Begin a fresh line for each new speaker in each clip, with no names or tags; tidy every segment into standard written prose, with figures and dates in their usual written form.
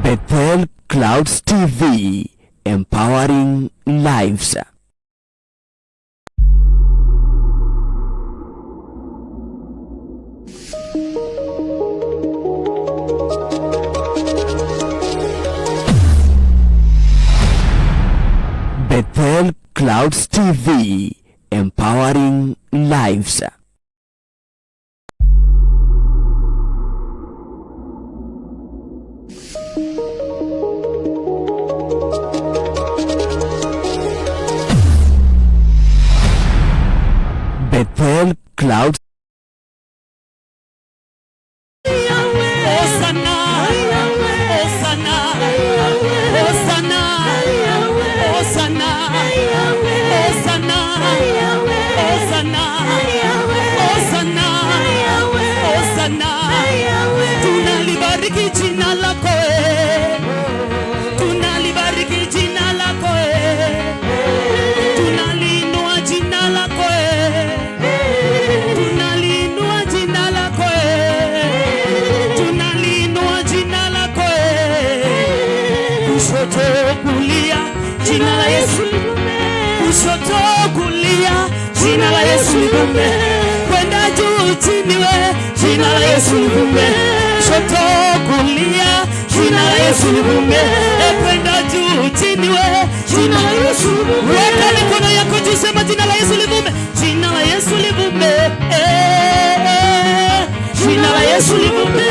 Bethel Clouds TV, empowering lives. Bethel Clouds TV, empowering lives. Bethel Clouds.
Tunalibariki jina lako, tunalibariki jina lako, tunaliinua jina lako, tunaliinua jina lako, tunaliinua jina lako. Kushoto kulia, jina la Yesu livume. Kushoto kulia, jina la Yesu livume. Kwenda juu chini we, jina la Yesu livume. Kushoto kulia, jina la Yesu livume. Kwenda juu chini we, jina la Yesu livume. Weka mikono yako juu, sema jina la Yesu livume. Jina la Yesu livume. Jina la Yesu livume.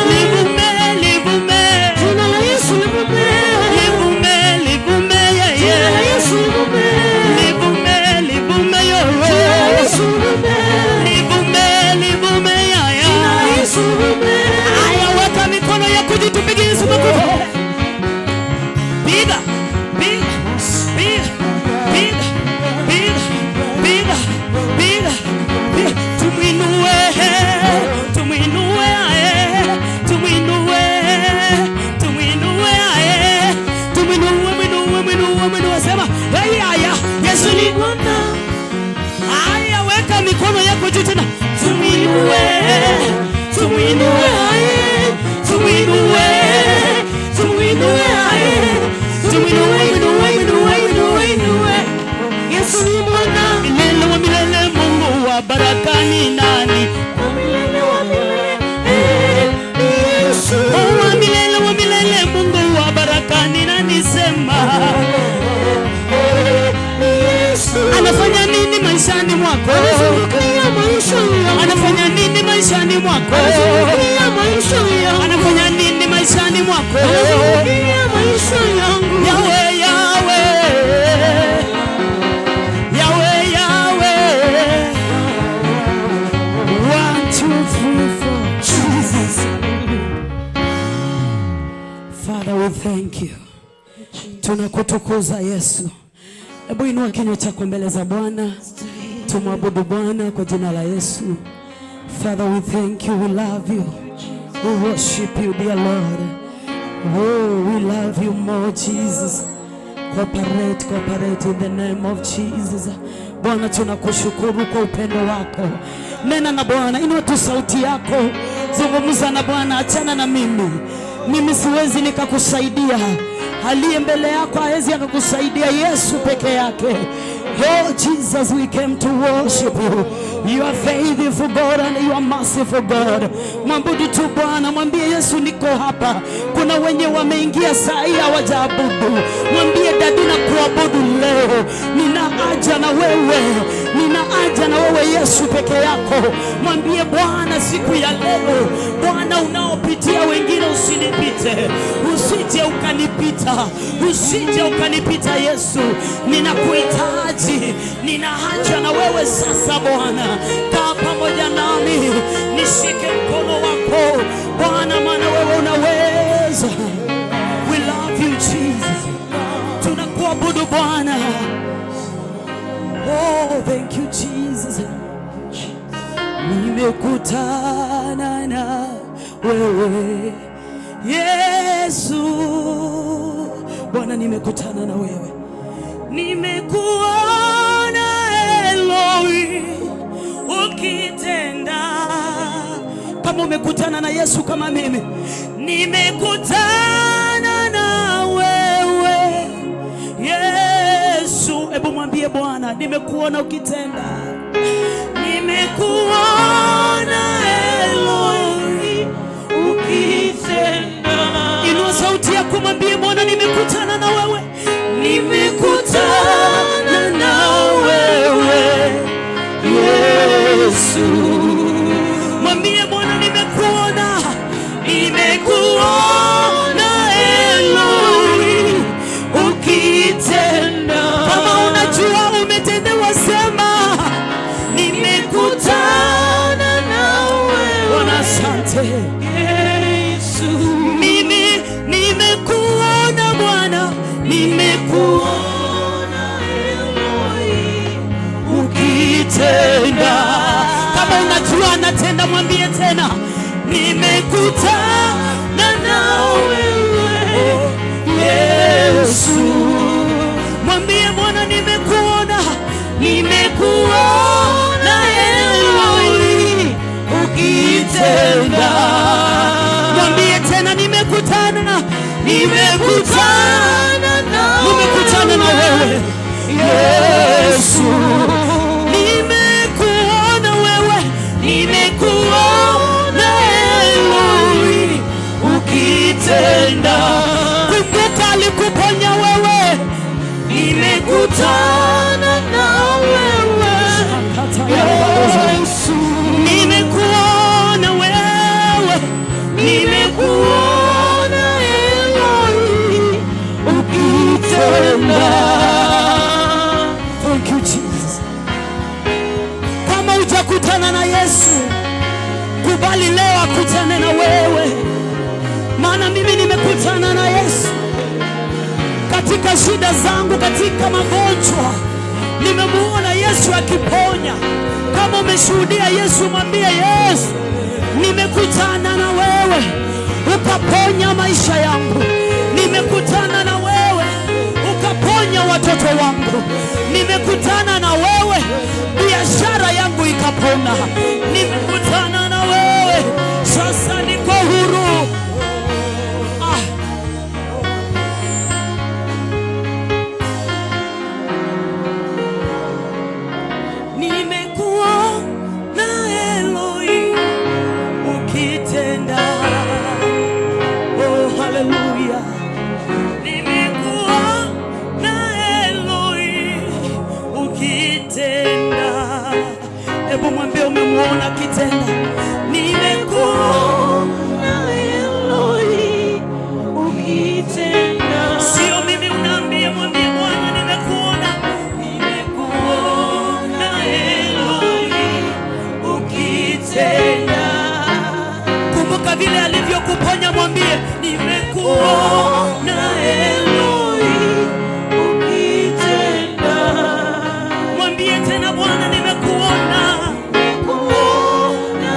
Livume, livume. Jina la Yesu livume. Livume, livume, yeah, yeah. Jina la Yesu livume. Livume, livume, yo. Jina la Yesu livume. Livume, livume, yeah, yeah. Jina la Yesu livume. Aya, weka mikono yako juu, tupige Yesu makofi. Piga, piga, piga, piga, piga, piga, piga, piga. Tumuinue, tumuinue, tumuinue, tumuinue, tumuinue, minue, minue, minue. Sema, hey, aya, Yesu ni Bwana. Aya, weka mikono yako juu tena. Tumuinue, tumuinue, tumuinue, tumuinue, tumuinue, minue, minue, minue, minue. Yesu ni Bwana. Milele wa milele, Mungu wa baraka ni nani? Milele wa milele, Yesu. Wa milele wa milele, Mungu wa baraka ni nani? Sema, anafanya nini maishani mwako? Anafanya nini maishani mwako? Anafanya nini maishani mwako? Yawe, yawe, yawe, yawe. 1, 2, 3, 4. Jesus. Father, we thank you. Tunakutukuza Yesu. Hebu inua kinywa chako mbele za Bwana. Tumwabudu Bwana kwa jina la Yesu. Father, we thank you, we love you, we worship you, dear Lord. Oh, we love you more, Jesus. Cooperate in the name of Jesus. Bwana, tunakushukuru kwa upendo wako. Nena na Bwana, inua tu sauti yako, zungumza na Bwana. Achana na mimi siwezi nikakusaidia. Aliye mbele yako hawezi akakusaidia, Yesu peke yake. Oh Jesus, we came to worship you. You are faithful God and you are merciful God. Mwabudu tu Bwana, mwambie Yesu niko hapa. Kuna wenye wameingia saa hii hawajaabudu. Mwambie dadi na kuabudu leo. Nina haja na wewe. Nina haja na wewe Yesu peke yako. Mwambie Bwana siku ya leo, Bwana unaopitia wengine usinipite. Usije ukanipita. Usije ukanipita Yesu. Ninakuhitaji. Nina haja na wewe sasa Bwana. Kaa pamoja nami. Nishike mkono wako Bwana, maana wewe unaweza. We love you Jesus. Tunakuabudu Bwana. Oh, thank you Jesus. Nimekutana na wewe Yesu. Bwana, nimekutana na wewe. Nimekuona Elohim. umekutana na Yesu kama mimi. Nimekutana na wewe Yesu. Hebu mwambie Bwana, nimekuona ukitenda. Nimekuona Eloi ukitenda. Inua sauti yako, mwambie Bwana, nimekutana na wewe. Nimekutana na wewe Yesu. Mwambie Bwana, nimekuona. Nimekuona Eloi ukitenda. Kama unajua umetendewa, sema nimekutana na wewe. Bwana asante Yesu. Mimi nimekuona Bwana, nimekuona Eloi ukitenda. Kama unajua anatenda, mwambie tena, nimekutana na wewe Yesu. Mwambie Bwana, nimekuona. Nimekuona Eloi ukitenda. Mwambie tena, nimekutana. Nimekutana na wewe Yesu. Nimekuona wewe. Nimekuona Eloi ukitenda. Kumbuka alikuponya wewe. Nimekutana na wewe Yesu. Nimekuona wewe. Nimekuona Eloi ukitenda. Thank you Jesus. Kama hujakutana na Yesu, kubali leo akutane na wewe. Maana mimi nimekutana na Yesu katika shida zangu, katika magonjwa. Nimemuona Yesu akiponya. Kama umeshuhudia Yesu, mwambie Yesu, nimekutana na wewe ukaponya maisha yangu. Nimekutana na wewe ukaponya watoto wangu. Nimekutana na wewe biashara yangu ikapona. Nimekutana na wewe, sasa niko huru. Nimekuona Eloi ukitenda. Oh, haleluya. Nimekuona Eloi ukitenda. Hebu mwambie umemuona akitenda. Nimekuona Eloi ukitenda. Sio mimi unaambia, mwambie Bwana, nimekuona. Nimekuona Eloi ukitenda. Kumbuka vile alivyokuponya, mwambie nimekuona Eloi ukitenda. Mwambie tena, Bwana, nimekuona. Nimekuona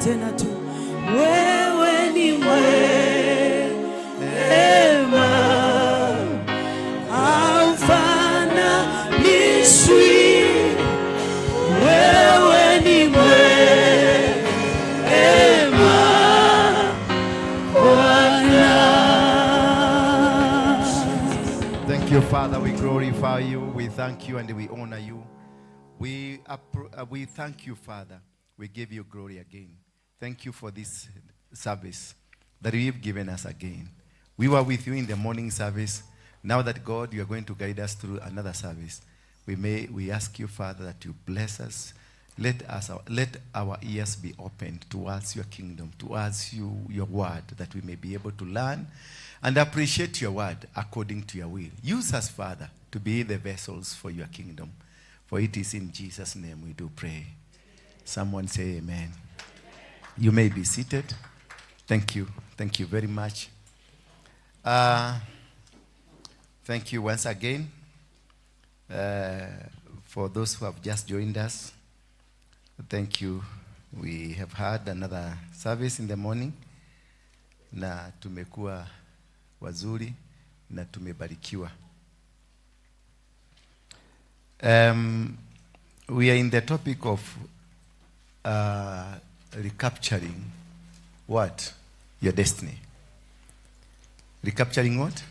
tena tu. Wewe ni mwema, haufananishwi. Wewe ni mwema, Bwana.
Thank you, Father. We glorify you. We thank you and we honor you. We thank you, Father. We give you glory again. Thank you for this service that you've given us again. We were with you in the morning service. Now that, God, you are going to guide us through another service, we ask you, Father, that you bless us. Let our ears be opened towards your kingdom, towards your word, that we may be able to learn and appreciate your word according to your will. Use us, Father, to be the vessels for your kingdom. For it is in Jesus' name we do pray. Someone say amen. You may be seated. Thank you. Thank you very much. Thank you once again for those who have just joined us. Thank you. We have had another service in the morning, na tumekuwa wazuri na tumebarikiwa. We are in the topic of recapturing what? Your destiny. Recapturing what?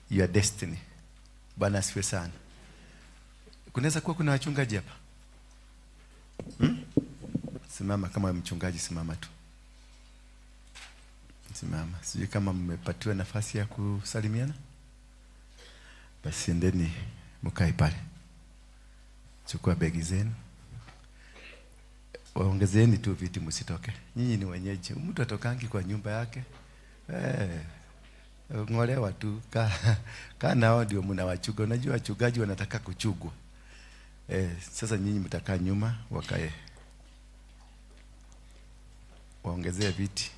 Your destiny. Bwana asifiwe sana. Kunaweza kuwa kuna wachungaji hapa? Simama kama mchungaji, simama tu. Simama. Sijui kama mmepatiwa nafasi ya kusalimiana. Basi endeni mkae pale. Chukua begi zenu. Waongezeeni tu viti, msitoke. Nyinyi ni wenyeji. Mtu atokangi kwa nyumba yake. Ngolewa tu. Nao ndio mnawachuga. Unajua wachugaji wanataka kuchugwa. Sasa nyinyi mtakaa nyuma, wakae. Waongezee viti.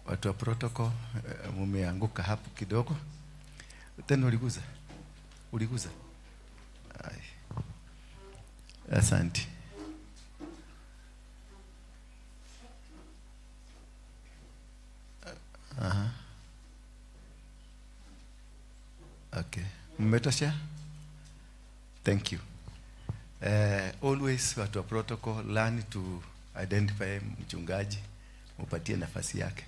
Watu wa protocol, mumeanguka hapo kidogo. Tena uliguza. Ai. Asante. Okay. Mmetosha? Thank you. Always watu wa protocol learn to identify mchungaji, upatie nafasi yake.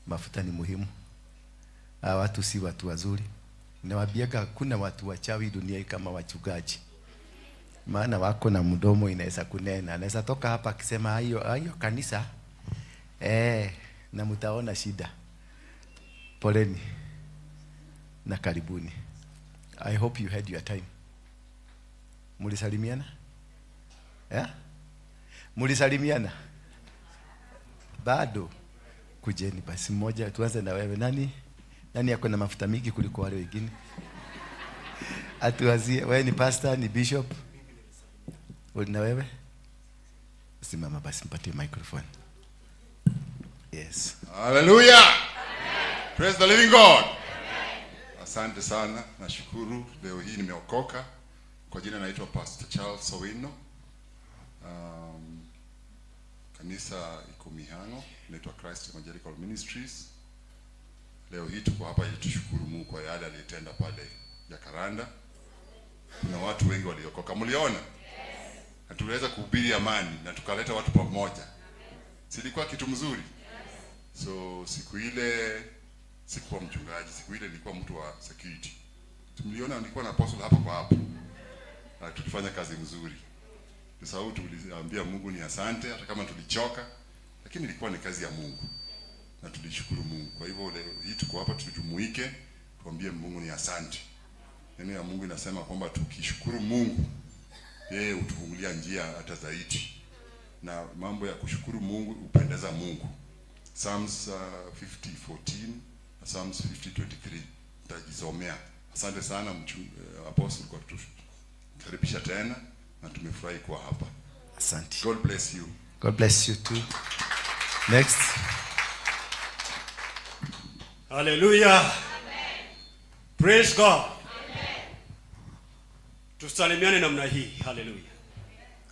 Mafuta ni muhimu. Watu si watu wazuri. Nawaambiaga kuna watu wachawi dunia kama wachungaji. Maana wako na mdomo inaweza kunena. Anaweza toka hapa akisema hiyo kanisa na mtaona shida. Poleni na karibuni. I hope you had your time. Mulisalimiana? Mulisalimiana? Bado. Kujeni basi, mmoja tuanze na wewe. Nani yako na mafuta mingi kuliko wale wengine? Atuanzie. Wewe ni pastor, ni bishop? Na wewe? Simama basi, mpatie microphone. Yes.
Hallelujah. Amen. Praise the living God. Amen. Asante sana, nashukuru leo hii nimeokoka. Kwa jina naitwa Pastor Charles Owino. Kanisa iko Mihang'o, inaitwa Christ Evangelical Ministries. Leo hii tuko hapa ili tushukuru Mungu kwa yale aliyotenda pale Jacaranda. Kuna watu wengi waliokoka. Mliona? Yes. Na tuliweza kuhubiri amani na tukaleta watu pamoja. Silikuwa kitu mzuri? Yes. So siku ile sikuwa mchungaji, siku ile nilikuwa mtu wa security. Tumliona nilikuwa na apostle hapa kwa hapo. Na tulifanya kazi mzuri. Kwa sababu tuliambia Mungu ni asante, hata kama tulichoka, lakini ilikuwa ni kazi ya Mungu. Na tulishukuru Mungu. Kwa hivyo leo hii tuko hapa tujumuike, tuambie Mungu ni asante. Neno ya Mungu inasema kwamba tukishukuru Mungu, yeye hutufungulia njia hata zaidi. Na mambo ya kushukuru Mungu upendeza Mungu. Psalms 50:14 na Psalms 50:23 tutajisomea. Asante sana apostle kwa kutukaribisha tena na tumefurahi kuwa hapa.
Asante.
God bless you.
God bless you too. Next.
Hallelujah. Amen. Praise God. Amen. Tusalimiane namna hii. Hallelujah.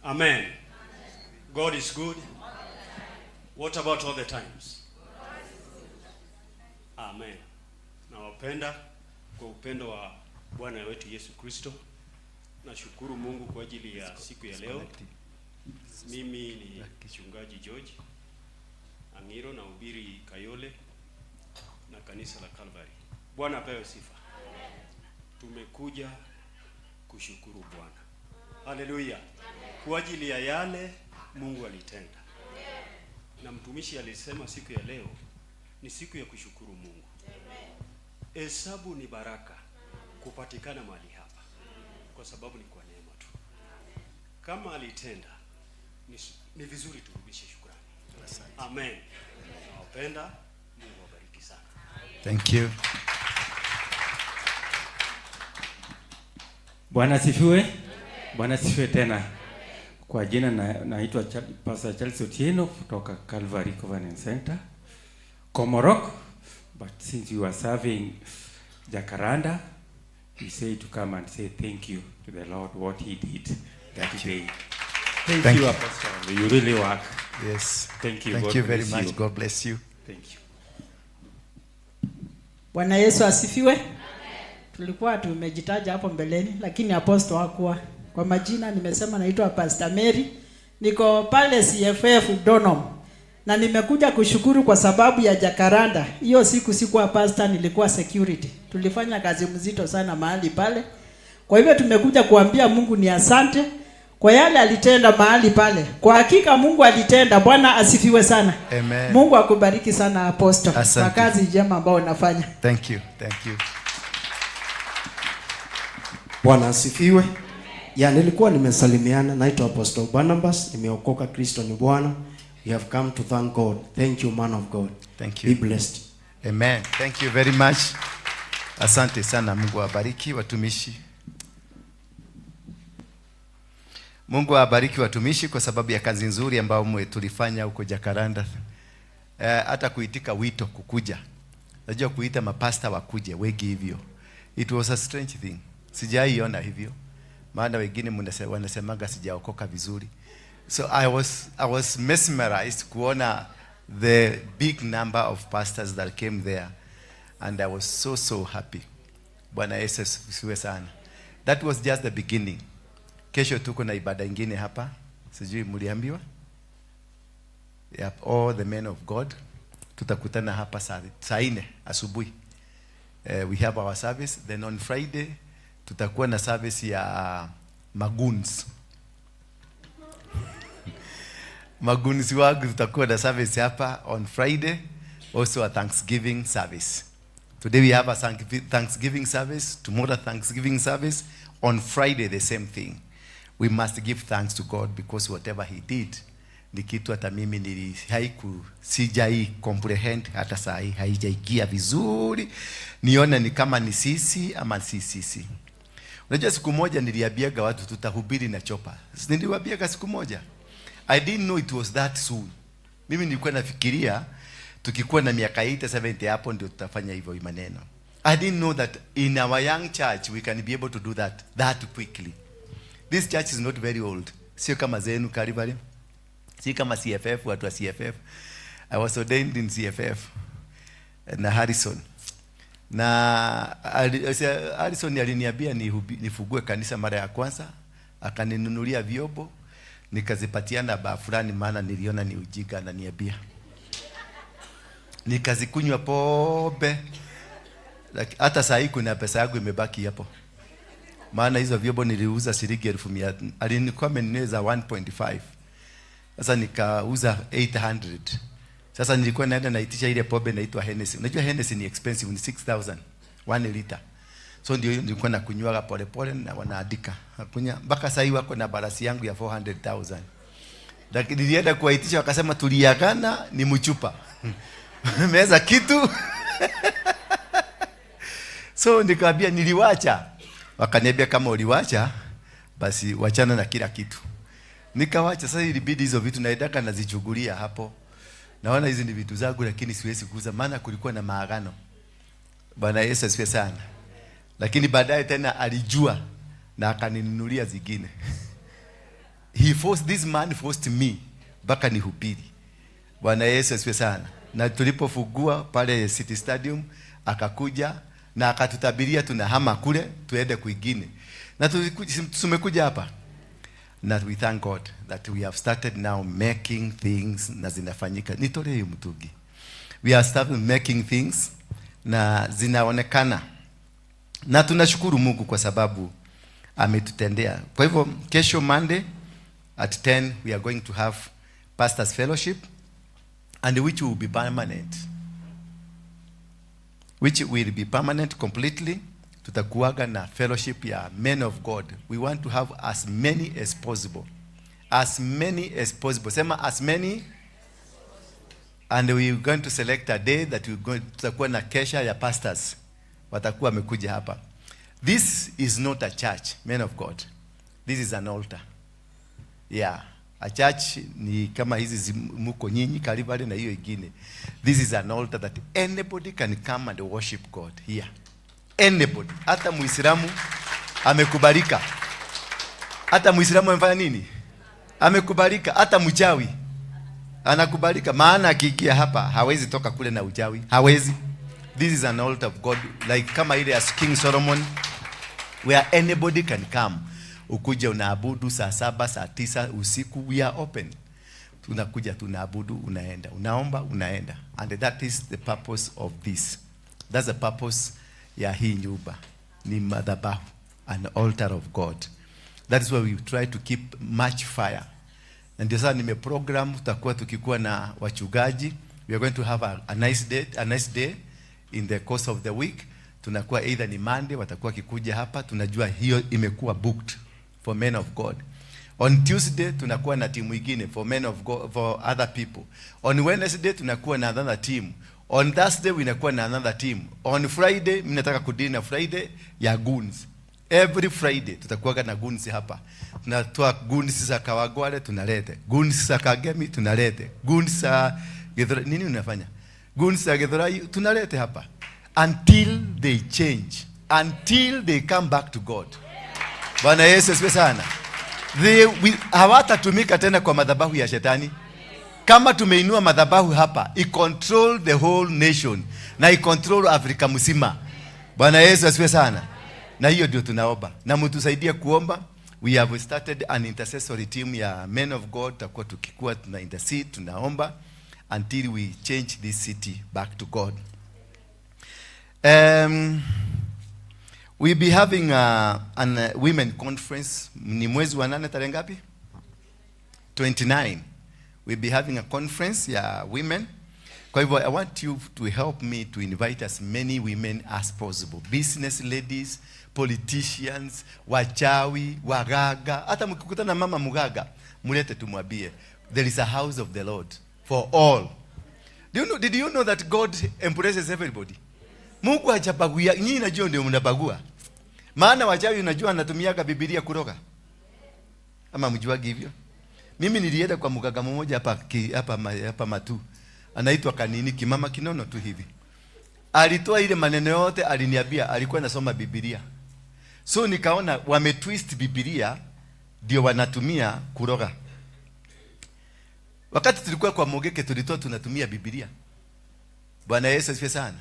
Amen. God is good. What about all the times? Amen. Nawapenda kwa upendo wa Bwana wetu Yesu Kristo. Nashukuru Mungu kwa ajili ya siku ya leo. Mimi ni mchungaji George Angiro na ubiri Kayole na kanisa la Calvary. Bwana apewe sifa. Tumekuja kushukuru Bwana. Haleluya. Kwa ajili ya yale Mungu alitenda. Na mtumishi alisema siku ya leo ni siku ya kushukuru Mungu. Hesabu ni baraka kupatikana mahali hapa, kwa sababu ni kwa neema tu. Kama alitenda, ni vizuri turudishe shukrani. Amen. Nawapenda. Mungu awabariki sana.
Thank you.
Bwana sifiwe. Bwana sifiwe tena. Kwa jina naitwa Pastor Charles Otieno kutoka Calvary Covenant Center, Komorok. But since you are serving Jacaranda, we say to come and say thank you to the Lord what he did that day. Thank you, Apostle. You really work.
Yes.
Thank you.
Thank
God
you very
bless
much.
you.
God bless you.
Thank you.
Bwana Yesu asifiwe. Tulikuwa tumejitaja hapo mbeleni lakini apostle hakuwa. Kwa majina nimesema naitwa Pastor Mary. Niko pale CFF Donom. Na nimekuja kushukuru kwa sababu ya Jacaranda. Hiyo siku sikuwa pastor, nilikuwa security. Tulifanya kazi mzito sana mahali pale. Kwa hivyo tumekuja kuambia Mungu ni asante kwa yale alitenda mahali pale. Kwa hakika Mungu alitenda. Bwana asifiwe sana.
Amen.
Mungu akubariki sana apostle.
Asante.
Kwa kazi njema ambayo unafanya.
Thank you. Thank you.
Bwana asifiwe. Ya nilikuwa nimesalimiana, naitwa Apostle Barnabas, nimeokoka, Kristo ni Bwana. We have come to thank God. Thank you, man of God.
Thank you.
Be blessed.
Amen. Thank you very much. Asante sana. Mungu awabariki watumishi. Mungu awabariki watumishi kwa sababu ya kazi nzuri ambayo tulifanya huko Jacaranda. Hata kuitika wito kukuja. Najua kuita mapasta wakuje wengi hivyo. It was a strange thing. Sijaiona hivyo. Maana wengine wanasemaga sijaokoka vizuri. So I was mesmerized kuona the big number of pastors that came there, and I was so happy. Bwana Yesu asifiwe sana. That was just the beginning. Kesho tuko na ibada nyingine hapa. Sijui mliambiwa? Yep, all the men of God tutakutana hapa saa 4 asubuhi. We have our service, then on Friday tutakuwa na service ya magoons. Magoons wangu tutakuwa na service hapa on Friday, also a Thanksgiving service. Today we have a Thanksgiving service, tomorrow Thanksgiving service, on Friday the same thing. We must give thanks to God because whatever he did ni kitu hata mimi sijai comprehend, hata saa hii haijaikia vizuri nione ni kama ni sisi ama si sisi. Unajua siku moja niliambiaga watu tutahubiri na chopa. Niliwaambiaga siku moja. I didn't know it was that soon. Mimi nilikuwa nafikiria tukikuwa na miaka 70 hapo ndio tutafanya hivyo maneno. I didn't know that in our young church we can be able to do that quickly. This church is not very old. Sio kama zenu Calvary. Si kama CFF, watu wa CFF. I was ordained in CFF na Harrison. Na Harrison aliniambia nifugue kanisa mara ya kwanza, akaninunulia vyombo, nikazipatiana baa fulani maana niliona ni ujinga na niambia. Nikazikunywa pombe. Hata saa hii kuna pesa yangu imebaki hapo. Maana hizo vyombo niliuza shilingi 1,000. Alinikuwa amenunua 1.5. Sasa nikauza 800. Sasa nilikuwa naenda naitisha ile pombe inaitwa Hennessy. Unajua Hennessy ni expensive, ni 6,000 1 liter. So ndio nilikuwa nakunywa pole pole na wanaandika. Nakunywa mpaka sasa hivi wako na balance yangu ya 400,000. Lakini nilienda kuwaitisha wakasema tuliagana ni mchupa. Meza kitu. So nikamwambia niliwacha. Wakaniambia kama uliwacha basi wachana na kila kitu. Nikawacha. Sasa ilibidi hizo vitu naendaka nazichugulia hapo. Naona hizi ni vitu zangu lakini siwezi kuuza maana kulikuwa na maagano. Bwana Yesu asifiwe sana. Lakini baadaye tena alijua na akaninunulia zingine. This man forced me mpaka nihubiri. Bwana Yesu asifiwe sana. Na tulipofungua pale City Stadium akakuja na akatutabiria tunahama kule tuende kwingine. Na tumekuja hapa. Na we thank God that we have started now making things na zinafanyika. Nitolee mtungi. We have started making things na zinaonekana. Na tunashukuru Mungu kwa sababu ametutendea. Kwa hivyo kesho Monday at 10 we are going to have Pastors Fellowship, and which will be permanent. Which will be permanent completely. Tutakuwaga na fellowship ya men of God. We want to have as many as possible. As many as possible. Sema as many. And we are going to select a day that tutakuwa na kesha ya pastors. Watakuwa wamekuja hapa. This is not a church, men of God. This is an altar. Yeah. A church ni kama hizi muko nyinyi Calvary na hiyo ingine. This is an altar that anybody can come and worship God here. Anybody. Hata Muislamu amekubalika. Hata Muislamu amefanya nini? Amekubalika. Hata mchawi anakubalika. Maana akiingia hapa hawezi toka kule na uchawi. Hawezi. This is an altar of God, like kama ile as King Solomon, where anybody can come. Ukuja unaabudu saa 7, saa 9 usiku, we are open. Tunakuja tunaabudu, unaenda. Unaomba, unaenda. And that is the purpose of this. That's the purpose ya hii nyumba. Ni madhabahu, an altar of God. That is why we try to keep much fire. And ndio sasa nimeprogram tutakuwa tukikuwa na wachungaji. We are going to have a nice day in the course of the week. Tunakuwa either ni Monday watakuwa kikuja hapa, tunajua hiyo imekuwa booked for men of God. On Tuesday tunakuwa na timu nyingine for men of God, for other people. On Wednesday tunakuwa na another team. On Thursday inakuwa na another team. On Friday mimi nataka kudini na Friday ya goons. Every Friday tutakuwa na goons hapa. Tunatoa goons za Kawagware tunalete. Goons za Kagemi tunalete. Goons za Githurai, nini unafanya? Goons za Githurai tunalete hapa. Until they change. Until they come back to God. Bwana Yesu asifiwe sana. Hawatatumika tena kwa madhabahu ya shetani. Kama tumeinua madhabahu hapa, i control the whole nation na i control Afrika mzima. Bwana Yesu asifiwe sana. Na hiyo ndio tunaomba. Na mtusaidie kuomba. We have started an intercessory team ya men of God, takuwa tukikuwa tuna intercede, tunaomba until we change this city back to God. We'll be having an women conference. Ni mwezi wa 8 tarehe ngapi? 29. We'll be having a conference ya women. Kwa hivyo I want you to help me to invite as many women as possible. Business ladies, politicians, wachawi, wagaga. Hata mkikutana na mama mugaga, mulete tumwambie there is a house of the Lord for all. Did you know that God embraces everybody? Mungu hajabagua. Nyinyi najua ndio mnabagua. Maana wachawi unajua anatumiaga Biblia kuroga. Ama mjuagi hivyo? Mimi nilienda kwa mganga mmoja hapa Matu. Anaitwa Kanini, kimama kinono tu hivi. Alitoa ile maneno yote aliniambia, alikuwa anasoma Biblia. So nikaona wametwist Biblia ndio wanatumia kuroga. Wakati tulikuwa kwa Mogeke tulitoa tunatumia Biblia. Bwana Yesu asifiwe sana.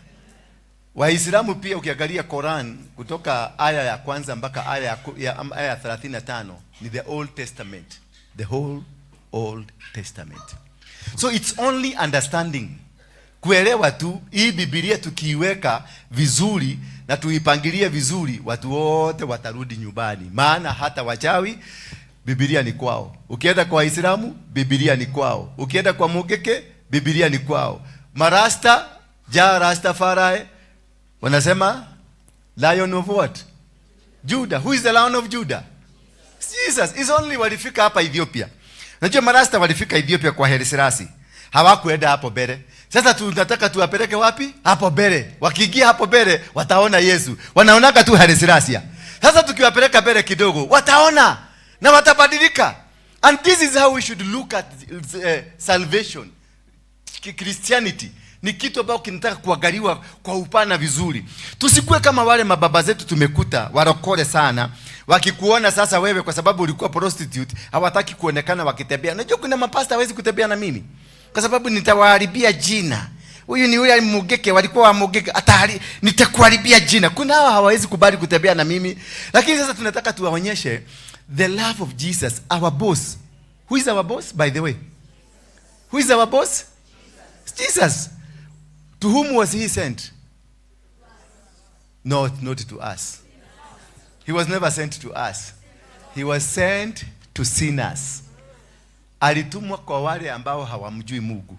Waislamu pia ukiangalia Quran kutoka aya ya kwanza mpaka aya ya 35 ni the Old Testament. The whole Old Testament. So it's only understanding. Kuelewa tu hii Biblia tukiiweka vizuri na tuipangilie vizuri, watu wote watarudi nyumbani. Maana hata wachawi Biblia ni kwao. Ukienda kwa Waislamu Biblia ni kwao. Ukienda kwa Mogeke Biblia ni kwao. Marasta, Rastafari wanasema Lion of what? Judah. Who is the Lion of Judah? Jesus. Is only walifika hapa Ethiopia. Unajua Marasta walifika Ethiopia kwa Haile Selassie. Hawakuenda hapo mbele. Sasa tunataka tuwapeleke wapi? Hapo mbele. Wakiingia hapo mbele wataona Yesu. Wanaonaka tu Haile Selassie. Sasa tukiwapeleka mbele kidogo wataona na watabadilika. And this is how we should look at salvation. Christianity ni kitu ambao kinataka kuangaliwa kwa upana vizuri. Tusikue kama wale mababa zetu tumekuta warokole sana. Wakikuona sasa wewe kwa sababu ulikuwa prostitute, hawataki kuonekana wakitembea. Unajua kuna mapasta hawezi kutembea na mimi kwa sababu nitawaharibia jina. Huyu ni yule Mugeke, walikuwa wa Mugeke, atahari nitakuharibia jina. Kuna hawa hawawezi kubali kutembea na mimi. Lakini sasa tunataka tuwaonyeshe the love of Jesus, our boss. Who is our boss, by the way? Who is our boss? Jesus. To whom was he sent? Not to us. He was never sent to us. He was sent to sinners. Alitumwa kwa wale ambao hawamjui Mungu.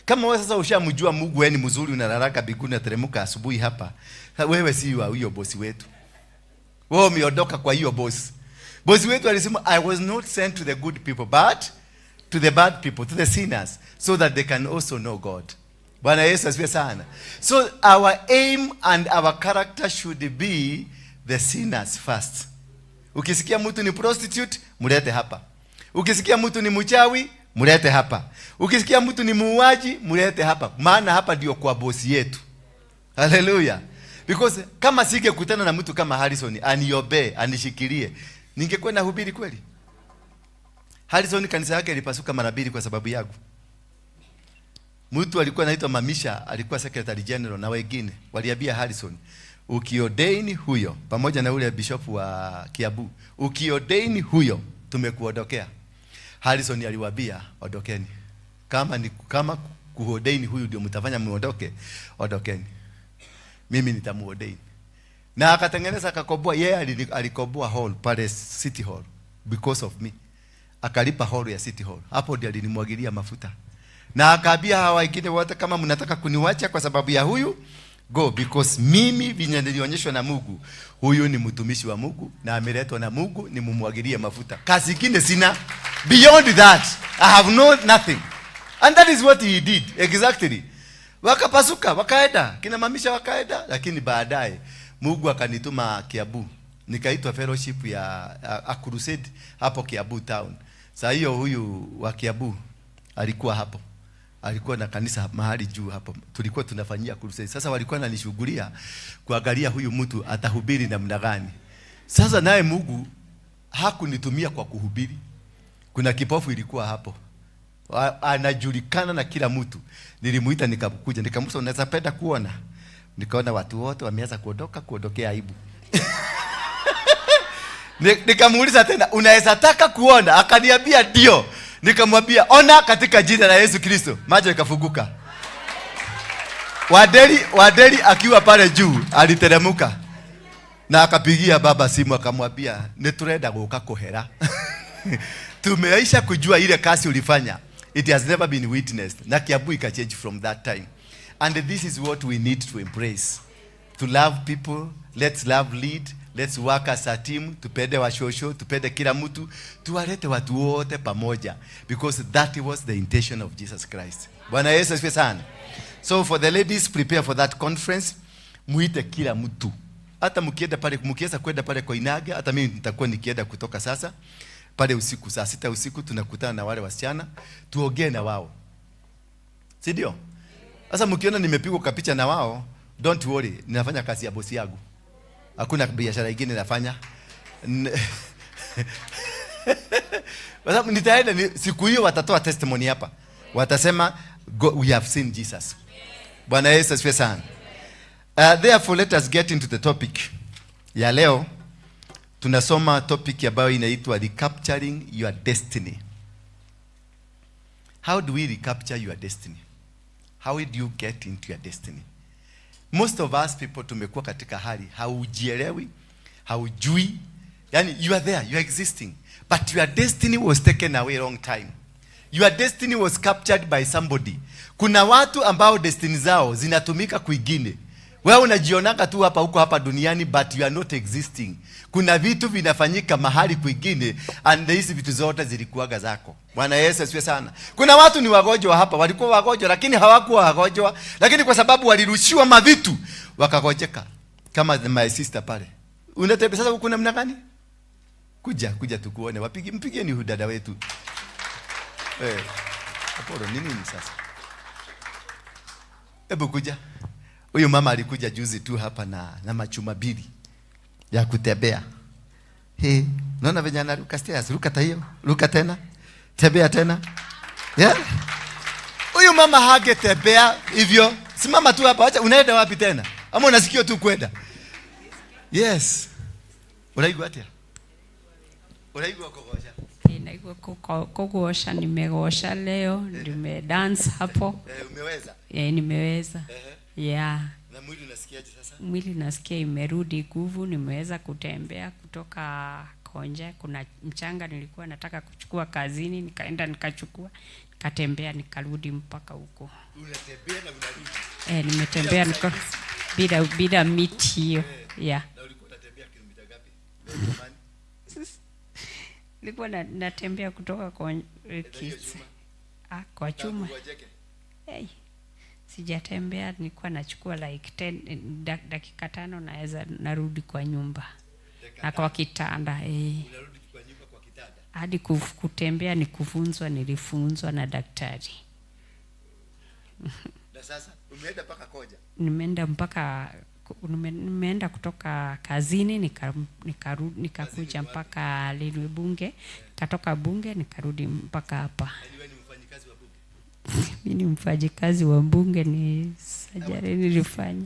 Kama wewe sasa ushamjua Mungu, wewe ni mzuri, unalalaka biguni na teremuka asubuhi hapa, wewe si huyo bosi wetu. Wewe umeondoka kwa hiyo bosi. Bosi wetu alisema, I was not sent to the good people, but to the bad people, to the sinners, so that they can also know God. Bwana Yesu asifiwe sana. So our aim and our character should be the sinners first. Ukisikia mtu ni prostitute, mulete hapa. Ukisikia mtu ni mchawi, mulete hapa. Ukisikia mtu ni muuaji, mulete hapa. Maana hapa ndio kwa bosi yetu. Hallelujah. Because kama singekutana na mtu kama Harrison, aniobee, anishikilie, ningekuwa nahubiri kweli? Harrison kanisa yake ilipasuka mara mbili kwa sababu yangu. Mtu alikuwa anaitwa Mamisha, alikuwa secretary general, na wengine waliambia Harrison, ukiodaini huyo pamoja na ule bishop wa Kiabu, ukiodaini huyo tumekuondokea. Harrison aliwaambia, ondokeni. Kama kuodaini huyu ndio mtafanya muondoke, ondokeni. Mimi nitamuodaini. Na akatengeneza akakoboa, yeye alikoboa hall pale City Hall because of me. Akalipa hall ya City Hall. Hapo ndio alinimwagilia mafuta. Na akaambia hawa wengine wote, kama mnataka kuniwacha kwa sababu ya huyu, go, because mimi vinya nilionyeshwa na Mungu, huyu ni mtumishi wa Mungu na ameletwa na Mungu, ni mumwagilie mafuta. Kazi nyingine sina. Beyond that, I have nothing. And that is what he did exactly. Wakapasuka, wakaenda, kina Mamisha wakaenda, lakini baadaye Mungu akanituma Kiabu. Nikaitwa fellowship ya a crusade hapo Kiabu town. Sasa hiyo huyu wa Kiabu alikuwa hapo. Alikuwa na kanisa mahali juu hapo. Tulikuwa tunafanyia crusade. Sasa walikuwa wananishughulia kuangalia huyu mtu atahubiri namna gani. Sasa naye Mungu hakunitumia kwa kuhubiri. Kuna kipofu ilikuwa hapo. Anajulikana na kila mtu. Nilimuita nikakuja, nikamwambia unaweza penda kuona. Nikaona watu wote wameanza kuondokea aibu. Nikamuuliza tena, unaweza taka kuona? Akaniambia ndio. Nikamwambia ona katika jina la Yesu Kristo. Macho ikafunguka. Wadeli akiwa pale juu aliteremuka. Na akapigia baba simu akamwambia, "Niturenda guka kuhera." Tumeisha kujua ile kazi ulifanya. It has never been witnessed. Na Kiabu ikachange from that time. And this is what we need to embrace. To love people, let's love lead, let's work as a team, tupende washosho, tupende kila mtu, tuwalete watu wote pamoja, because that was the intention of Jesus Christ. Bwana Yesu asifiwe sana. So for the ladies, prepare for that conference. Muite kila mtu. Hata mkienda pale, mkiweza kwenda pale kwa Inaga, hata mimi nitakuwa nikienda kutoka sasa. Pale usiku saa 6 usiku tunakutana na wale wasichana, tuongee na wao. Si ndio? Sasa mkiona nimepigwa kapicha na wao, don't worry, ninafanya kazi ya bosi yangu. Hakuna biashara nyingine nafanya. Sasa nitaenda siku hiyo watatoa testimony hapa. Watasema we have seen Jesus. Bwana Yesu asifiwe sana. Therefore let us get into the topic. Ya leo tunasoma topic ambayo inaitwa recapturing your destiny. How do we recapture your destiny? How do you get into your destiny? Most of us people tumekuwa katika hali haujielewi, haujui, yani you are there, you are existing, but your destiny was taken away long time. Your destiny was captured by somebody. Kuna watu ambao destiny zao zinatumika kwingine. Wewe unajionanga tu hapa duniani, but you are not existing. Kuna vitu vinafanyika mahali kwingine, and hizi vitu zote zilikuwaga zako. Bwana Yesu asifiwe sana. Kuna watu ni wagonjwa hapa, walikuwa wagonjwa lakini hawakuwa wagonjwa, lakini kwa sababu walirushiwa mavitu wakagojeka. Kama my sister pale. Unatembea sasa kuna namna gani? Kuja tukuone. Mpigieni huyu dada wetu. Apolo nini sasa? Hebu kuja. Huyu mama alikuja juzi tu hapa na machuma mbili ya kutembea. Unaona venye anaruka stairs, ruka tayo, ruka tena. Tembea tena. Yeah. Huyu mama hagetembea hivyo. Simama tu hapa, acha unaenda wapi tena? Ama unasikia tu kwenda? Yes. Unaigwa atia? Unaigwa kogosha?
Naigwa kogosha, nimegosha leo, nimedance hapo.
Umeweza?
Nimeweza. Yeah.
Na mwili unasikiaje sasa?
Mwili nasikia imerudi nguvu, nimeweza kutembea kutoka Konje. Kuna mchanga nilikuwa nataka kuchukua kazini, nikaenda nikachukua, nikatembea nikarudi mpaka huko.
Unatembea na unarudi?
Nimetembea bila miti hiyo. Yeah.
Na ulikuwa unatembea kilomita ngapi?
Nilikuwa natembea kutoka kwa chuma. Sijatembea, nilikuwa nachukua like 10 dakika 5 naweza narudi kwa nyumba. Na kwa kitanda.
Unarudi kwa nyumba kwa kitanda?
Hadi kutembea ni kufunzwa, nilifunzwa na daktari.
Na sasa umeenda mpaka Koja?
Nimeenda kutoka kazini nikakuja mpaka Lilwe Bunge, katoka Bunge nikarudi mpaka hapa.
Wewe ni mfanyikazi wa Bunge?
Mimi ni mfanyikazi wa Bunge, ni sajari nilifanya.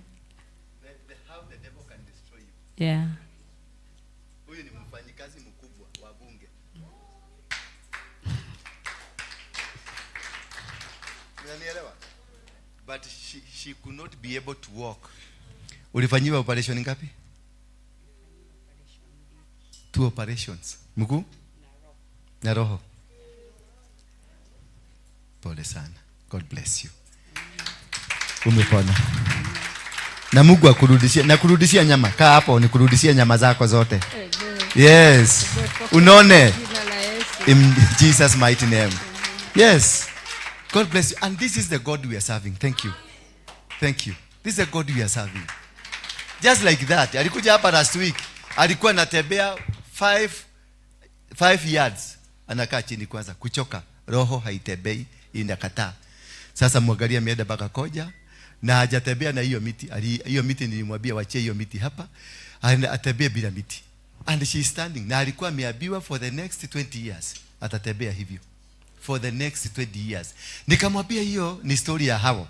How the devil can destroy you.
Yeah.
Huyu ni mfanyikazi mkubwa wa Bunge. Unanielewa? But she could not be able to walk. Ulifanyiwa operation ngapi? 2 operations. Mguu na roho. Pole sana. God bless you. Umepona. Na Mungu akurudishie, na kurudishia nyama. Kaa hapo nikurudishie nyama zako zote. Yes. Unone. In Jesus mighty name. Yes. God bless you. And this is the God we are serving. Thank you. Thank you. This is the God we are serving. Just like that. Alikuja hapa last week. Alikuwa anatembea 5 yards. Anakaa chini kwanza. Kuchoka. Roho haitembei, inakataa. Sasa mwangalia ameenda mpaka Koja na hajatembea na hiyo miti. Hiyo miti nilimwambia waachie hiyo miti hapa. Atembee bila miti. And she is standing. Na alikuwa ameambiwa for the next 20 years atatembea hivyo. For the next 20 years. Nikamwambia hiyo ni story ya hao.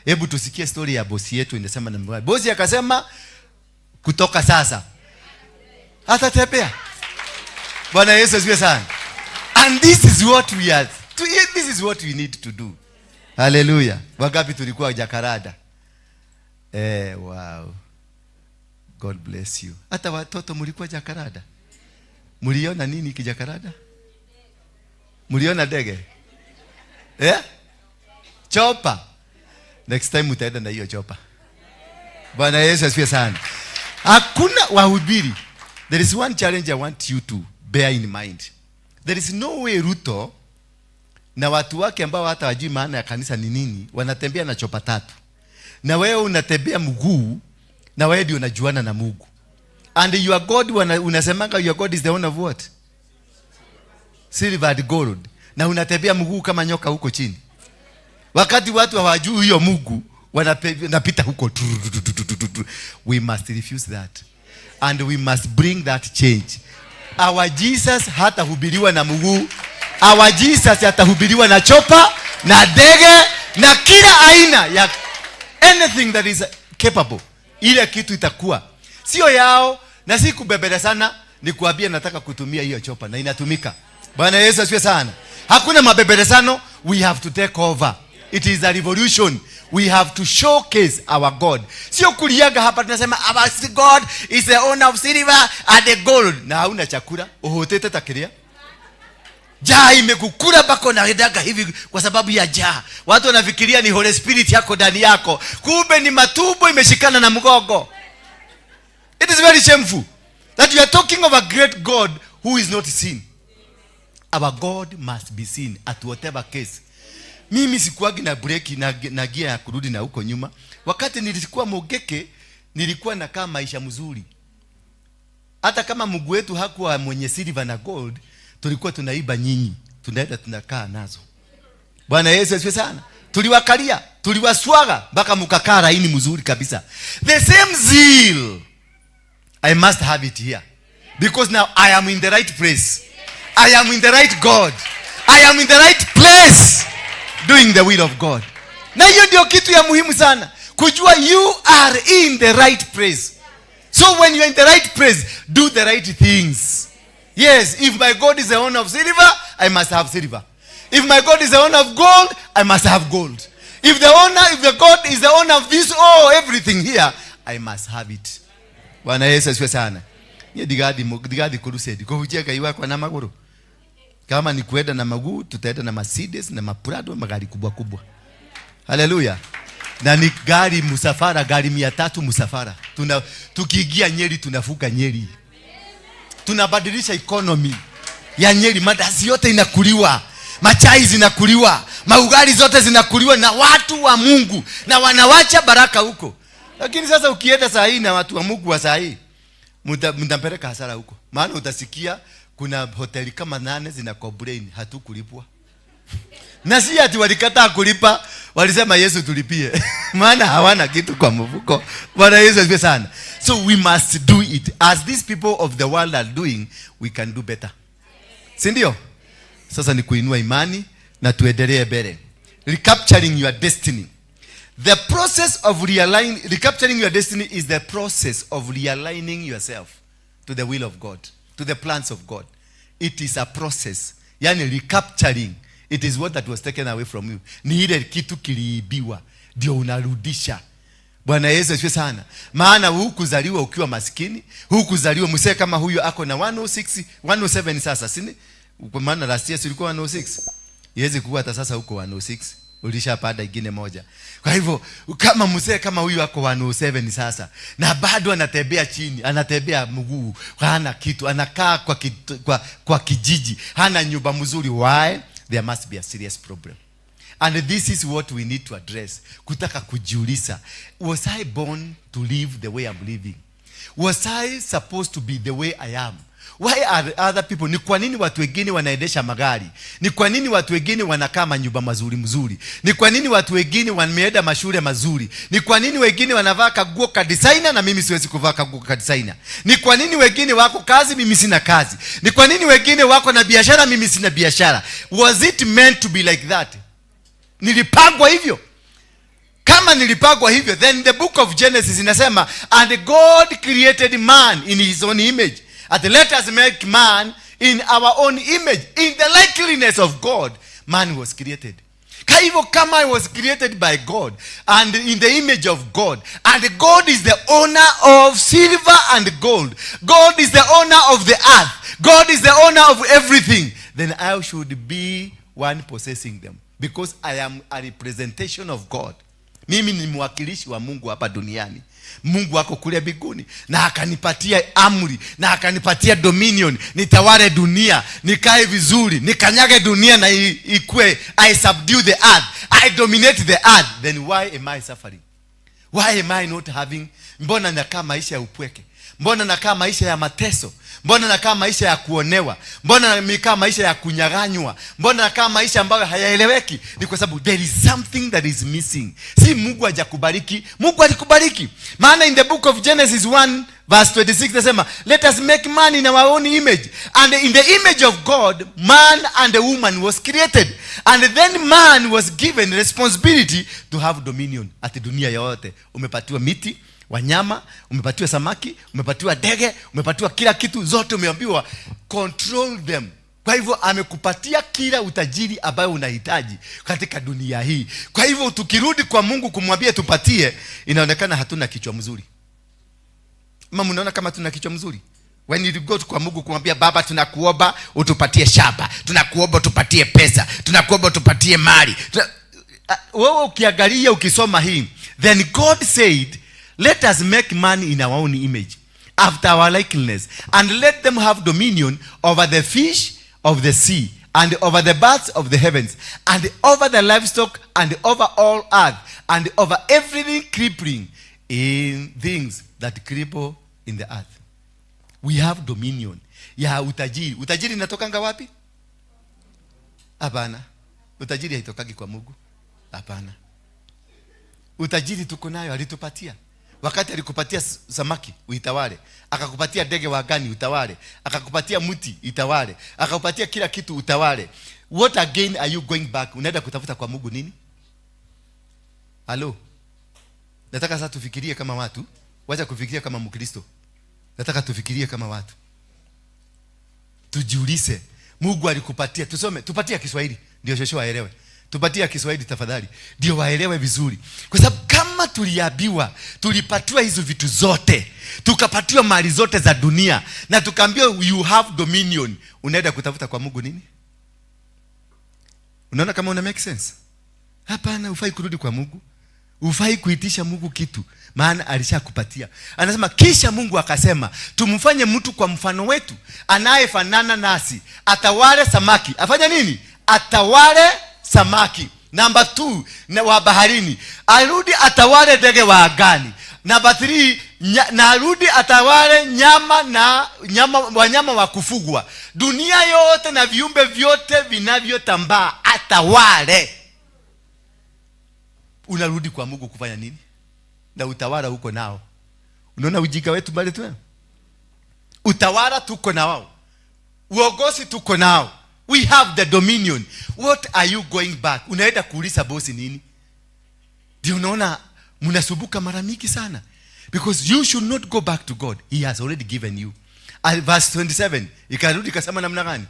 Hebu tusikie story ya bosi yetu inasema na bosi akasema kutoka sasa atatembea. Bwana Yesu asifiwe sana. And this is what we are. This is what we need to do. Hallelujah. Wangapi tulikuwa Jakarada? Wow. God bless you. Hata watoto mlikuwa Jakarada? Mliona nini kijakarada? Mliona ndege? Chopa. Next time utaenda na hiyo chopa. Bwana Yesu asifiwe sana. Hakuna wahubiri. There is one challenge I want you to bear in mind. There is no way Ruto na watu wake ambao hata wajui maana ya kanisa ni nini wanatembea na chopa 3. Na wewe unatembea mguu na wewe ndio unajuana na Mungu. And your God unasemanga your God is the one of what? Silver and gold. Na unatembea mguu kama nyoka huko chini. Wakati watu hawajui hiyo Mungu wanapita huko. We must refuse that. And we must bring that change. Our Jesus hatahubiriwa na mguu. Our Jesus hatahubiriwa na chopa, na ndege, na kila aina ya anything that is capable. Ile kitu itakuwa sio yao, na si kubebele sana. Ni kuambia nataka kutumia hiyo chopa na inatumika. Bwana Yesu asifiwe sana. Hakuna mabebele sano. We have to take over. It is a revolution. We have to showcase our God. Sio kuliaga hapa tunasema our God is the owner of silver and the gold. Na hauna chakula, uhotete takiria. Jaa imekukula bako na redaga hivi kwa sababu ya jaa. Watu wanafikiria ni Holy Spirit yako ndani yako. Kumbe ni matumbo imeshikana na mgogo. It is very shameful that you are talking of a great God who is not seen. Our God must be seen at whatever case. Mimi sikuagi na breki na gia ya kurudi na huko nyuma. Wakati nilikuwa Mogeke, nilikuwa nakaa maisha mzuri. Hata kama Mungu wetu hakuwa mwenye silver na gold, tulikuwa tunaiba nyinyi. Tunaenda tunakaa nazo. Bwana Yesu asifiwe sana. Tuliwakalia, tuliwaswaga mpaka mkakaa laini mzuri kabisa. The same zeal I must have it here. Because now I am in the right place. I am in the right God. I am in the right place doing the will of God. Na hiyo ndio kitu ya muhimu sana. Kujua you are in the right place. So when you are in the right place, do the right things. Yes, if my God is the owner of silver, I must have silver. If my God is the owner of gold, I must have gold. If the God is the owner of this everything here, I must have it. Bwana Yesu asifiwe sana. Ni digadi kurusedi. Kuhujia kaiwa kwa na maguru. Kama ni kuenda na maguu, tutaenda na Mercedes na maprado, magari kubwa kubwa. Haleluya. Na ni gari musafara, gari 300 musafara. Tukiingia Nyeri tunafuka Nyeri. Tunabadilisha economy ya Nyeri. Madasi yote inakuliwa, machai zinakuliwa, maugari zote zinakuliwa na watu wa Mungu, na wanawacha baraka huko. Lakini sasa ukienda saa hii na watu wa Mungu wa saa hii, mtampeleka hasara huko. Maana utasikia kuna hoteli kama 8 zina complain hatukulipwa. Na si ati walikataa kulipa, walisema Yesu tulipie. Maana hawana kitu kwa mfuko. Bwana Yesu asifiwe sana. So we must do it. As these people of the world are doing, we can do better. Si ndio? Sasa ni kuinua imani na tuendelee mbele. Recapturing your destiny. The process of recapturing your destiny is the process of realigning yourself to the will of God, to the plans of God. It is a process. Yani recapturing. It is what that was taken away from you. Ni ile kitu kiliibiwa ndio unarudisha. Bwana Yesu asifiwe sana. Maana hukuzaliwa ukiwa maskini, hukuzaliwa msee kama huyo ako na 106, 107 sasa, sini? Kwa maana last year ulikuwa 106. Yezi kuwa hata sasa huko 106. Ulishapanda ingine moja. Kwa hivyo kama msee kama huyu ako 107 sasa na bado anatembea chini, anatembea mguu, hana kitu, anakaa kwa kijiji, hana nyumba mzuri, why? There must be a serious problem. And this is what we need to address. Kutaka kujiuliza, was I born to live the way I'm living? Was I supposed to be the way I am? Why are other people? Ni kwa nini watu wengine wanaendesha magari? Ni kwa nini watu wengine wanakaa manyumba mazuri mzuri? Ni kwa nini watu wengine wameenda mashule mazuri? Ni kwa nini wengine wanavaa kaguo ka designer na mimi siwezi kuvaa kaguo ka designer? Ni kwa nini wengine wako kazi mimi sina kazi? Ni kwa nini wengine wako na biashara mimi sina biashara? Was it meant to be like that? Nilipangwa hivyo? Kama nilipangwa hivyo, then the book of Genesis inasema, and God created man in his own image. And let us make man in our own image. In the likeness of God, man was created. Kwa hivyo kama I was created by God and in the image of God, and God is the owner of silver and gold, God is the owner of the earth, God is the owner of everything, then I should be one possessing them, because I am a representation of God. Mimi ni mwakilishi wa Mungu hapa duniani. Mungu wako kule mbinguni na akanipatia amri na akanipatia dominion, nitawale dunia, nikae vizuri, nikanyage dunia na ikue. I subdue the earth, I dominate the earth. Then why am I suffering? Why am I not having? Mbona nakaa maisha ya upweke? Mbona nakaa maisha ya mateso? Mbona nakaa maisha ya kuonewa? Mbona nakaa maisha ya kunyaganywa? Mbona nakaa maisha ambayo hayaeleweki? Ni kwa sababu there is something that is missing. Si Mungu hajakubariki, Mungu alikubariki. Maana in the book of Genesis 1 verse 26 nasema, let us make man in our own image. And in the image of God, man and a woman was created. And then man was given responsibility to have dominion. Ati dunia yote umepatiwa miti, wanyama, umepatiwa samaki, umepatiwa ndege, umepatiwa kila kitu, zote umeambiwa control them. Kwa hivyo amekupatia kila utajiri ambayo unahitaji katika dunia hii. Kwa hivyo tukirudi kwa Mungu kumwambia tupatie, inaonekana hatuna kichwa mzuri. Mama, mnaona kama tuna kichwa mzuri? When you go kwa Mungu kumwambia, Baba tunakuomba utupatie shamba, tunakuomba utupatie pesa, tunakuomba utupatie mali. Wewe ukiangalia ukisoma hii, then God said, let us make man in our own image, after our likeness, and let them have dominion over the fish of the sea, and over the birds of the heavens, and over the livestock, and over all earth, and over everything creeping in things that creep in the earth. We have dominion ya utajiri. Utajiri inatokanga wapi? Hapana. Utajiri haitokagi kwa Mungu. Hapana. Utajiri tuko nayo, alitupatia. wakati alikupatia samaki uitawale, akakupatia ndege wa angani utawale, akakupatia mti itawale, akakupatia kila kitu utawale, what again are you going back? Unaenda kutafuta kwa Mungu nini? Halo, nataka sasa tufikirie kama watu, wacha kufikiria kama Mkristo. Nataka tufikirie kama watu, tujiulize, Mungu alikupatia, tusome, tupatie Kiswahili ndio shosho waelewe. Tupatie Kiswahili tafadhali ndio waelewe vizuri, kwa sababu kama tuliambiwa, tulipatiwa hizo vitu zote, tukapatiwa mali zote za dunia, na tukaambiwa you have dominion, unaenda kutafuta kwa Mungu nini? Unaona kama una make sense? Hapana, ufai kurudi kwa Mungu, ufai kuitisha Mungu kitu, maana alishakupatia. Anasema kisha Mungu akasema, tumfanye mtu kwa mfano wetu, anayefanana nasi, atawale samaki. Afanya nini? Atawale samaki. Number 2, na wa baharini. Arudi atawale ndege wa angani. Number 3, na arudi atawale wanyama wa kufugwa. Dunia yote na viumbe vyote vinavyotambaa atawale. Unarudi kwa Mungu kufanya nini? Na utawala huko nao. Unaona ujinga wetu bali tu? Utawala tuko nao, uongozi tuko nao, we have the dominion. What are you going back? Unaenda kuuliza bosi nini? Ndio unaona mnasubuka mara mingi sana, because you should not go back to God. He has already given you. Verse 27 ikarudi kasema namna gani?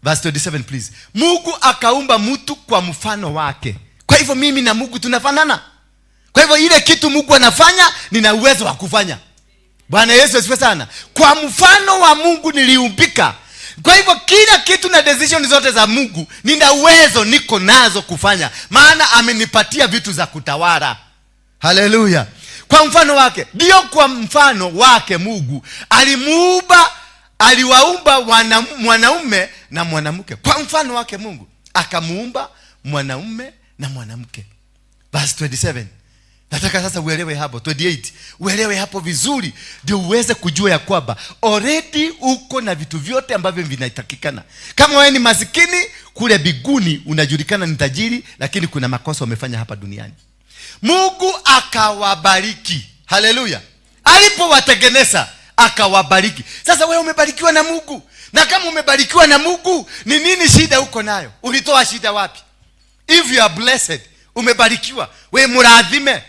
Verse 27 please. Mungu akaumba mtu kwa mfano wake. Kwa hivyo mimi na Mungu tunafanana. Kwa hivyo ile kitu Mungu anafanya nina uwezo wa kufanya. Bwana Yesu asifiwe sana. Kwa mfano wa Mungu niliumbika. Kwa hivyo kila kitu na decision zote za Mungu nina uwezo, niko nazo kufanya, maana amenipatia vitu za kutawala. Haleluya. Kwa mfano wake. Ndio, kwa mfano wake Mungu alimuumba, aliwaumba mwanaume na mwanamke. Kwa mfano wake Mungu akamuumba mwanaume na mwanamke. Verse 27. Nataka sasa uelewe hapo. 28. Uelewe hapo vizuri ndio uweze kujua ya kwamba already uko na vitu vyote ambavyo vinatakikana. Kama wewe ni masikini, kule biguni unajulikana ni tajiri, lakini kuna makosa umefanya hapa duniani. Mungu akawabariki. Haleluya. Alipowatengeneza akawabariki. Sasa wewe umebarikiwa na Mungu. Na kama umebarikiwa na Mungu, ni nini shida uko nayo? Ulitoa shida wapi? If you are blessed, umebarikiwa, we muradhime.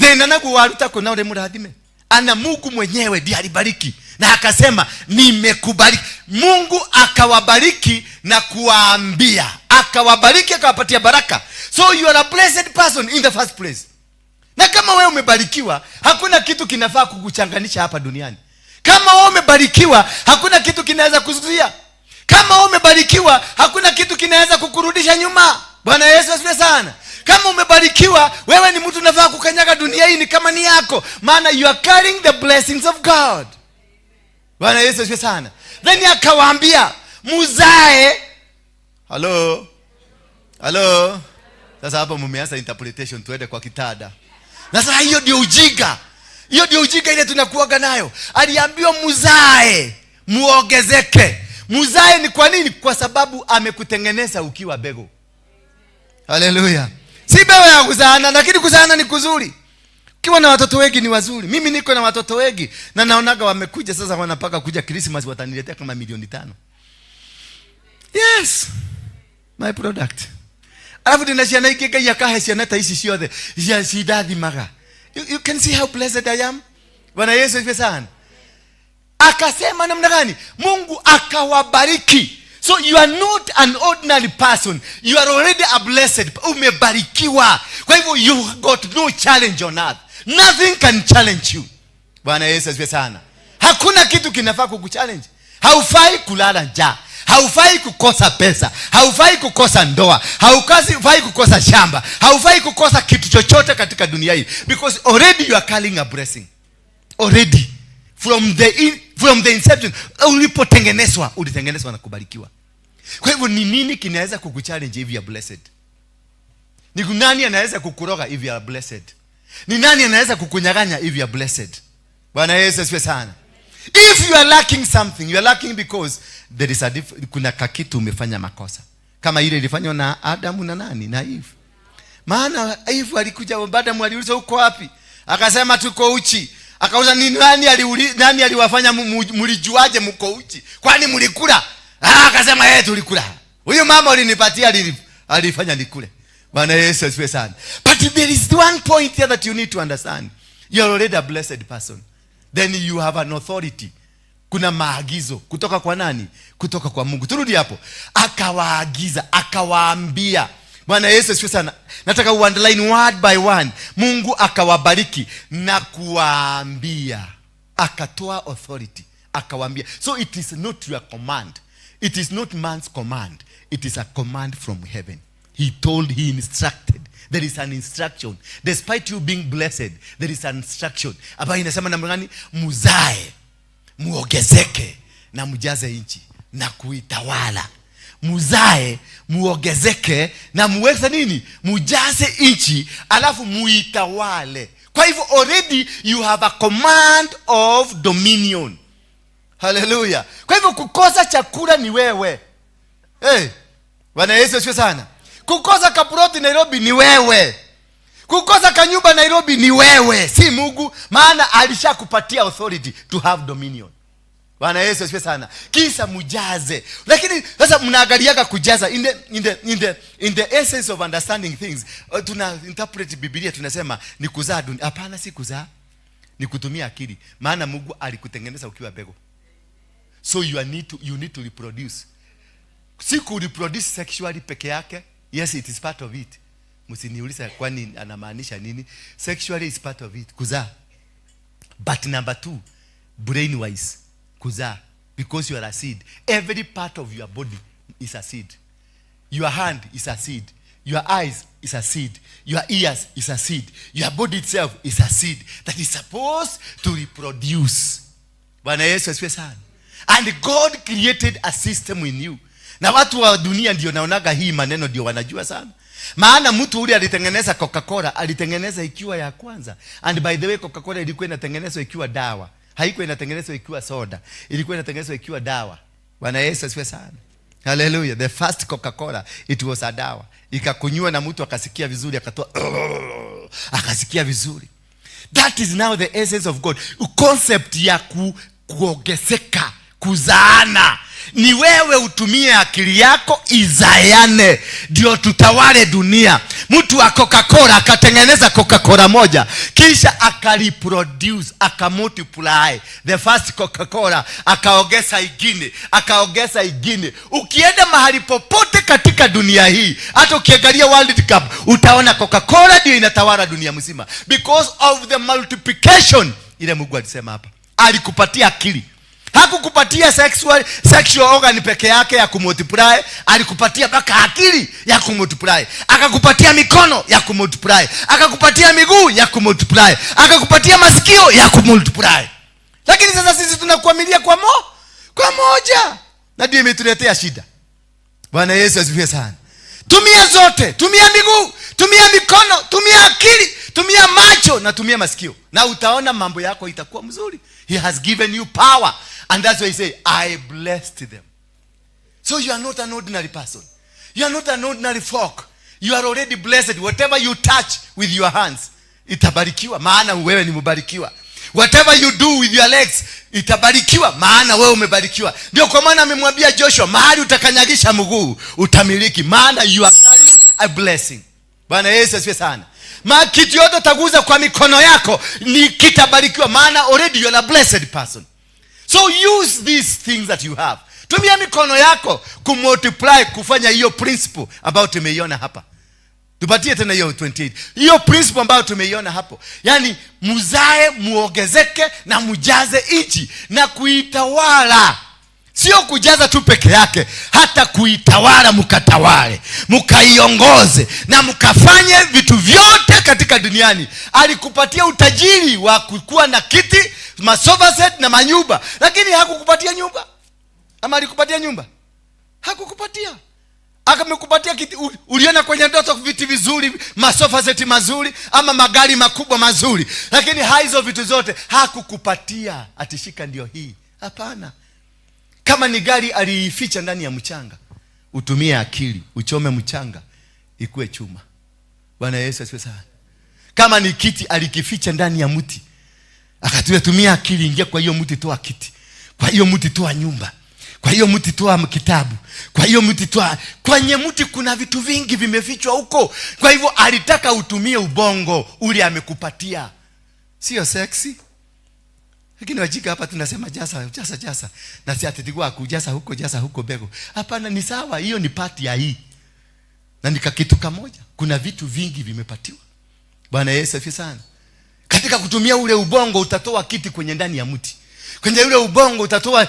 Thena nagu waruta kona ule muradhime. Ana Mungu mwenyewe ndiye alibariki na akasema nimekubariki. Mungu akawabariki na kuwaambia, akawabariki, akawapatia baraka. So you are a blessed person in the first place. Na kama wewe umebarikiwa, hakuna kitu kinafaa kukuchanganisha hapa duniani. Kama wewe umebarikiwa, hakuna kitu kinaweza kuzuia. Kama wewe umebarikiwa, hakuna kitu kinaweza kukurudisha nyuma. Bwana Yesu asifiwe sana. Kama umebarikiwa, wewe ni mtu unafaa kukanyaga dunia hii ni kama ni yako, maana you are carrying the blessings of God. Bwana Yesu asifiwe sana. Then akawaambia muzae. Hello. Hello. Sasa hapo mumeanza interpretation, tuende kwa kitada. Na sasa hiyo ndio ujinga. Hiyo ndio ujinga ile tunakuaga nayo. Aliambiwa muzae, muongezeke. Muzae ni kwa nini? Kwa sababu amekutengeneza ukiwa bego. Haleluya. Si bego ya kuzaana, lakini kuzaana ni kuzuri. Ukiwa na watoto wengi ni wazuri. Mimi niko na watoto wengi na naonaga wamekuja sasa, wanapaka kuja Christmas wataniletea kama 5,000,000. Yes. My product. Alafu tunashana ikeka ya kahesi na taisi siode. Ya sidadi maga. You can see how blessed I am. Bwana Yesu asifiwe sana. Akasema namna gani? Mungu akawabariki. So you are not an ordinary person. You are already a blessed. Umebarikiwa. Kwa hivyo you got no challenge on earth. Nothing can challenge you. Bwana Yesu asifiwe sana. Hakuna kitu kinafaa kukuchallenge. Haufai kulala njaa. Haufai kukosa pesa. Haufai kukosa ndoa. Haufai kukosa shamba. Haufai kukosa kitu chochote katika dunia hii. Because already you are carrying a blessing. Already. From the inception, ulipotengenezwa, ulitengenezwa na kubarikiwa. Kwa hivyo ni nini kinaweza kukuchallenge if you are blessed? Ni nani anaweza kukuroga if you are blessed? Ni nani anaweza kukunyang'anya if you are blessed? Bwana Yesu asifiwe sana. If you are lacking something, you are lacking because there is kuna kakitu umefanya makosa. Kama ile ilifanywa na Adamu na nani? Na Eve. Maana Eve alikuja, Adamu aliuliza uko wapi? Akasema tuko uchi. Akauza nani aliwafanya mlijuaje mko uchi? Kwani mlikula? Akasema tulikula. Huyu mama ulinipatia alifanya nikule. Bwana Yesu asifiwe sana. But there is one point here that you need to understand. You are already a blessed person. Then you have an authority. Kuna maagizo kutoka kwa nani? Kutoka kwa Mungu. Turudi hapo. Akawaagiza, akawaambia. Bwana Yesu asifiwe sana. Nataka underline word by word. Mungu akawabariki na kuwaambia. Akatoa authority, akawaambia. So it is not your command. It is not man's command. It is a command from heaven. He instructed. There is an instruction. Despite you being blessed, there is an instruction. Aba inasema namna gani? Muzae, muongezeke na mjaze nchi na kuitawala. Muzae, muongezeke na muweze nini? Mujaze nchi alafu muitawale. Kwa hivyo already you have a command of dominion. Hallelujah. Kwa hivyo kukosa chakula ni wewe. Bwana Yesu asifiwe sana. Kukosa kaploti Nairobi ni wewe. Kukosa kanyumba Nairobi ni wewe, si Mungu, maana alishakupatia authority to have dominion. Bwana Yesu asifiwe sana. Kisa mujaze. Lakini sasa mnaangaliaga kujaza in the essence of understanding things. Tuna interpret Biblia tunasema ni kuzaa dunia. Hapana, si kuzaa. Ni kutumia akili. Maana Mungu alikutengeneza ukiwa bego. So you need to reproduce. Si ku reproduce sexually peke yake. Yes, it is part of it. Msiniulize kwani anamaanisha nini. Sexually is part of it. Kuzaa. But number 2, brain wise. Kuzaa. Because you are a seed. Every part of your body is a seed. Your hand is a seed. Your eyes is a seed. Your ears is a seed. Your body itself is a seed that is supposed to reproduce. Bwana Yesu asifiwe sana. And God created a system in you. Na watu wa dunia ndio naonaga hii maneno ndio wanajua sana. Maana mtu ule alitengeneza Coca-Cola, alitengeneza ikiwa ya kwanza. And by the way, Coca-Cola ilikuwa inatengenezwa ikiwa dawa. Haikuwa inatengenezwa ikiwa soda. Ilikuwa inatengenezwa ikiwa dawa. Bwana Yesu asifiwe sana. Hallelujah. The first Coca-Cola, it was a dawa. Ikakunywa na mtu akasikia vizuri, akatoa akasikia vizuri. That is now the essence of God. Concept ya kuongezeka, kuzaana. Ni wewe utumie akili yako izaane ndio tutawale dunia. Mtu wa Coca-Cola akatengeneza Coca-Cola moja, kisha akaliproduce, akamultiply the first Coca-Cola, akaongeza ingine, akaongeza ingine. Ukienda mahali popote katika dunia hii, hata ukiangalia World Cup, utaona Coca-Cola ndio inatawala dunia mzima because of the multiplication. Ile Mungu alisema hapa, alikupatia akili. Hakukupatia sexual organ peke yake ya kumultiply, alikupatia mpaka akili ya kumultiply. Akakupatia mikono ya kumultiply, akakupatia miguu ya kumultiply, akakupatia masikio ya kumultiply. Lakini sasa sisi tunakuamilia kwa moja. Na ndio imetuletea shida. Bwana Yesu asifiwe sana. Tumia zote, tumia miguu, tumia mikono, tumia akili, tumia macho na tumia masikio, na utaona mambo yako itakuwa mzuri. He has given you power. And that's why he say, I blessed them. So you are not an ordinary person. You are not an ordinary folk. You are already blessed. Whatever you touch with your hands, itabarikiwa, maana wewe ni mbarikiwa. Whatever you do with your legs, itabarikiwa, maana wewe umebarikiwa. Ndio kwa maana amemwambia Joshua, mahali utakanyagisha mguu utamiliki, maana you are carrying a blessing. Bwana Yesu asifiwe sana. Kitu yote utaguza kwa mikono yako ni kitabarikiwa, maana already you are a blessed person. So use these things that you have. Tumia mikono yako kumultiply, kufanya hiyo principle ambayo tumeiona hapa. Tupatie tena hiyo 28. Hiyo principle ambayo tumeiona hapo. Yaani muzae, muongezeke na mujaze nchi na kuitawala. Sio kujaza tu peke yake, hata kuitawala, mkatawale, mkaiongoze na mkafanye vitu vyote katika duniani. Alikupatia utajiri wa kuwa na kiti, masofa set na manyumba, lakini hakukupatia nyumba. Ama alikupatia nyumba? Hakukupatia. Akamekupatia kiti, uliona kwenye ndoto viti vizuri, masofa set mazuri, ama magari makubwa mazuri, lakini hizo vitu zote hakukupatia. Atishika ndio hii. Hapana. Kama ni gari aliificha ndani ya mchanga, utumie akili, uchome mchanga ikuwe chuma. Bwana Yesu asifiwe sana. Kama ni kiti alikificha ndani ya mti. Akatutumia akili, ingia kwa hiyo mti toa kiti. Kwa hiyo mti toa nyumba. Kwa hiyo mti toa kitabu. Kwa hiyo mti toa, kwenye mti kuna vitu vingi vimefichwa huko. Kwa hivyo alitaka utumie ubongo ule amekupatia. Sio sexy. Lakini wajika hapa tunasema jasa. Na si atitigwa kujasa huko bego. Hapana, ni sawa, hiyo ni part ya hii. Na nika kitu kimoja, kuna vitu vingi vimepatiwa. Bwana Yesu asifiwe sana. Katika kutumia ule ubongo utatoa kiti kwenye ndani ya mti. Kwenye ule ubongo utatoa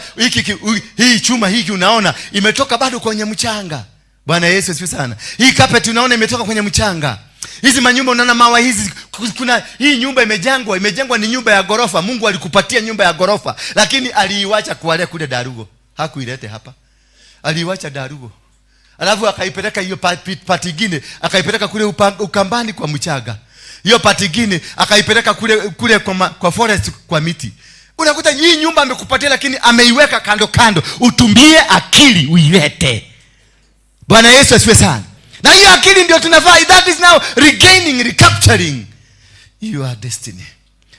hii chuma hiki unaona imetoka bado kwenye mchanga. Bwana Yesu asifiwe sana. Hii carpet unaona imetoka kwenye mchanga. Hizi manyumba unaona mawe hizi, kuna hii nyumba imejengwa ni nyumba ya gorofa. Mungu alikupatia nyumba ya gorofa, lakini aliiacha kuwale kule Darugo. Hakuilete hapa. Aliiacha Darugo. Alafu akaipeleka hiyo pati nyingine, akaipeleka kule Ukambani kwa mchaga. Hiyo pati nyingine akaipeleka kule kwa forest kwa miti. Unakuta hii nyumba amekupatia, lakini ameiweka kando. Utumie akili uilete. Bwana Yesu asifiwe sana. Na hiyo akili ndio tunafaa. That is now regaining, recapturing your destiny.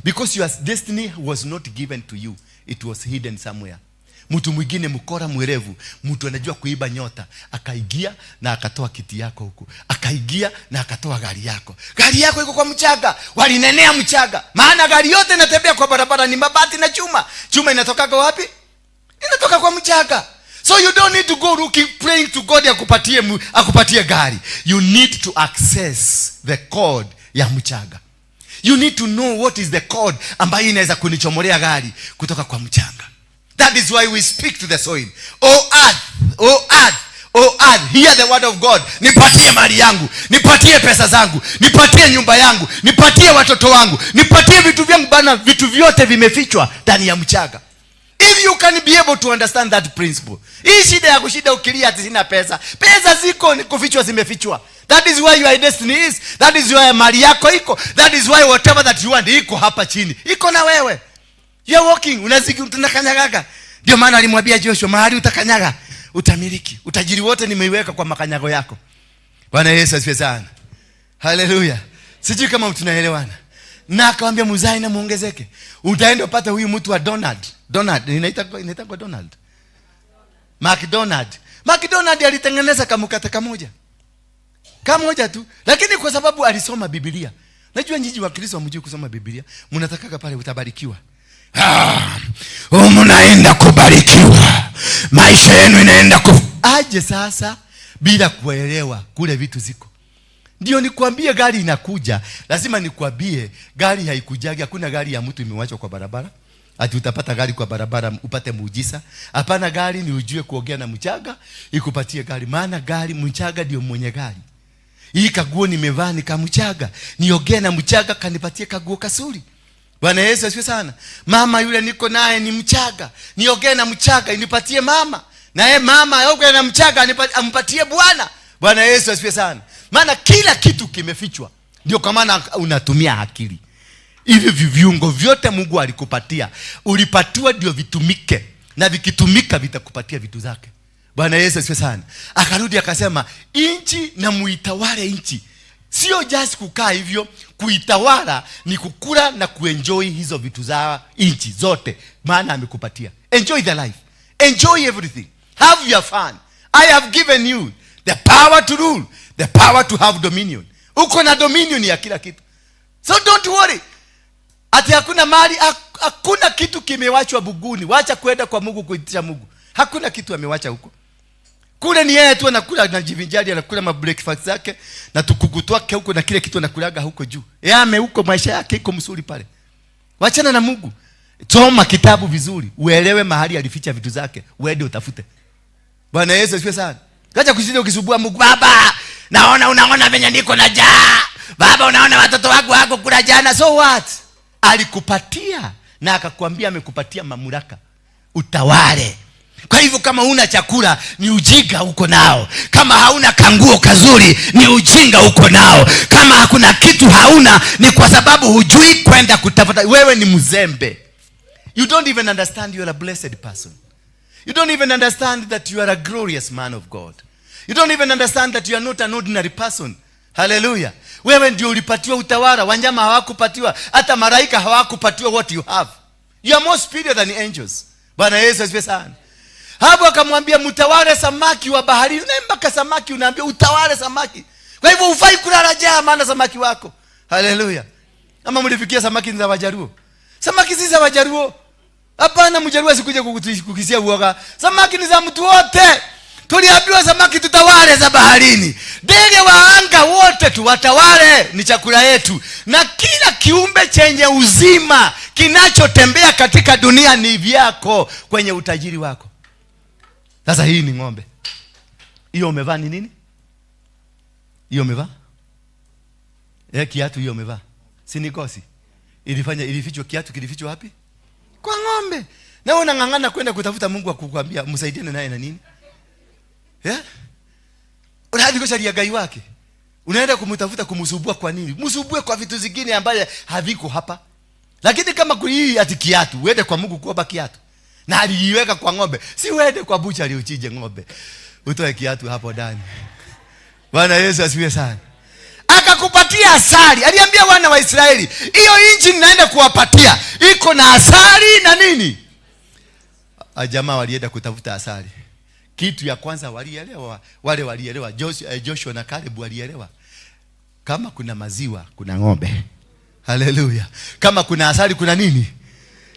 Because your destiny was not given to you. It was hidden somewhere. Mtu mwingine mkora mwerevu, mtu anajua kuiba nyota, akaigia na akatoa kiti yako huko. Akaigia na akatoa gari yako. Gari yako iko kwa mchaga, walinenea mchaga. Maana gari yote inatembea kwa barabara ni mabati na chuma. Chuma inatoka kwa wapi? Inatoka kwa mchaga. So you don't need to go looking, praying to God akupatie gari. You need to access the code ya mchaga. You need to know what is the code ambayo inaweza kunichomolea gari kutoka kwa mchanga. That is why we speak to the soil. Oh earth, hear the word of God. Nipatie mali yangu, nipatie pesa zangu, nipatie nyumba yangu, nipatie watoto wangu, nipatie vitu vyangu bana. Vitu vyote vimefichwa ndani ya mchaga. If you can be able to understand that principle. Hii shida ya kushida ukilia ati sina pesa. Pesa ziko, ni kufichwa, zimefichwa. That is why your destiny is. That is why mali yako iko. That is why whatever that you want iko hapa chini. Iko na wewe. You are walking, unakanyaga. Ndio maana alimwambia Joshua, mahali utakanyaga utamiliki. Utajiri wote nimeiweka kwa makanyago yako. Bwana Yesu asifiwe sana. Hallelujah. Sijui kama tunaelewana. Na akamwambia muzai na muongezeke. Utaenda upata huyu mtu wa Donald, inaita kwa Donald. McDonald alitengeneza kamukate kamoja tu, lakini kwa sababu alisoma Biblia. Najua nyinyi wa Kristo hamjui kusoma Biblia. Mnataka pale utabarikiwa. Mnaenda kubarikiwa. Maisha yenu inaenda aje sasa bila kuelewa kule vitu ziko. Ndio nikwambie gari inakuja, lazima nikwambie gari haikujagi. Hakuna gari ya mtu imewachwa kwa barabara. Ati utapata gari kwa barabara upate muujiza. Hapana, gari ni ujue kuongea na mchaga ikupatie gari. Maana gari, mchaga ndio mwenye gari. Hii kaguo nimevaa ni kama mchaga. Niongee na mchaga kanipatie kaguo kasuri. Bwana Yesu asifiwe sana. Mama yule niko naye ni mchaga. Niongee na mchaga inipatie mama. Na mama aongee na mchaga ampatie Bwana. Bwana Yesu asifiwe sana. Maana kila kitu kimefichwa. Ndio kwa maana unatumia akili. Hivi viungo vyote Mungu alikupatia, ulipatiwa ndio vitumike, na vikitumika vitakupatia vitu zake. Bwana Yesu asifiwe sana. Akarudi akasema, inchi na muitawale inchi. Sio just kukaa hivyo, kuitawala ni kukula na kuenjoy hizo vitu za inchi zote, maana amekupatia. Enjoy the life. Enjoy everything. Have your fun. I have given you the power to rule, the power to have dominion. Uko na dominion ya kila kitu. So don't worry. Ati hakuna mali, hakuna kitu kimewachwa buguni. Wacha kwenda kwa Mungu kuitisha Mungu. Hakuna kitu amewacha huko. Kule ni yeye tu anakula na jivinjari, anakula ma breakfast zake na tukuku twake huko, na kile kitu anakulaga huko juu. Yeye huko maisha yake iko mzuri pale. Wachana na Mungu. Soma kitabu vizuri, uelewe mahali alificha vitu zake, uende utafute. Bwana Yesu asifiwe sana. Acha kushinda ukisubua Mungu, baba, unaona venye niko na njaa. Baba, unaona watoto wangu wako kula jana. So what? Alikupatia na akakwambia amekupatia mamlaka utawale. Kwa hivyo kama huna chakula ni ujinga uko nao. Kama hauna kanguo kazuri ni ujinga uko nao. Kama hakuna kitu hauna ni kwa sababu hujui kwenda kutafuta. Wewe ni mzembe. You don't even understand you are a blessed person. You don't even understand that you are a glorious man of God. You don't even understand that you are not an ordinary person. Haleluya. Wewe ndio ulipatiwa utawala, wanyama hawakupatiwa, hata malaika hawakupatiwa what you have. You are more superior than angels. Bwana Yesu asifiwe sana. Hapo akamwambia mtawale samaki wa baharini. Na mpaka samaki unaambia utawale samaki. Kwa hivyo ufai kulala njaa maana samaki wako. Haleluya. Ama mlifikia samaki ni za Wajaruo? Samaki si za Wajaruo. Hapana, Mjaruo asikuje kukisia uoga. Samaki ni za mtu wote. Tuliambiwa samaki tutawale za baharini. Ndege wa anga wote tuwatawale, ni chakula yetu. Na kila kiumbe chenye uzima kinachotembea katika dunia ni vyako kwenye utajiri wako. Sasa hii ni ng'ombe. Hiyo umevaa ni nini? Hiyo umevaa? Kiatu hiyo umevaa. Si ni kosi. Ilifichwa kiatu kilifichwa wapi? Kwa ng'ombe. Na wewe unang'ang'ana kwenda kutafuta Mungu akukwambia msaidiane naye na nini? Unahadi kwa sharia gai wake. Unaenda kumtafuta kumsubua kwa nini? Msubue kwa vitu zingine ambaye haviko hapa. Lakini kama hii ati kiatu, uende kwa Mungu kuomba kiatu. Na aliiweka kwa ng'ombe. Si uende kwa bucha aliuchinje ng'ombe. Utoe kiatu hapo ndani. Bwana Yesu asifiwe sana. Akakupatia asali. Aliambia wana wa Israeli, hiyo nchi ninaenda kuwapatia iko na asali na nini? Jamaa walienda kutafuta asali. Kitu ya kwanza walielewa, walielewa, Joshua na Caleb walielewa. Kama kuna maziwa, kuna ng'ombe. Haleluya. Kama kuna asali, kuna nini?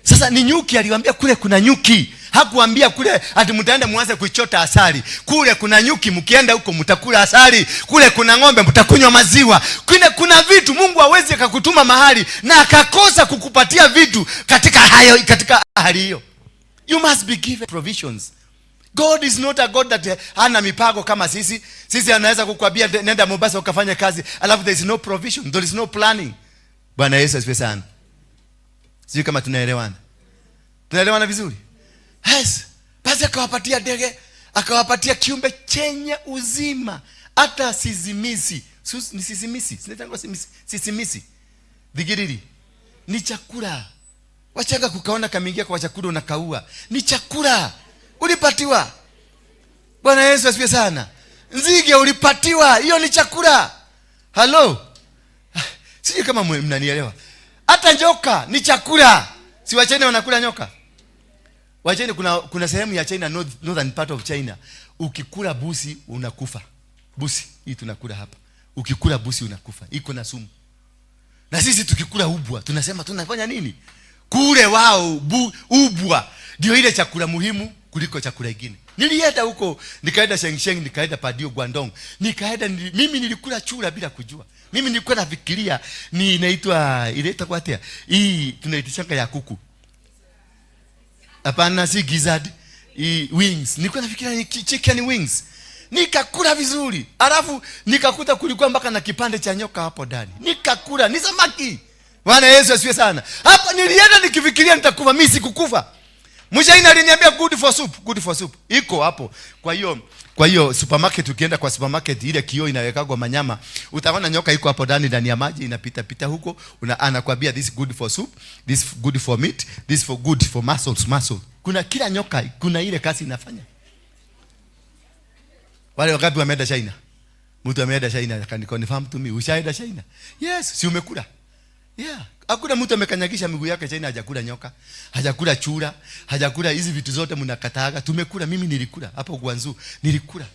Sasa ni nyuki, aliwaambia kule kuna nyuki. Hakuambia kule ati mtaenda muanze kuchota asali. Kule kuna nyuki, mkienda huko mtakula asali. Kule kuna ng'ombe, mtakunywa maziwa. Kule kuna vitu Mungu hawezi akakutuma mahali na akakosa kukupatia vitu katika hali hiyo. You must be given provisions. God is not a God that hana mipango kama sisi. Sisi anaweza kukuambia nenda Mombasa ukafanya kazi, alafu there is no provision, there is no planning. Bwana Yesu asifiwe sana. Sisi kama tunaelewana. Tunaelewana vizuri? Yes. Basi akawapatia ndege, akawapatia kiumbe chenye uzima, hata sisimisi. Ni sisimisi, sinaitangwa sisimisi. Dhigiriri. Ni chakula. Wachaga kukaona kameingia kwa chakula unakaua. Ni chakula. Ulipatiwa. Bwana Yesu asifiwe sana. Nzige ulipatiwa, hiyo ni chakula. Hello. Sijui kama mnanielewa. Hata nyoka ni chakula. Si wa China wanakula nyoka? Wa China kuna sehemu ya China, northern part of China, ukikula busi unakufa. Busi hii tunakula hapa. Ukikula busi unakufa. Iko na sumu. Na sisi tukikula ubwa tunasema tunafanya nini? Kule wao ubwa ndio ile chakula muhimu kuliko chakula kingine. Nilienda huko, nikaenda Shengsheng, nikaenda Padio Guangdong. Mimi nilikula chura bila kujua. Mimi nilikuwa nafikiria ni inaitwa kwa tia. Hii tunaitishanga ya kuku. Hapana, si gizzard. Wings. Nilikuwa nafikiria ni chicken wings. Nikakula vizuri. Alafu nikakuta kulikuwa mpaka na kipande cha nyoka hapo ndani. Nikakula, ni samaki. Bwana Yesu asifiwe sana. Hapa nilienda nikifikiria nitakufa, mimi sikukufa. Mshaina aliniambia good for soup. Iko hapo. Kwa hiyo supermarket, ukienda kwa supermarket ile kioo inawekagwa manyama, utaona nyoka iko hapo ndani ya maji inapita huko, anakuambia this good for soup, this good for meat, this for good for muscle. Kuna kila nyoka kuna ile kazi inafanya. Wale wakati wameenda China. Mtu ameenda China akaniconfirm to me, ushaenda China? Yes, si umekula? Yeah. Hakuna mtu amekanyagisha miguu yake China hajakula nyoka, hajakula chura, hajakula hizi vitu zote mnakataaga. Tumekula, mimi nilikula hapo Guangzhou, nilikula.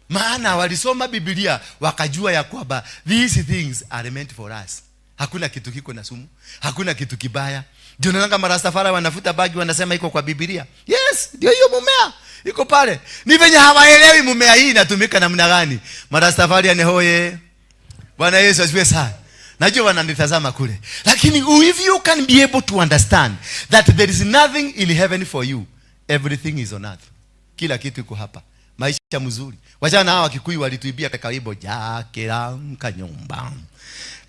Maana walisoma Biblia wakajua ya kwamba these things are meant for us. Hakuna kitu kiko na sumu, hakuna kitu kibaya. Ndio naanga marastafari wanafuta bagi wanasema iko kwa Biblia. Yes, ndio hiyo mumea iko pale. Ni venye hawaelewi mumea hii inatumika namna gani. Marastafari anehoye. Bwana Yesu asifiwe sana. Najua wananitazama kule. Lakini if you can be able to understand that there is nothing in heaven for you, everything is on earth. Kila kitu iko hapa. Maisha mzuri. Wachana hawa Kikuyu walituibia karibu jakera kanyumba.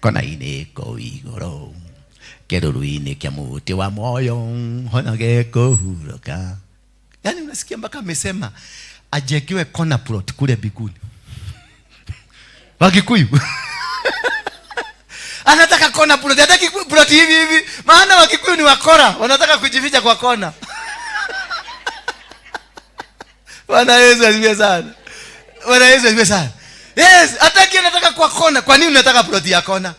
Kona ine ko igoro. Keruruine kya muti wa moyo. Honage ko huroka. Yaani unasikia mpaka amesema ajekiwe corner plot kule biguni. Wakikuyu. Anataka kona plot, hataki plot hivi. Maana Wakikuyu ni wakora, wanataka kujificha kwa kona. Bwana Yesu asifiwe sana. Bwana Yesu asifiwe sana. Yes, hataki anataka kwa kona. Kwa nini unataka ploti ya kona?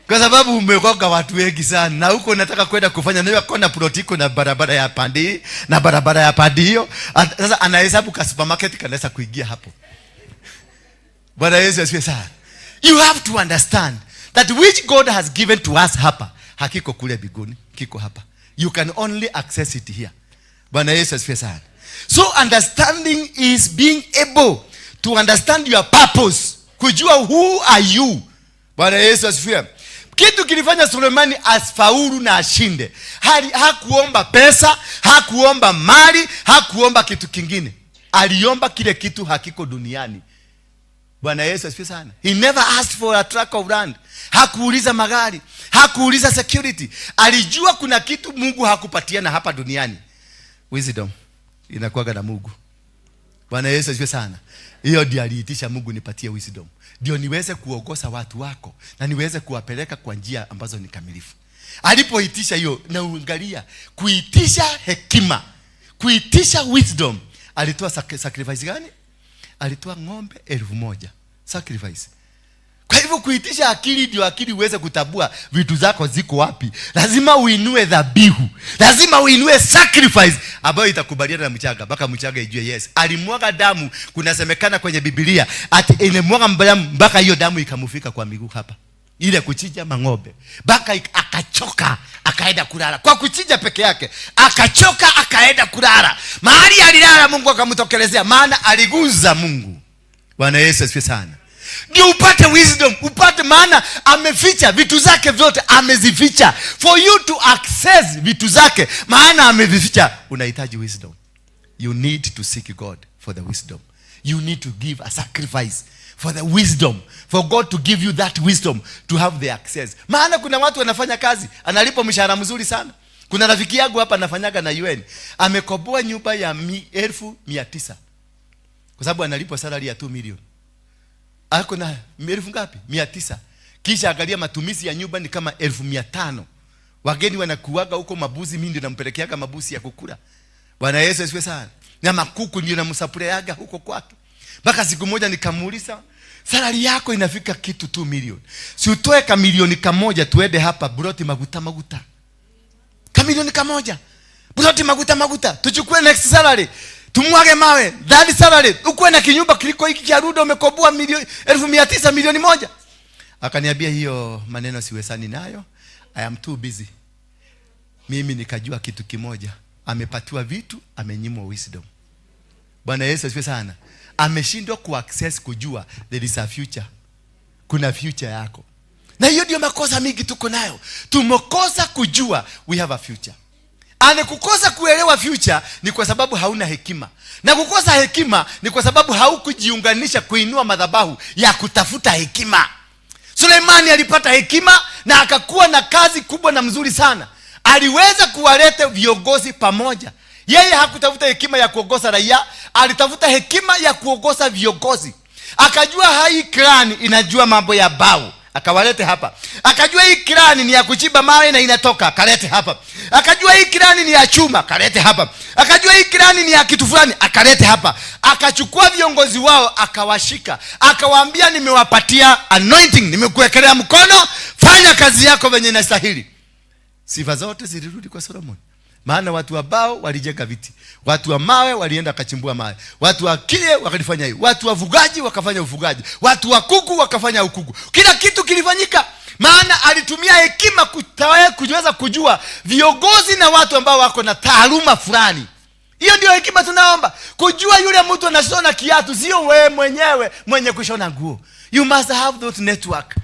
Kwa sababu umekoka watu wengi sana. Na huko unataka kwenda kufanya na kona ploti iko na barabara ya pandi na barabara ya pandi hiyo. Sasa anahesabu ka supermarket kanaweza kuingia hapo. Bwana Yesu asifiwe sana. You have to understand that which God has given to us hapa hakiko kule biguni, kiko hapa. You can only access it here. Bwana Yesu asifiwe sana. So understanding is being able to understand your purpose. Kujua who are you. Bwana Yesu asifiwe. Kitu kilifanya Sulemani asfaulu na ashinde. Hakuomba pesa, hakuomba mali, hakuomba kitu kingine. Aliomba kile kitu hakiko duniani. Bwana Yesu asifiwe sana. He never asked for a tract of land. Hakuuliza magari, hakuuliza security. Alijua kuna kitu Mungu hakupatiana hapa duniani. Wisdom inakuwa na Mungu. Bwana Yesu asifiwe sana. Hiyo ndio aliitisha Mungu, nipatie wisdom. Ndio niweze kuongoza watu wako na niweze kuwapeleka kwa njia ambazo ni kamilifu. Alipoitisha hiyo, na uangalia kuitisha hekima, kuitisha wisdom, alitoa sacrifice gani? Alitoa ng'ombe 1,000 sacrifice. Kwa hivyo kuitisha akili ndio akili uweze kutabua vitu zako ziko wapi. Lazima uinue dhabihu. Lazima uinue sacrifice ambayo itakubaliana na mchanga. Mpaka mchanga ijue yes. Alimwaga damu, kunasemekana kwenye Biblia ati ilimwaga damu mpaka hiyo damu ikamufika kwa miguu hapa. Ile kuchinja mang'ombe. Mpaka akachoka, akaenda kulala. Kwa kuchinja peke yake, akachoka akaenda kulala. Mahali alilala Mungu akamtokelezea, maana aliguza Mungu. Bwana Yesu asifiwe sana. Ndio upate wisdom, upate, maana ameficha vitu zake vyote, amezificha. For you to access vitu zake, maana amevificha, unahitaji wisdom. You need to seek God for the wisdom. You need to give a sacrifice for the wisdom, for God to give you that wisdom to have the access. Maana kuna watu wanafanya kazi, analipo mshahara mzuri sana. Kuna rafiki yangu hapa anafanyaga na UN, amekoboa nyumba ya 1,900 kwa sababu analipo salary ya 2 million. Ako na 1,000 ngapi? 900. Kisha angalia matumizi ya nyumba ni kama 1,500. Wageni wanakuaga huko mabuzi, mimi ndio nampelekeaga mabuzi ya kukula. Bwana Yesu asifiwe sana. Na makuku ndio namsapureaga huko kwake. Mpaka siku moja nikamuuliza, salary yako inafika kitu 2 million. Si utoe ka milioni kamoja tuende hapa Buroti maguta. Ka milioni kamoja. Buroti maguta. Tuchukue next salary. Tumwage mawe, that salary, ukuwe na kinyumba kiliko hiki cha Rudo umekoboa 1,900 milioni 1. Akaniambia hiyo maneno siwezani nayo. I am too busy. Mimi nikajua kitu kimoja. Amepatiwa vitu, amenyimwa wisdom. Bwana Yesu asifiwe sana. Ameshindwa kuaccess kujua there is a future. Kuna future yako. Na hiyo ndio makosa mingi tuko nayo. Tumekosa kujua we have a future. Ane kukosa kuelewa future ni kwa sababu hauna hekima. Na kukosa hekima ni kwa sababu haukujiunganisha kuinua madhabahu ya kutafuta hekima. Sulemani alipata hekima na akakuwa na kazi kubwa na mzuri sana. Aliweza kuwaleta viongozi pamoja. Yeye hakutafuta hekima ya kuongoza raia, alitafuta hekima ya kuongoza viongozi. Akajua hii clan inajua mambo ya bao, akawalete hapa. Akajua hii clan ni ya kuchimba mawe na inatoka, kalete hapa. Akajua hii clan ni ya chuma, kalete hapa. Akajua hii clan ni ya kitu fulani, akalete hapa. Akachukua viongozi wao, akawashika, akawaambia nimewapatia anointing, nimekuwekelea mkono, fanya kazi yako venye inastahili. Sifa zote zilirudi kwa Solomon. Maana watu wa bao walijenga viti, watu wa mawe walienda kachimbua mawe, watu wa kile wakalifanya hiyo, watu wa fugaji wakafanya ufugaji, watu wa kuku wakafanya ukuku. Kila kitu kilifanyika, maana alitumia hekima kuweza kujua viongozi na watu ambao wako na taaluma fulani. Hiyo ndio hekima tunaomba. Kujua yule mtu anashona kiatu, sio wewe mwenyewe mwenye kushona nguo. You must have that network.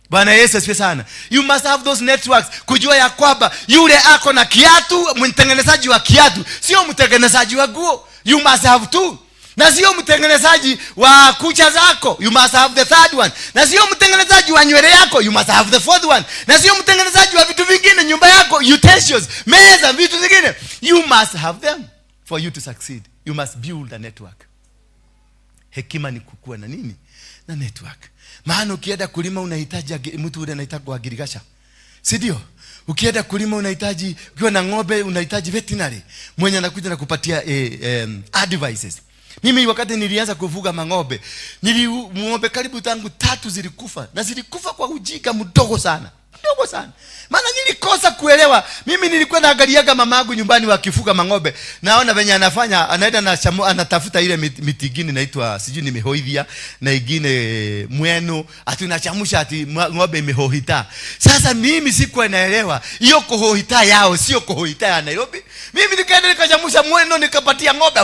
Bwana Yesu asifiwe sana. You must have those networks. Kujua ya kwamba yule ako na kiatu, mtengenezaji wa kiatu, sio mtengenezaji wa nguo. You must have two. Na sio mtengenezaji wa kucha zako. You must have the third one. Na sio mtengenezaji wa nywele yako. You must have the fourth one. Na sio mtengenezaji wa vitu vingine, nyumba yako, utensils, meza, vitu vingine. You must have them for you to succeed. You must build a network. Hekima ni kukua na nini? Na network. Maana ukienda kulima unahitaji mtu ule anahitaji agriculture. Si ndio? Ukienda kulima unahitaji, ukiwa na ng'ombe unahitaji veterinary mwenye anakuja na kupatia advices. Mimi wakati nilianza kufuga mang'ombe, ng'ombe karibu tangu 3 zilikufa, na zilikufa kwa ujinga mdogo sana. Mdogo sana. Maana nilikosa kuelewa. Mimi nilikuwa naangaliaga mamangu nyumbani wakifuga mang'ombe. Naona venye anafanya, anaenda na anatafuta ile miti ingine inaitwa sijui ni mihoithia na ingine mweno, atunachamusha ati ng'ombe imehohita. Sasa mimi sikuwa naelewa hiyo kuhohita yao sio kuhohita ya Nairobi. Mimi nikaenda nikachamusha mweno nikapatia ng'ombe.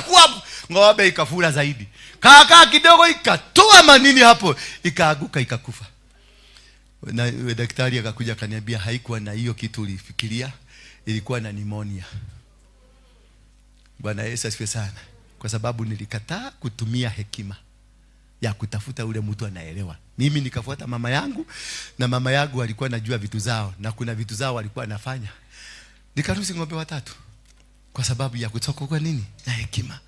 Ng'ombe ikafura zaidi. Kaka kidogo ikatoa manini hapo, ikaaguka ikakufa. Na daktari akakuja akaniambia haikuwa na hiyo kitu ulifikiria, ilikuwa na pneumonia. Bwana Yesu asifiwe sana. Kwa sababu nilikataa kutumia hekima ya kutafuta ule mtu anaelewa. Mimi nikafuata mama yangu, na mama yangu alikuwa anajua vitu zao, na kuna vitu zao alikuwa anafanya. Nikaruhusu ng'ombe 3 kwa sababu ya kutoka kwa nini? Na hekima.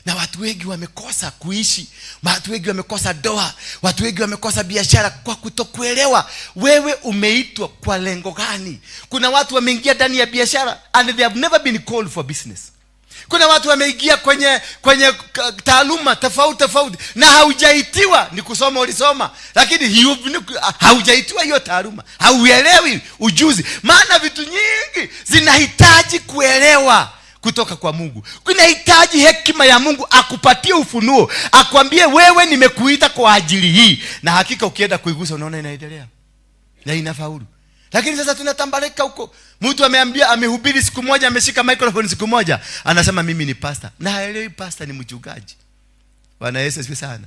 Na watu wengi wamekosa kuishi, watu wengi wamekosa doa, watu wengi wamekosa biashara kwa kutokuelewa wewe umeitwa kwa lengo gani. Kuna watu wameingia ndani ya biashara and they have never been called for business. Kuna watu wameingia kwenye taaluma tofauti na haujaitiwa. Ni kusoma ulisoma, lakini haujaitiwa hiyo taaluma, hauelewi ujuzi. Maana vitu nyingi zinahitaji kuelewa kutoka kwa Mungu. Kunahitaji hekima ya Mungu akupatie ufunuo, akwambie wewe nimekuita kwa ajili hii, na hakika ukienda kuigusa unaona inaendelea na inafaulu. Lakini sasa tunatambaleka huko. Mtu amehubiri siku moja, ameshika microphone siku moja, anasema mimi ni pastor, na haelewi pastor ni mchungaji. Bwana Yesu asifiwe sana.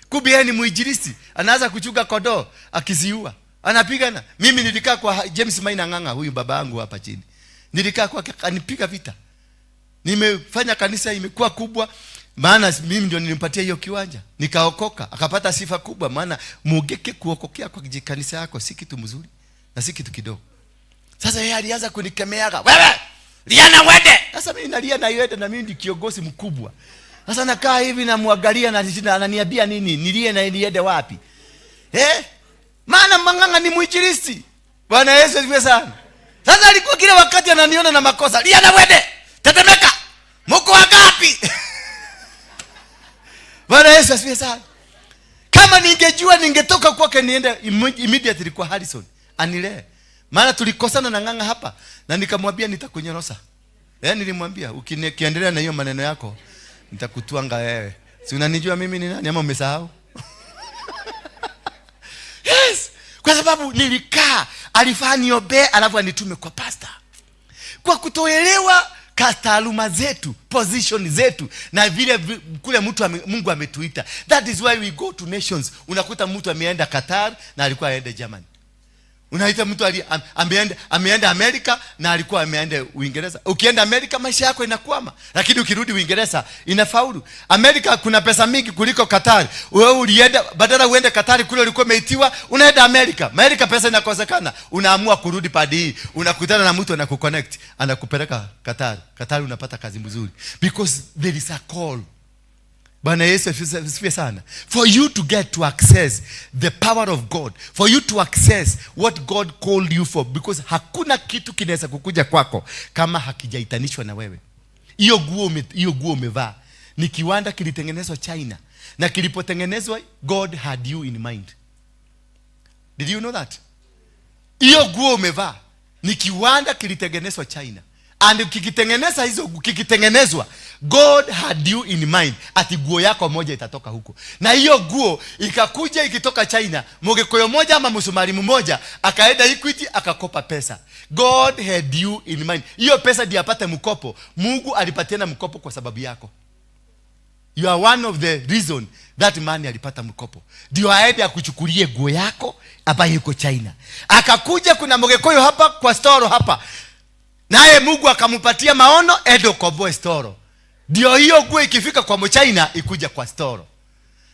Kumbe ni muinjilisti, anaanza kuchunga kondoo akiziua, anapigana. Mimi nilikaa kwa James Maina Ng'ang'a, huyu baba yangu hapa chini. Nilikaa kwa anipiga vita. Nimefanya kanisa imekuwa kubwa, maana mimi ndio nilimpatia hiyo kiwanja. Nikaokoka, akapata sifa kubwa, maana mugeke kuokokea kwa kanisa yako si kitu mzuri na si kitu kidogo. Sasa yeye alianza kunikemeaga, wewe liana wende. Sasa mimi nalia na yeye, na mimi ndi kiongozi mkubwa. Sasa nakaa hivi na muangalia, na ananiambia nini? Nilie na niende wapi? Maana Mang'ang'a ni muinjilisti. Bwana Yesu asifiwe sana. Sasa alikuwa kila wakati ananiona na makosa. Liana wende. Tetemeka. Mko wangapi? Bwana Yesu asifiwe sana. Kama ningejua ningetoka kwake niende immediately kwa Harrison anilee. Maana tulikosana na Ng'ang'a hapa, na nikamwambia nitakunyorosa. Nilimwambia ukiendelea na hiyo maneno yako nitakutuanga wewe. Si unanijua mimi ni nani ama umesahau? Yes. Kwa sababu nilikaa, alifanya niombe alafu anitume kwa pastor. Kwa kutoelewa taaluma zetu, position zetu, na vile kule Mungu ametuita. That is why we go to nations. Unakuta mtu ameenda Qatar na alikuwa aende Germany. Unaita mtu ameenda Amerika na alikuwa ameenda Uingereza. Ukienda Amerika maisha yako inakwama, lakini ukirudi Uingereza inafaulu. Amerika kuna pesa mingi kuliko Qatar. Wewe ulienda, badala uende Qatar kule ulikuwa umeitiwa, unaenda Amerika. Amerika pesa inakosekana, unaamua kurudi padi hii. Unakutana na mtu anakukonnect, anakupeleka Qatar. Qatar unapata kazi mzuri because there is a call. Bwana Yesu asifiwe sana. For you to get to access the power of God, for you to access what God called you for, because hakuna kitu kinaweza kukuja kwako kama hakijaitanishwa na wewe. Hiyo guo umevaa ni kiwanda kilitengenezwa China, na kilipotengenezwa God had you in mind. Did you know that? Hiyo guo umevaa ni kiwanda kilitengenezwa China, and kikitengenezwa God had you in mind, ati guo yako moja itatoka huko. Na hiyo guo ikakuja ikitoka China, Mgikuyu moja ama Msomali mmoja akaenda Equity akakopa pesa. God had you in mind. Hiyo pesa ndiyo apate mkopo. Mungu alipatiana mkopo kwa sababu yako. You are one of the reason that man alipata mkopo. Ndio aende akuchukulie guo yako ambayo yuko China. Akakuja kuna Mgikuyu hapa kwa store hapa, naye Mungu akamupatia maono, edo koboe store. Ndio hiyo guo ikifika kwa Mchina ikuja kwa store.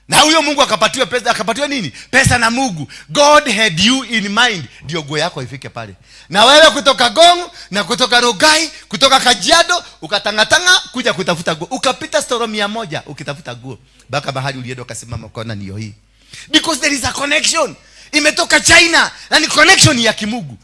Na huyo Mungu akapatiwa pesa, akapatiwa nini? Pesa na Mungu. God had you in mind. Ndio guo yako ifike pale. Na wewe kutoka Gong na kutoka Rogai, kutoka Kajiado, ukatangatanga kuja kutafuta guo. Ukapita store 100 ukitafuta guo. Baka bahari ulienda ukasimama ukaona ndio hii. Because there is a connection. Imetoka China na ni connection ya kimungu.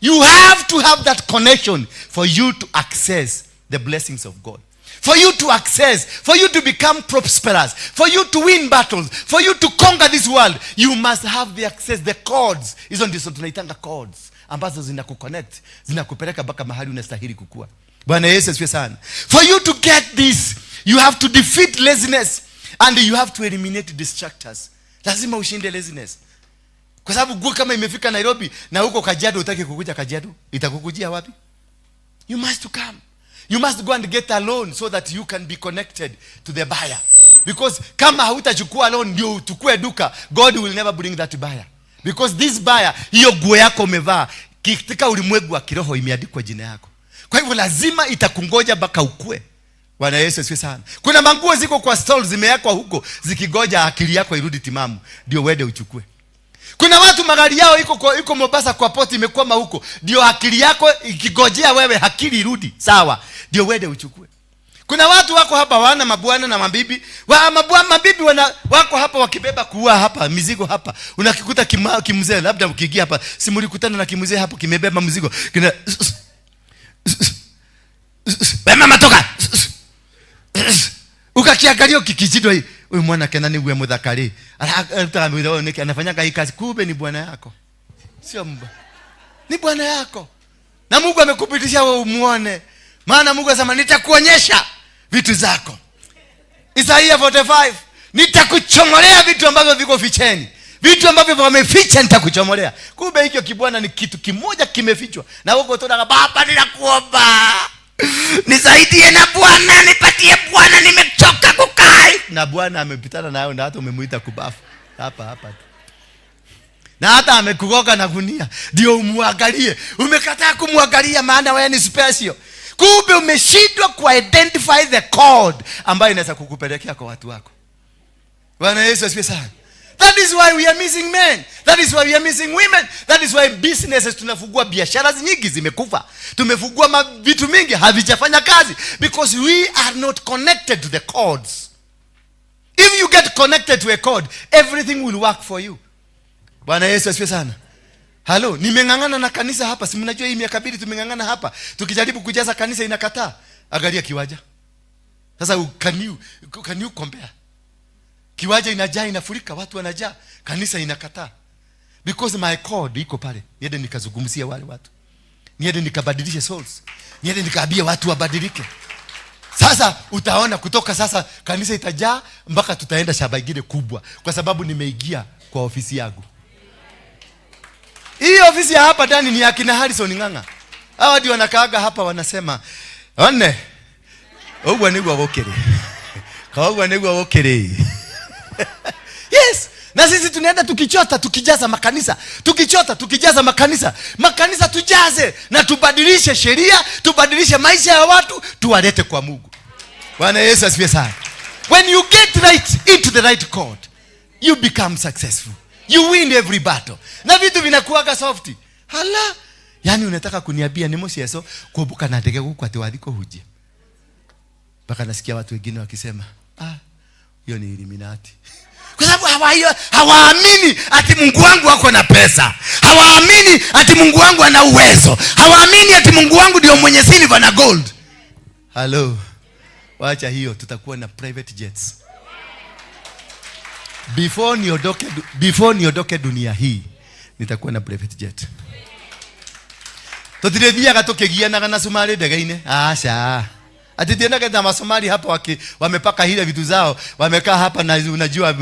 You have to have that connection for you to access the blessings of God. for you to access, for you to become prosperous, for you to win battles, for you to conquer this world, you must have the access, the codes. Hizo ndizo tunaitanga codes ambazo zinakuconnect, zinakupeleka mpaka mahali unastahili kukua. Bwana Yesu asifiwe sana. For you to get this, you have to defeat laziness and you have to eliminate distractors. Lazima ushinde laziness. Kwa sababu kama imefika Nairobi na huko Kajiado utaki kukuja Kajiado, itakukujia wapi? You must come. You must go and get a loan so that you can be connected to the buyer. Because kama hautachukua loan ndio uchukue duka, God will never bring that buyer. Because this buyer, hiyo nguo yako umevaa, katika ulimwengu wa kiroho imeandikwa jina yako. Kwa hivyo lazima itakungoja mpaka ukue. Bwana Yesu asifiwe sana. Kuna manguo ziko kwa stall zimewekwa huko zikigoja akili yako irudi timamu ndio uende uchukue. Kuna watu magari yao iko Mombasa kwa port imekwama huko ndio akili yako ikigojea wewe akili irudi sawa ndio uende uchukue. Kuna watu wako hapa wana mabwana na mabibi, mabibi wako hapa wakibeba kuua hapa mizigo hapa. Unakikuta kimzee labda ukiingia hapa simulikutana na kimzee hapo kimebeba mzigo. Kina mama toka. Ukakiangalia kikijido hii. Huyu mwana kenani uwe mudhakari. Anafanya hii kazi kumbe ni bwana yako. Sio mbwa. Ni bwana yako. Na Mungu amekupitisha wewe umuone. Maana Mungu anasema nitakuonyesha vitu zako. Isaiah 45. Nitakuchomolea vitu ambavyo viko ficheni. Vitu ambavyo wameficha nitakuchomolea. Kumbe hicho kibwana ni kitu kimoja kimefichwa. Na huko tunataka baba ninakuomba. Nisaidie na Bwana, nipatie Bwana, nimechoka kukaa. Na Bwana amepitana nayo na hata umemuita kubafu. Hapa tu. Na hata amekugoga na gunia. Ndio umuangalie. Umekataa kumwangalia maana wewe ni special. Kumbe umeshindwa ku identify the code ambayo inaweza kukupelekea kwa watu wako. Bwana Yesu asifiwe sana. That is why we are missing men. That is why we are missing women. That is why businesses tunafungua biashara nyingi zimekufa. Tumefungua vitu mingi havijafanya kazi because we are not connected to the codes. If you get connected to a code, everything will work for you. Bwana Yesu asifiwe sana. Halo, nimengangana na kanisa hapa. Si mnajua hii miaka 2 tumengangana hapa. Tukijaribu kujaza kanisa inakataa. Angalia kiwanja. Sasa can you compare? Kiwanja inajaa inafurika, watu wanajaa, kanisa inakataa. Because my code iko pale. Niende nikazungumzia wale watu. Niende nikabadilishe souls. Niende nikaambia watu wabadilike. Sasa utaona kutoka sasa kanisa itajaa mpaka tutaenda shamba ingine kubwa kwa sababu nimeingia kwa ofisi yangu. Hii ofisi ya hapa ndani ni akina Harrison Nganga. Hawa ndio wanakaaga hapa wanasema, "One. Ogwa nigwa wokere." Kaogwa nigwa wokere. Yes. Na sisi tunaenda tukichota tukijaza makanisa. Tukichota tukijaza makanisa. Makanisa tujaze na tubadilishe sheria, tubadilishe maisha ya watu, tuwalete kwa Mungu. Bwana Yesu asifiwe sana. When you get right into the right code, you become successful. You win every battle. Na vitu vinakuwaga soft. Hala. Yani unataka kuniambia ni moshi yeso kubuka na ndege huko ati wadiko huje. Baka nasikia watu wengine wakisema, hiyo ni Illuminati. Kwa sababu hawaamini ati Mungu wangu wako na pesa. Hawaamini ati Mungu wangu ana uwezo. Hawaamini ati Mungu wangu ndio mwenye silver na gold. Hello. Wacha hiyo, tutakuwa na private jets. Before niondoke dunia hii, nitakuwa na private jet. Tutirethia gatukigiana na Somali ndege-ini. Acha. Ati tena kama Masomali hapa wamepaka ile vitu zao, wamekaa hapa na unajua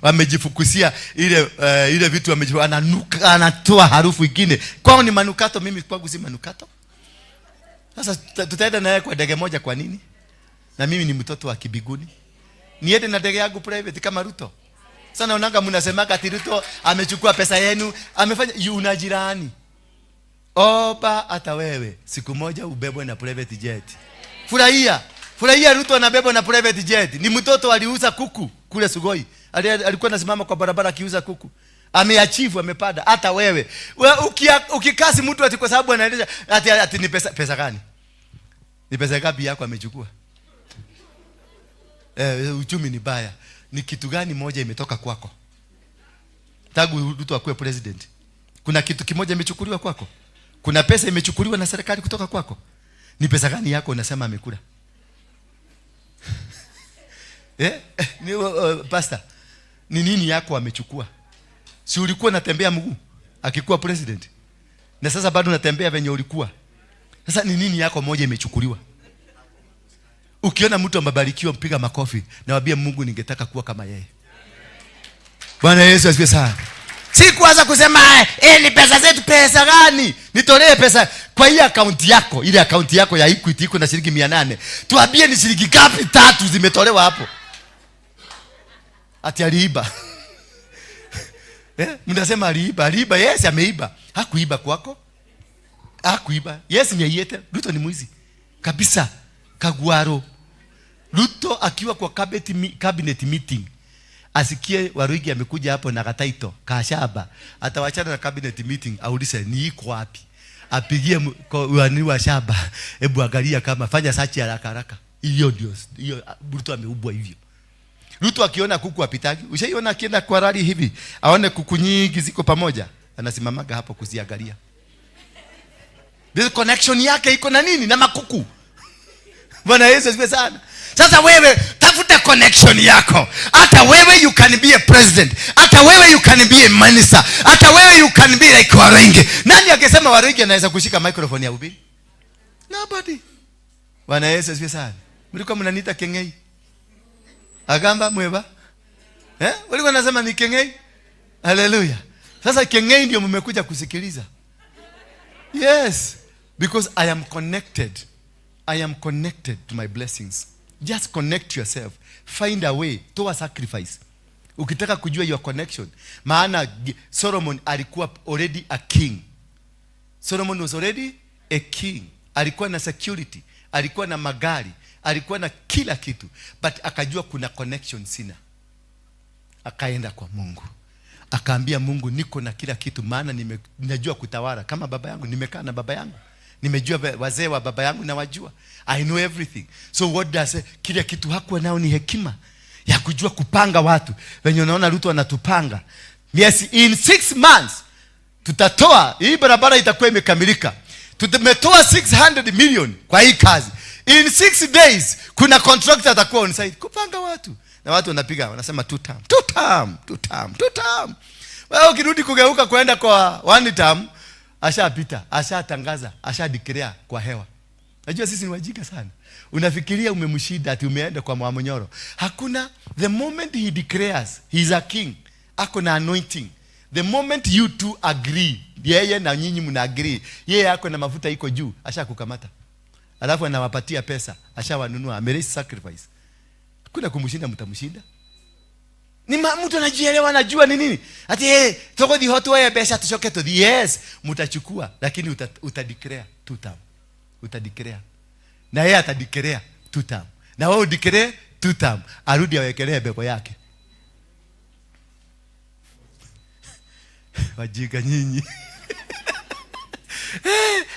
wamejifukusia ile vitu ananuka, anatoa harufu nyingine. Kwao ni manukato, mimi kwangu si manukato. Sasa tutaenda naye kwa ndege moja kwa nini? Na mimi ni mtoto wa kibiguni. Niende na ndege yangu private kama Ruto. Sana unanga mnasemaga ati Ruto amechukua pesa yenu, amefanya unajirani. Oba hata wewe siku moja ubebwe na private jet. Furahia Ruto anabebwa na private jet. Ni mtoto aliuza kuku kule Sugoi. Alikuwa anasimama kwa barabara akiuza kuku. Ameachieve, amepada. Hata wewe ukikasi mtu ati kwa sababu anaendesha ati ni pesa gani? Ni pesa ngapi yako amechukua? Uchumi ni baya. Ni kitu gani moja imetoka kwako? Tangu Ruto akuwe president. Kuna kitu kimoja imechukuliwa kwako? Kuna pesa imechukuliwa na serikali kutoka kwako? Ni pesa gani yako unasema amekula? Pastor, ni nini yako amechukua? Si ulikuwa unatembea mguu akikuwa president? Na sasa bado unatembea venye ulikuwa. Sasa ni nini yako moja imechukuliwa? Ukiona mtu amebarikiwa mpiga makofi na waambie Mungu ningetaka kuwa kama yeye. Bwana Yesu asifiwe sana. Si kuanza kusema ni pesa zetu. Pesa gani? Nitolee pesa kwa hii account yako. Ile account yako ya Equity iko na shilingi 800. Tuambie ni shilingi ngapi 3 zimetolewa hapo. Ati aliiba. Mnasema aliiba. Yes, ameiba. Hakuiba kwako. Hakuiba. Yes, ni yeye. Ruto ni mwizi kabisa. Kagwaro. Ruto akiwa kwa cabinet meeting, asikie Waruigi amekuja hapo na kataito kashaba, atawachana na cabinet meeting, aulize ni iko wapi, apigie wani wa shaba, hebu angalia kama fanya search haraka haraka. Hiyo Ruto ameubwa hivyo. Ruto akiona kuku apitaki, ushaiona akienda kwa rally hivi aone kuku nyingi ziko pamoja, anasimamaga hapo kuziangalia. This connection yake iko na nini? Na makuku. Bwana Yesu asifiwe sana. Sasa wewe tafuta connection yako. Hata wewe you can be a president. Hata wewe you can be a minister. Hata wewe you can be like Waruigi. Nani akisema Waruigi anaweza kushika microphone ya ubiri? Nobody. Bwana Yesu asifiwe sana. Mlikuwa mnaniita Kengei? Agamba mweba? Walikuwa nasema ni Kengei? Hallelujah. Sasa Kengei ndio mmekuja kusikiliza. Yes, because I am connected. I am connected to my blessings. Just connect yourself. Find a way. Toa sacrifice. Ukitaka kujua your connection. Maana Solomon alikuwa already a king. Solomon was already a king. Alikuwa na security. Alikuwa na magari. Alikuwa na kila kitu. But akajua kuna connection sina. Akaenda kwa Mungu. Akaambia Mungu, niko na kila kitu, maana ninajua kutawala kama baba yangu. Nimekaa na baba yangu. Nimejua wazee wa baba yangu na wajua. I know everything. So what does kila kitu hakuwa nao ni hekima ya kujua kupanga watu. Wenye unaona Ruto anatupanga. Yes, in 6 months tutatoa hii barabara, itakuwa imekamilika. Tumetoa 600 million kwa hii kazi. In 6 days kuna contractor atakuwa on site kupanga watu. Na watu wanapiga wanasema 2 term. Wewe ukirudi kugeuka kwenda kwa 1 term, ashapita, ashatangaza, ashadeclare kwa hewa. Najua sisi ni wajinga sana. Unafikiria umemshida ati umeenda kwa Mwamonyoro. Hakuna. The moment he declares he is a king, ako na anointing. The moment you two agree, yeye na nyinyi mna agree, yeye ako na mafuta iko juu, ashakukamata. Alafu anawapatia pesa, ashawanunua, ameresi sacrifice. Hakuna kumshinda, mtamshinda. Ni mtu anajielewa, anajua ni nini. Ati toko di hotu ya pesa tushoke to the yes, mtachukua, lakini utadeclare 2 term. Utadeclare. Na yeye atadeclare 2 term. Na wewe udeclare 2 term, arudi awekelee beko yake. Wajinga nyinyi.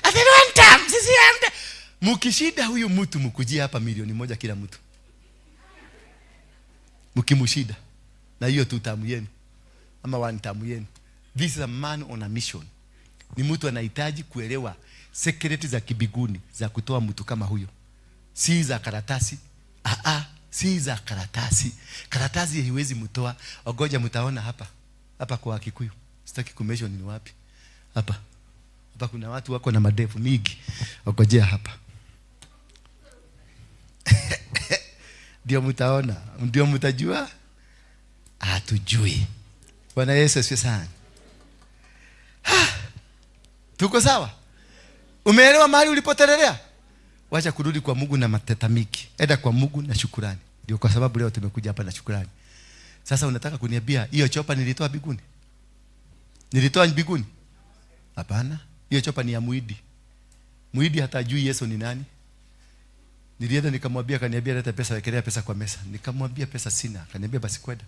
Ati 1 term, sisi amda. Mkishida huyu mtu mkujia hapa 1,000,000 kila mtu. Mkimshida na hiyo 2 term yenu ama 1 term yenu. This is a man on a mission. Ni mtu anahitaji kuelewa secret za kibiguni za kutoa mtu kama huyo. Si za karatasi. Si za karatasi. Karatasi haiwezi mtoa. Ogoja mtaona hapa. Hapa kwa Kikuyu. Sitaki kumention ni wapi. Hapa kuna watu wako na madevu mingi. Ogojea hapa. Ndio mtaona, ndio mtajua. Hatujui. Bwana Yesu asifiwe sana. Tuko sawa? Umeelewa mahali ulipotelelea? Wacha kurudi kwa Mungu na matetamiki. Enda kwa Mungu na shukrani. Ndio kwa sababu leo tumekuja hapa na shukrani. Sasa unataka kuniambia hiyo chopa nilitoa biguni? Nilitoa biguni? Hapana. Hiyo chopa ni ya Muidi. Muidi hata hajui Yesu ni nani. Nilienda nikamwambia, akaniambia leta pesa, wekelea pesa kwa mesa. Nikamwambia pesa sina. Akaniambia basi kwenda.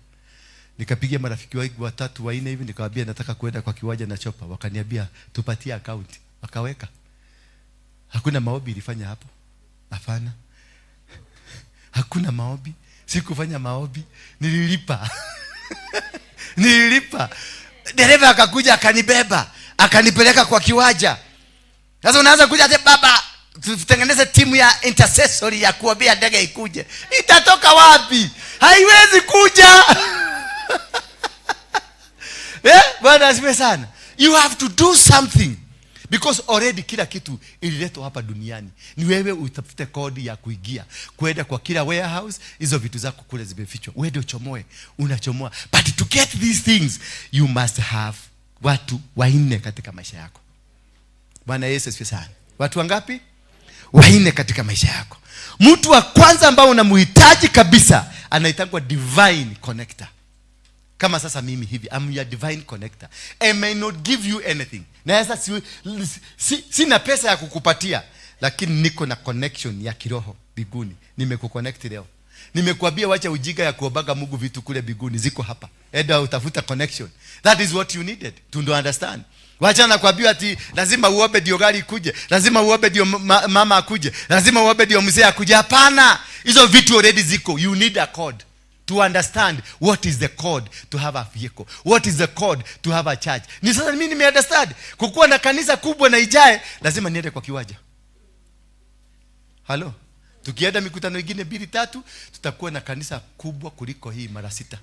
Nikapigia marafiki wangu 3 4 hivi, nikamwambia nataka kwenda kwa kiwanja na chopa. Wakaniambia tupatie account. Wakaweka. Hakuna maombi ilifanya hapo. Hapana. Hakuna maombi. Sikufanya maombi. Nililipa. Nililipa. Dereva akakuja akanibeba, akanipeleka kwa kiwanja. Sasa unaanza kuja ate baba tutengeneze timu ya intercessory ya kuombea ndege ikuje. Itatoka wapi? Haiwezi kuja. Bwana asifiwe sana. You have to do something. Because already kila kitu ililetwa hapa duniani. Ni wewe utafute kodi ya kuingia, kwenda kwa kila warehouse, hizo vitu zako kule zimefichwa. Wewe ndio uchomoe, unachomoa. But to get these things, you must have watu wanne katika maisha yako. Bwana Yesu asifiwe sana. Watu wangapi? Wanne katika maisha yako. Mtu wa kwanza ambao unamhitaji kabisa anaitwa divine connector. Kama sasa mimi hivi, I'm your divine connector. I may not give you anything. Na sasa sina pesa ya kukupatia, lakini niko na connection ya kiroho biguni. Nimekuconnect leo. Nimekuambia wacha ujinga ya kuobaga Mungu vitu kule biguni ziko hapa. Enda utafuta connection. That is what you needed to understand. Wacha nakwambia ati lazima uombe ndio gari ikuje, lazima uombe ndio mama akuje, lazima uombe ndio mzee akuje. Hapana. Hizo vitu already ziko. You need a code to understand what is the code to have a vehicle, what is the code to have a church. Ni sasa mimi nimeunderstand kukuwa na kanisa kubwa na ijae, lazima niende kwa kiwanja. Halo, tukienda mikutano mingine 2-3 tutakuwa na kanisa kubwa kuliko hii mara 6,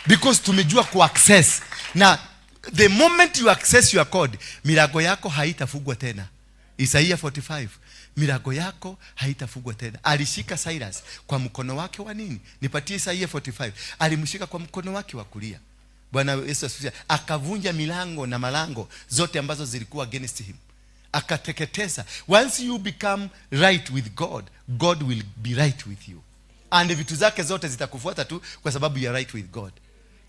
because tumejua ku access. Na the moment you access your code, milango yako haitafungwa tena. Isaiah 45, milango yako haitafungwa tena. Alishika Cyrus kwa mkono wake wa nini? Nipatie Isaiah 45. Alimshika kwa mkono wake wa kulia. Bwana Yesu asifiwe. Akavunja milango na malango zote ambazo zilikuwa against him. Akateketeza. Once you become right with God, God will be right with you. And vitu zake zote zitakufuata tu kwa sababu you are right with God.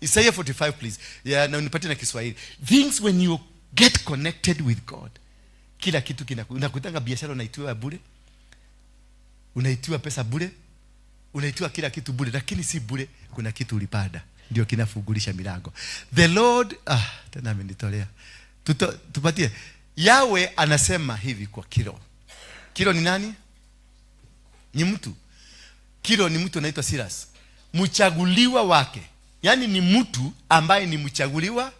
Isaiah 45 please. Yeah, na nipatie na Kiswahili. Things when you get connected with God, kila kitu unakutanga biashara unaitiwa bure, unaitiwa pesa bure, unaitiwa kila kitu bure, lakini si bure, kuna kitu ulipada ndio kinafungulisha milango. The Lord tena amenitolea. Tupatie. Yawe anasema hivi kwa Kiro. Kiro ni nani? Ni mtu. Kiro ni mtu anaitwa Silas. Mchaguliwa wake. Yaani ni mtu ambaye ni mchaguliwa,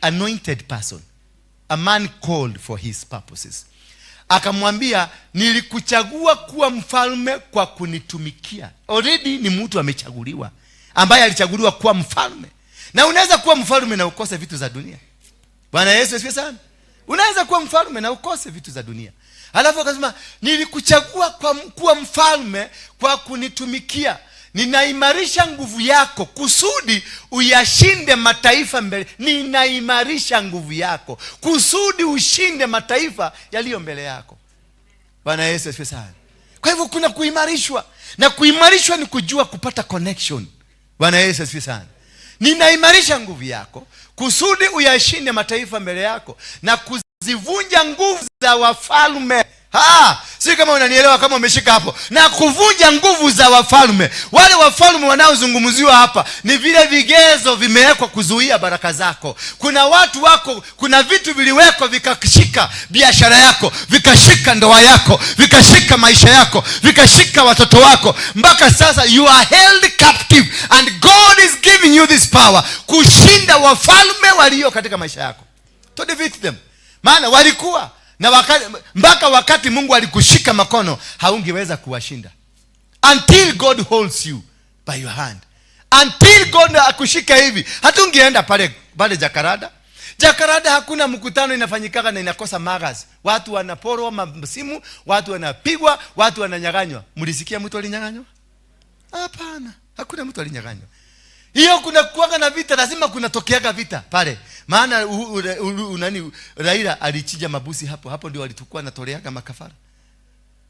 anointed person. A man called for his purposes. Akamwambia, nilikuchagua kuwa mfalme kwa kunitumikia. Already ni mtu amechaguliwa, ambaye alichaguliwa kuwa mfalme. Na unaweza kuwa mfalme na ukose vitu za dunia. Bwana Yesu asifiwe sana. Unaweza kuwa mfalme na ukose vitu za dunia. Alafu akasema, nilikuchagua kuwa mfalme kwa kunitumikia. Ninaimarisha nguvu yako kusudi uyashinde mataifa mbele. Ninaimarisha nguvu yako kusudi ushinde mataifa yaliyo mbele yako. Bwana Yesu asifiwe sana. Kwa hivyo kuna kuimarishwa, na kuimarishwa ni kujua kupata connection. Bwana Yesu asifiwe sana. Ninaimarisha nguvu yako kusudi uyashinde mataifa mbele yako na kuzivunja nguvu za wafalme. Si kama unanielewa, kama umeshika hapo. Na kuvunja nguvu za wafalme. Wale wafalme wanaozungumziwa hapa ni vile vigezo vimewekwa kuzuia baraka zako. Kuna watu wako, kuna vitu viliwekwa vikashika biashara yako, vikashika ndoa yako, vikashika maisha yako, vikashika watoto wako. Mpaka sasa you are held captive, and God is giving you this power kushinda wafalme walio katika maisha yako. To defeat them. Maana walikuwa na mpaka wakati Mungu alikushika makono haungeweza kuwashinda. Until God holds you by your hand. Until God akushika hivi, hatungeenda pale Jakarada. Jakarada hakuna mkutano inafanyikaka na inakosa magazi. Watu wanaporwa masimu, watu wanapigwa, watu wananyang'anywa. Mlisikia mtu alinyang'anywa? Hapana, hakuna mtu alinyang'anywa. Hiyo kuna kuanga na vita, lazima kuna tokeaga vita pale. Maana Raila alichija mabusi hapo ndio alitukua na toleaga makafara.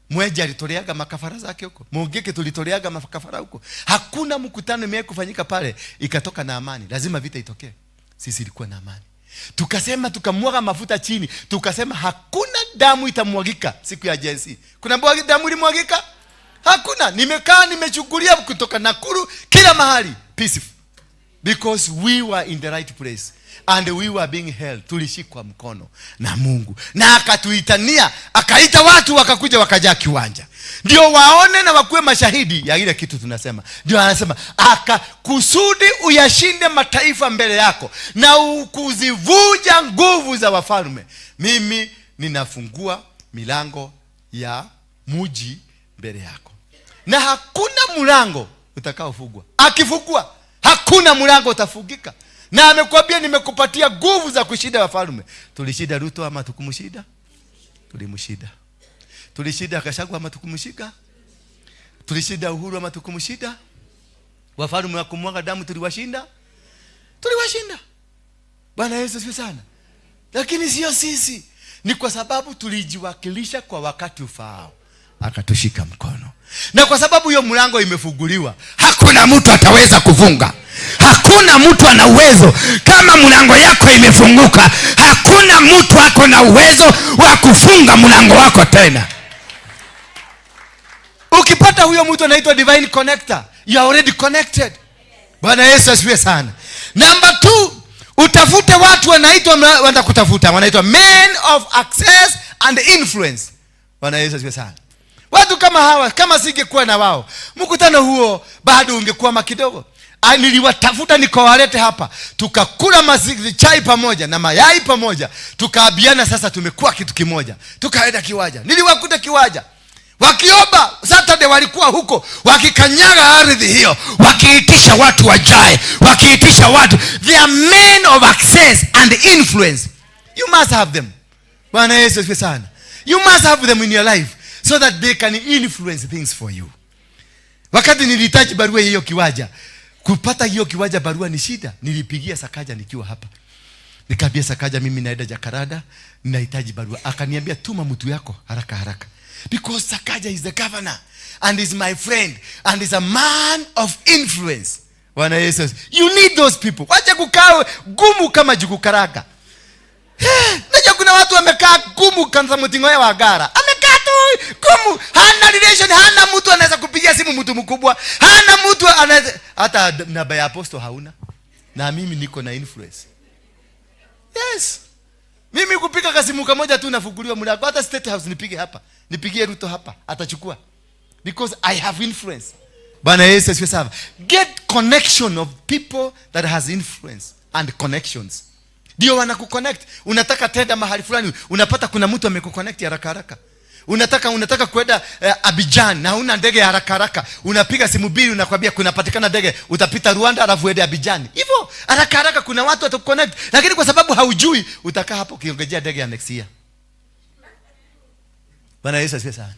Mweja alitoleaga makafara zake huko. Mungeke tulitoleaga makafara huko. Hakuna mkutano mimi kufanyika pale ikatoka na amani. Lazima vita itokee. Sisi ilikuwa na amani. Tukasema, tukamwaga mafuta chini. Tukasema hakuna damu itamwagika siku ya JNC. Kuna damu ilimwagika? Hakuna. Nimekaa nimechukulia kutoka Nakuru kila mahali peaceful. Because we were in the right place and we were being held. Tulishikwa mkono na Mungu, na akatuitania, akaita watu wakakuja wakajaa kiwanja. Ndio waone na wakuwe mashahidi ya ile kitu tunasema. Ndio anasema kusudi uyashinde mataifa mbele yako na kuzivunja nguvu za wafalme. Mimi ninafungua milango ya muji mbele yako, na hakuna mlango utakaofungwa. Akifungua hakuna mlango utafungika. Na amekwambia nimekupatia nguvu za kushinda wafalme. Tulishinda Ruto ama tukumshida? Tulimshida. Tulishinda Gachagua ama tukumshika? Tulishinda Uhuru ama tukumshida? Wafalme wa kumwaga damu tuliwashinda? Tuliwashinda. Bwana Yesu asifiwe sana. Lakini sio sisi, ni kwa sababu tulijiwakilisha kwa wakati ufaao, akatushika mkono. Na kwa sababu hiyo mlango imefunguliwa, hakuna mtu ataweza kufunga. Hakuna mtu ana uwezo. Kama mlango yako imefunguka, hakuna mtu ako na uwezo wa kufunga mlango wako tena. Ukipata huyo mtu anaitwa divine connector, you are already connected. Bwana Yesu asifiwe sana. Number 2, utafute watu wanaitwa men of access and influence. Bwana Yesu asifiwe sana. Watu kama hawa, kama singekuwa na wao, mkutano huo bado ungekuwa kidogo. Niliwatafuta nikawalete hapa, tukakula chai pamoja na mayai pamoja, tukaabiana sasa tumekuwa kitu kimoja. Tukaenda kiwaja. Niliwakuta kiwaja. Wakiomba Saturday walikuwa huko, wakikanyaga ardhi hiyo, wakiitisha watu wajae, wakiitisha watu. They are men of access and influence. You must have them. Bwana Yesu asifiwe sana. You must have them in your life so that they can influence things for you. Wakati nilihitaji barua hiyo kiwaja, kupata hiyo kiwaja barua ni shida. Nilipigia Sakaja nikiwa hapa. Nikaambia Sakaja, mimi naenda Jakaranda, ninahitaji barua. Akaniambia tuma mtu yako haraka haraka. Because Sakaja is the governor and is my friend and is a man of influence. Bwana Yesu. You need those people. Wacha kukaa gumu kama juku karaka. Najua kuna watu wamekaa gumu kama Mutingoya wa Gara. Amekaa tu gumu. Hana relation, hana mtu anaweza kupigia simu mtu mkubwa. Hana mtu anaweza, hata namba ya apostle hauna. Na mimi niko na influence. Yes. Mimi kupika kasimu kamoja tu nafunguliwa mlango. Hata State House nipige hapa. Nipigie Ruto hapa, atachukua. Because I have influence. Bwana Yesu asifiwe sana. Get connection of people that has influence and connections. Ndio wanakuconnect. Unataka tenda mahali fulani, unapata kuna mtu amekuconnect haraka haraka. Unataka kwenda Abidjan na una ndege haraka haraka. Unapiga simu bili, unakwambia kunapatikana ndege, utapita Rwanda alafu uende Abidjan. Hivyo haraka haraka kuna watu watakuconnect, lakini kwa sababu haujui utakaa hapo ukiongojea ndege ya next year. Bwana Yesu asifiwe sana.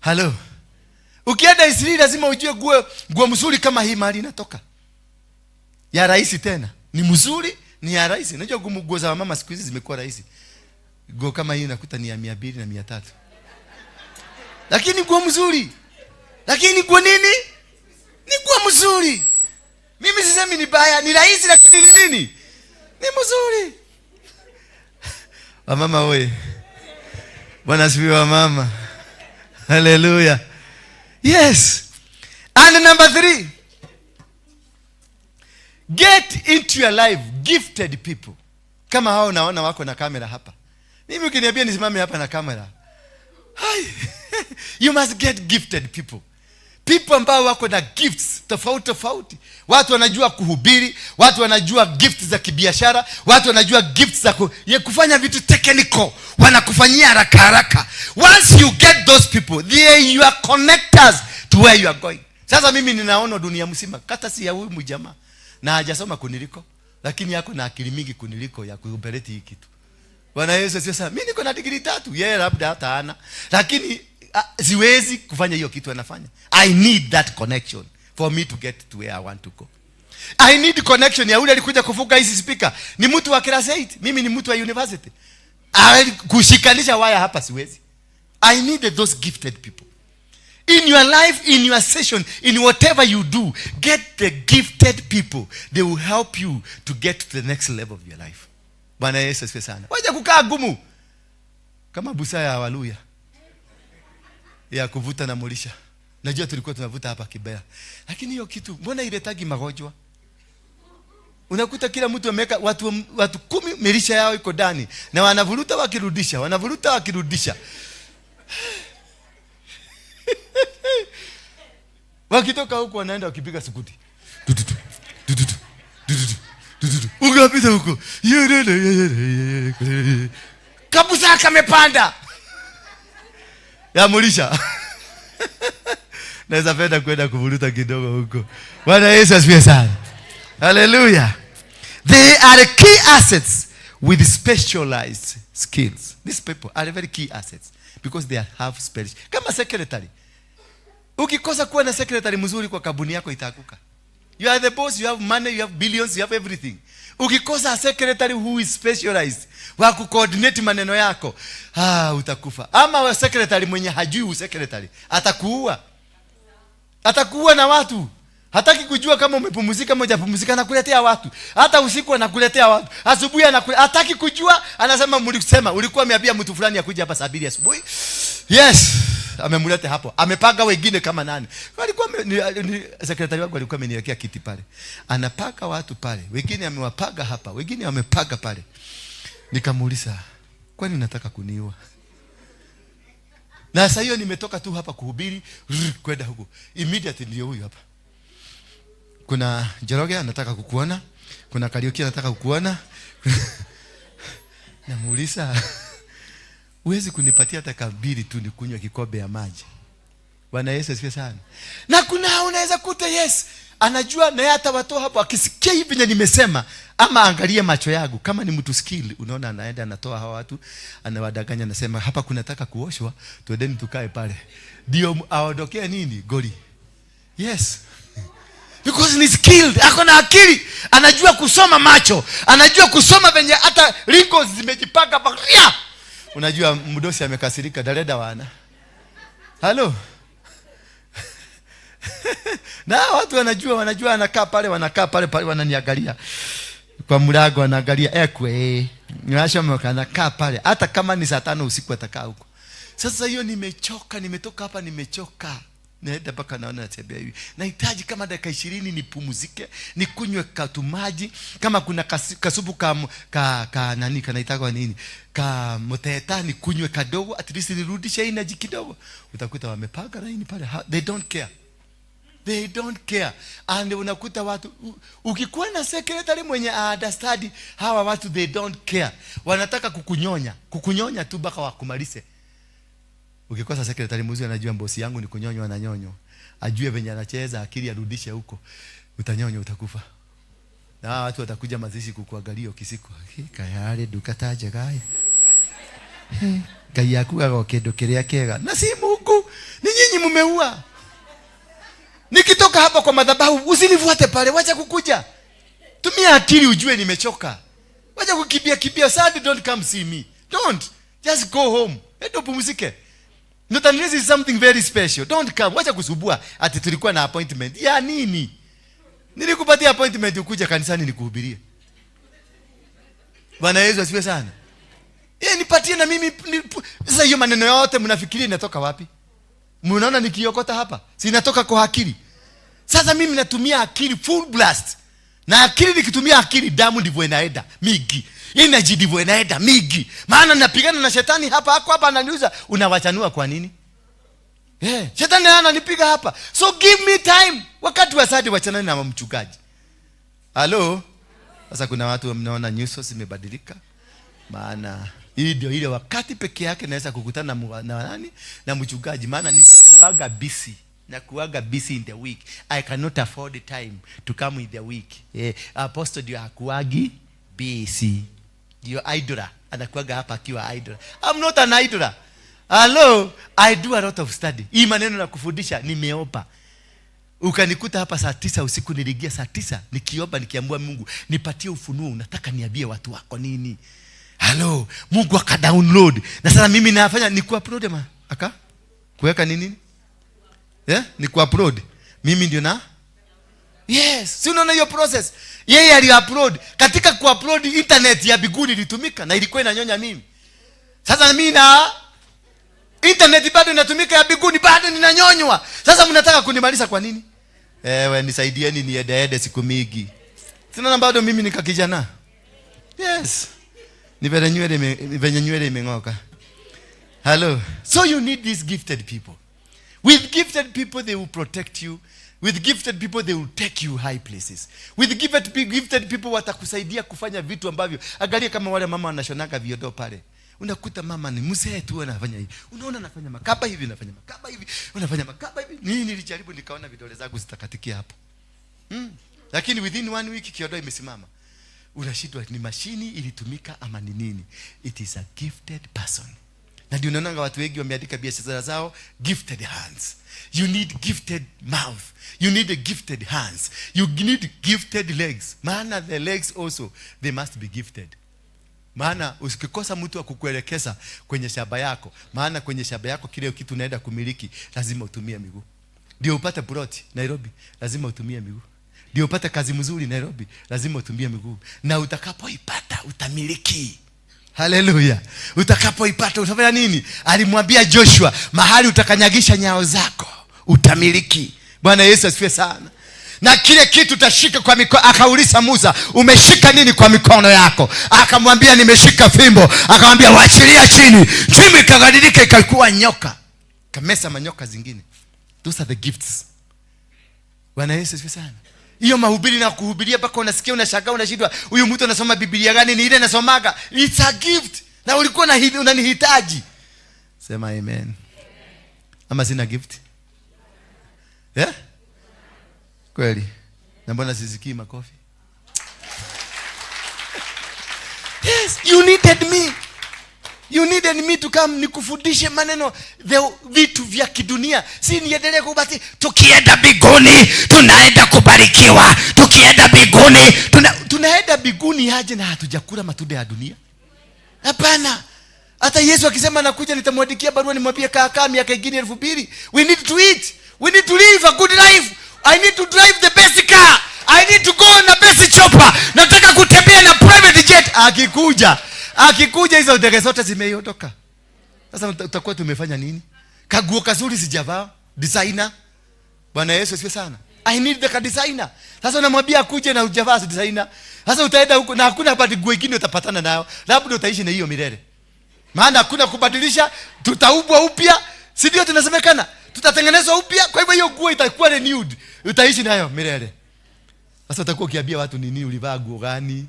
Hello. Ukienda Israeli lazima ujue nguo mzuri kama hii mahali inatoka. Ya rais tena. Ni mzuri, ni ya rais. Unajua nguo za mama siku hizi zimekuwa rais. Nguo kama hii unakuta ni ya 200 na 300. Lakini nguo mzuri. Lakini nguo nini? Ni nguo mzuri. Mimi sisemi ni baya, ni rais lakini ni nini? Ni mzuri. Wamama wewe. Bwana asifiwe mama. Hallelujah. Yes. And number 3. Get into your life gifted people. Kama hao naona wako na kamera hapa. Mimi ukiniambia nisimame hapa na kamera. You must get gifted people. People ambao wako na gifts tofauti. Watu wanajua kuhubiri, watu wanajua gifts za kibiashara, watu wanajua gifts za kufanya vitu technical, wanakufanyia haraka haraka. Once you get those people, they you are connectors to where you are going. Sasa mimi ninaona dunia mzima, kata si ya huyu mjamaa na hajasoma kuniliko, lakini yako na akili mingi kuniliko ya kuoperate hii kitu. Bwana Yesu asifiwe sana. Mimi niko na degree 3, yeye labda hata hana, lakini siwezi kufanya hiyo kitu anafanya. I need that connection for me to get to where I want to go. I need connection ya yule alikuja kufuga hizi speaker. Ni mtu wa class 8, mimi ni mtu wa university. Kushikanisha waya hapa siwezi. I need those gifted people. In your life, in your session, in whatever you do, get the gifted people. They will help you to get to the next level of your life. Bwana Yesu asifiwe sana. Wacha kukaa gumu kama busaa ya Waluya ya kuvuta na molisha. Najua tulikuwa tunavuta hapa Kibera, lakini hiyo kitu mbona iletagi magonjwa? Unakuta kila mtu ameweka watu 10 milisha yao iko ndani na wanavuruta wakirudisha. Wakitoka huko wanaenda wakipiga sukuti. Ungapita huko. Kabusa kamepanda. Yamulisha. Naweza penda kwenda kuvuruta kidogo huko. Bwana Yesu asifiwe sana. Hallelujah. They are key assets with specialized skills. These people are very key assets because they have special. Kama secretary. Ukikosa kuwa na secretary mzuri kwa kampuni yako itaanguka. You are the boss, you have money, you have billions, you have everything. Ukikosa a secretary who is specialized wa kucoordinate maneno yako, utakufa. Ama wa secretary mwenye hajui secretary, atakuua. Atakuua na watu. Hataki kujua kama umepumzika ama hujapumzika, anakuletea watu. Hata usiku anakuletea watu. Asubuhi anakuletea. Hataki kujua, anasema mlikusema ulikuwa umeambia mtu fulani akuje hapa saa 2 asubuhi. Yes, amemleta hapo. Amepanga wengine kama nani. Alikuwa secretary wangu alikuwa ameniwekea kiti pale. Anapaka watu pale. Wengine amewapaga hapa, wengine wamepaga pale. Nikamuuliza, kwani unataka kuniua? Na sasa hiyo nimetoka tu hapa kuhubiri kwenda huko. Immediately ndio huyu hapa. Kuna Njoroge anataka kukuona, kuna Kariuki anataka kukuona. Namuuliza, uwezi kunipatia hata kabiri tu nikunywe kikombe ya maji? Bwana Yesu asifiwe sana. Na kuna unaweza kuta yes, anajua na hata watu hapo akisikia hivi na nimesema, ama angalia macho yangu kama ni mtu skill, unaona anaenda anatoa hawa watu, anawadanganya, anasema hapa kunataka kuoshwa, twendeni tukae pale. Ndio aondokea nini? Goli. Yes. Because ni skilled, ako na akili, anajua kusoma macho, anajua kusoma venye hata wrinkles zimejipaka pakia. Unajua mdosi amekasirika, daleda wana. Halo. Na watu wanajua anakaa pale wananiangalia. Kwa mlango anaangalia Nyasha anakaa pale. Hata kama ni saa 5 usiku atakaa huko. Sasa hiyo nimechoka, nimetoka hapa nimechoka. Naenda mpaka naona natembea hivi. Nahitaji kama dakika 20 nipumzike, nikunywe katumaji, kama kuna kasupu ka nani kanaitwa nini? Ka moteta nikunywe kadogo, at least nirudishe energy kidogo. Utakuta wamepaga line pale. They don't care. They don't care. And unakuta watu ukikuwa na secretary mwenye understand hawa watu they don't care. Wanataka kukunyonya tu mpaka wakumalize. Ukikosa secretary mzuri anajua bosi yangu ni kunyonywa na nyonyo. Ajue venye anacheza, akili arudishe huko. Utanyonywa utakufa. Na watu watakuja mazishi kukuangalia ukisiku. Kayale dukataje gaya. Gaya kuwa kendo kiria kega. Na si Mungu, ni nyinyi mumeua. Nikitoka hapa kwa madhabahu usinifuate pale, wacha kukuja. Tumia akili ujue nimechoka. Wacha kukimbia sad, don't come see me. Don't. Just go home. Endo pumzike. Not unless it's something very special. Don't come. Wacha kusubua ati tulikuwa na appointment. Ya nini? Nilikupatia appointment ukuje kanisani nikuhubirie. Bwana Yesu asifiwe sana. Nipatie na mimi. Sasa hiyo maneno yote mnafikiria inatoka wapi? Mnaona nikiokota hapa? Si inatoka kwa akili. Sasa mimi natumia akili full blast. Na akili nikitumia akili, damu ndivyo inaenda migi. Energy ndivyo inaenda migi. Maana napigana na shetani hapa ananiuza, unawachanua kwa nini? Shetani ananipiga hapa. So give me time. Wakati wa sadi wachanani na mchungaji. Halo? Sasa kuna watu mnaona nyuso zimebadilika. Maana hii ndio ile wakati peke yake naweza kukutana na nani? Na mchungaji. Maana nakuaga busy in the week. I cannot afford the time to come in the week. Apostle ndio hakuagi busy. Ndio idler. Anakuaga hapa akiwa idler. I'm not an idler. Hello, I do a lot of study. Hii maneno na kufundisha nimeomba. Ukanikuta hapa saa 9 usiku, niliingia saa 9 nikiomba nikiambia Mungu nipatie ufunuo, nataka niambie watu wako nini. Hello, Mungu akadownload. Na sasa mimi nafanya ni kuupload kuweka nini? Ni kuupload. Mimi ndio na yes, si unaona hiyo process. Yeye ali-upload. Katika kuupload internet ya biguni ilitumika na ilikuwa inanyonya mimi. Sasa mimi na internet bado inatumika ya biguni, bado ninanyonywa. Sasa mnataka kunimaliza kwa nini? Nisaidieni niende siku mingi. Sina bado mimi nikakijana. Yes. Ni venye nywele imeng'oka. Hello. So you need these gifted people. With gifted people they will protect you. With gifted people they will take you high places. With gifted people watakusaidia kufanya vitu ambavyo, angalia kama wale mama wanashonaka viodo pale. Unakuta mama ni mzee tu anafanya hivi. Unaona anafanya makaba hivi, anafanya makaba hivi, unafanya makaba hivi. Mimi nilijaribu nikaona vidole zangu zitakatikia hapo. Lakini within 1 week kiodo imesimama. Unashindwa ni mashini ilitumika ama ni nini? It is a gifted person. Na ndio unaona watu wengi wameandika biashara zao gifted hands. You need gifted mouth. You need a gifted hands. You need gifted legs. Maana the legs also, they must be gifted. Maana usikikosa mtu wa kukuelekeza kwenye shamba yako, maana kwenye shamba yako kile kitu unaenda kumiliki lazima utumie miguu. Ndio upate plot Nairobi, lazima utumie miguu. Ndio upate kazi mzuri Nairobi, lazima utumie miguu. Na utakapoipata utamiliki. Haleluya. Utakapoipata utafanya nini? Alimwambia Joshua, mahali utakanyagisha nyao zako utamiliki. Bwana Yesu asifiwe sana. Na kile kitu utashika kwa mikono. Akauliza Musa, umeshika nini kwa mikono yako? Akamwambia nimeshika fimbo. Akamwambia waachilia chini. Fimbo ikabadilika ikakuwa nyoka. Kamesa manyoka zingine. Those are the gifts. Bwana Yesu asifiwe sana. Hiyo mahubiri na kuhubiria mpaka unasikia unashangaa unashindwa, huyu mtu anasoma Biblia gani? Ni ile anasomaga. It's a gift. Na ulikuwa unanihitaji. Sema amen. Ama sina gift? Yeah? Kweli. Na mbona sisikii makofi? Yes, you needed me. You needed me to come nikufundishe maneno vitu vya kidunia. Si niendelee kubati tukienda biguni tunaenda kubarikiwa. Tukienda biguni tunaenda biguni aje na hatujakula matunda ya dunia? Hapana. Hata Yesu akisema nakuja nitamwandikia barua nimwambie kaa miaka ingine 2000. We need to eat. We need to live a good life. I need to drive the best car. I need to go on a best chopper. Nataka kutembea na private jet. Akikuja hizo ndege zote zimeondoka. Sasa utakuwa tumefanya nini? Kaguo kazuri sijavaa, designer. Bwana Yesu asifiwe sana. I need the designer. Sasa unamwambia akuje na hujavaa designer. Sasa utaenda huko na hakuna habari nguo nyingine utapatana nayo. Labda utaishi na hiyo milele. Maana hakuna kubadilisha, tutaubwa upya. Si ndio tunasemekana? Tutatengenezwa upya, kwa hivyo hiyo nguo itakuwa renewed. Utaishi nayo milele. Sasa utakuwa ukiambia watu nini ulivaa nguo gani?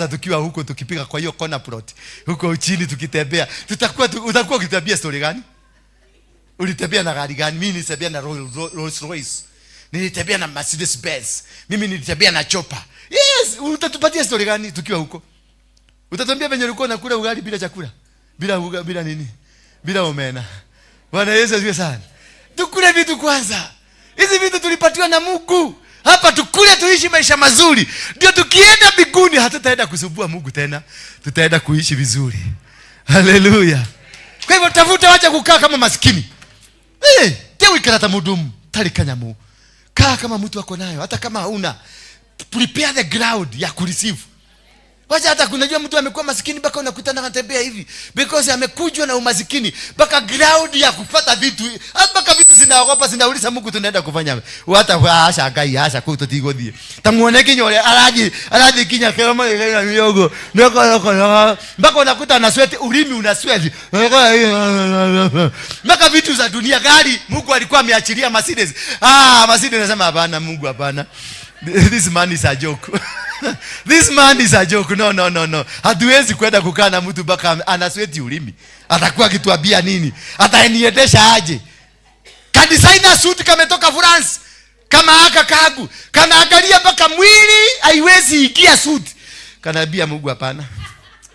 Tukiwa huko tukipiga kwa hiyo corner plot. Huko chini tukitembea, utakuwa ukitembea story gani? Ulitembea na gari gani? Mimi nilitembea na Rolls Royce. Nilitembea na Mercedes Benz. Mimi nilitembea na chopper. Yes, utatupatia story gani tukiwa huko? Utatuambia venye ulikuwa unakula ugali bila chakula? Bila nini? Bila omena. Bwana Yesu asifiwe sana. Tukule vitu kwanza. Hizi vitu tulipatiwa na Mungu. Hapa tukule tuishi maisha mazuri. Ndio tukienda mbinguni hatutaenda kusumbua Mungu tena. Tutaenda kuishi vizuri. Haleluya. Kwa hivyo tafuta, wacha kukaa kama maskini. Teo ikarata mudumu, talikanyamu. Kaa kama mtu wako nayo, hata kama hauna. Prepare the ground ya kureceive. Wacha hata kunajua mtu amekuwa maskini mpaka unakutana anatembea hivi because amekujwa na umaskini mpaka ground ya kupata vitu. Mpaka vitu zinaogopa, zinauliza Mungu tunaenda kufanya. Hata asha gai asha kutotigodie. Tamuone kinyole alaji kinya kama miogo. Mpaka unakuta ana sweat, ulimi una sweat. Mpaka vitu za dunia gari Mungu alikuwa ameachilia Mercedes. Mercedes anasema hapana Mungu hapana. This man is a joke. This man is a joke. No. Hatuwezi kwenda kukaa na mtu mpaka anasweti ulimi. Atakuwa akituambia nini? Ataniendesha aje? Kadesigner suit kametoka France. Kama aka kagu. Kana angalia mpaka mwili haiwezi ingia suit. Kanaambia Mungu hapana.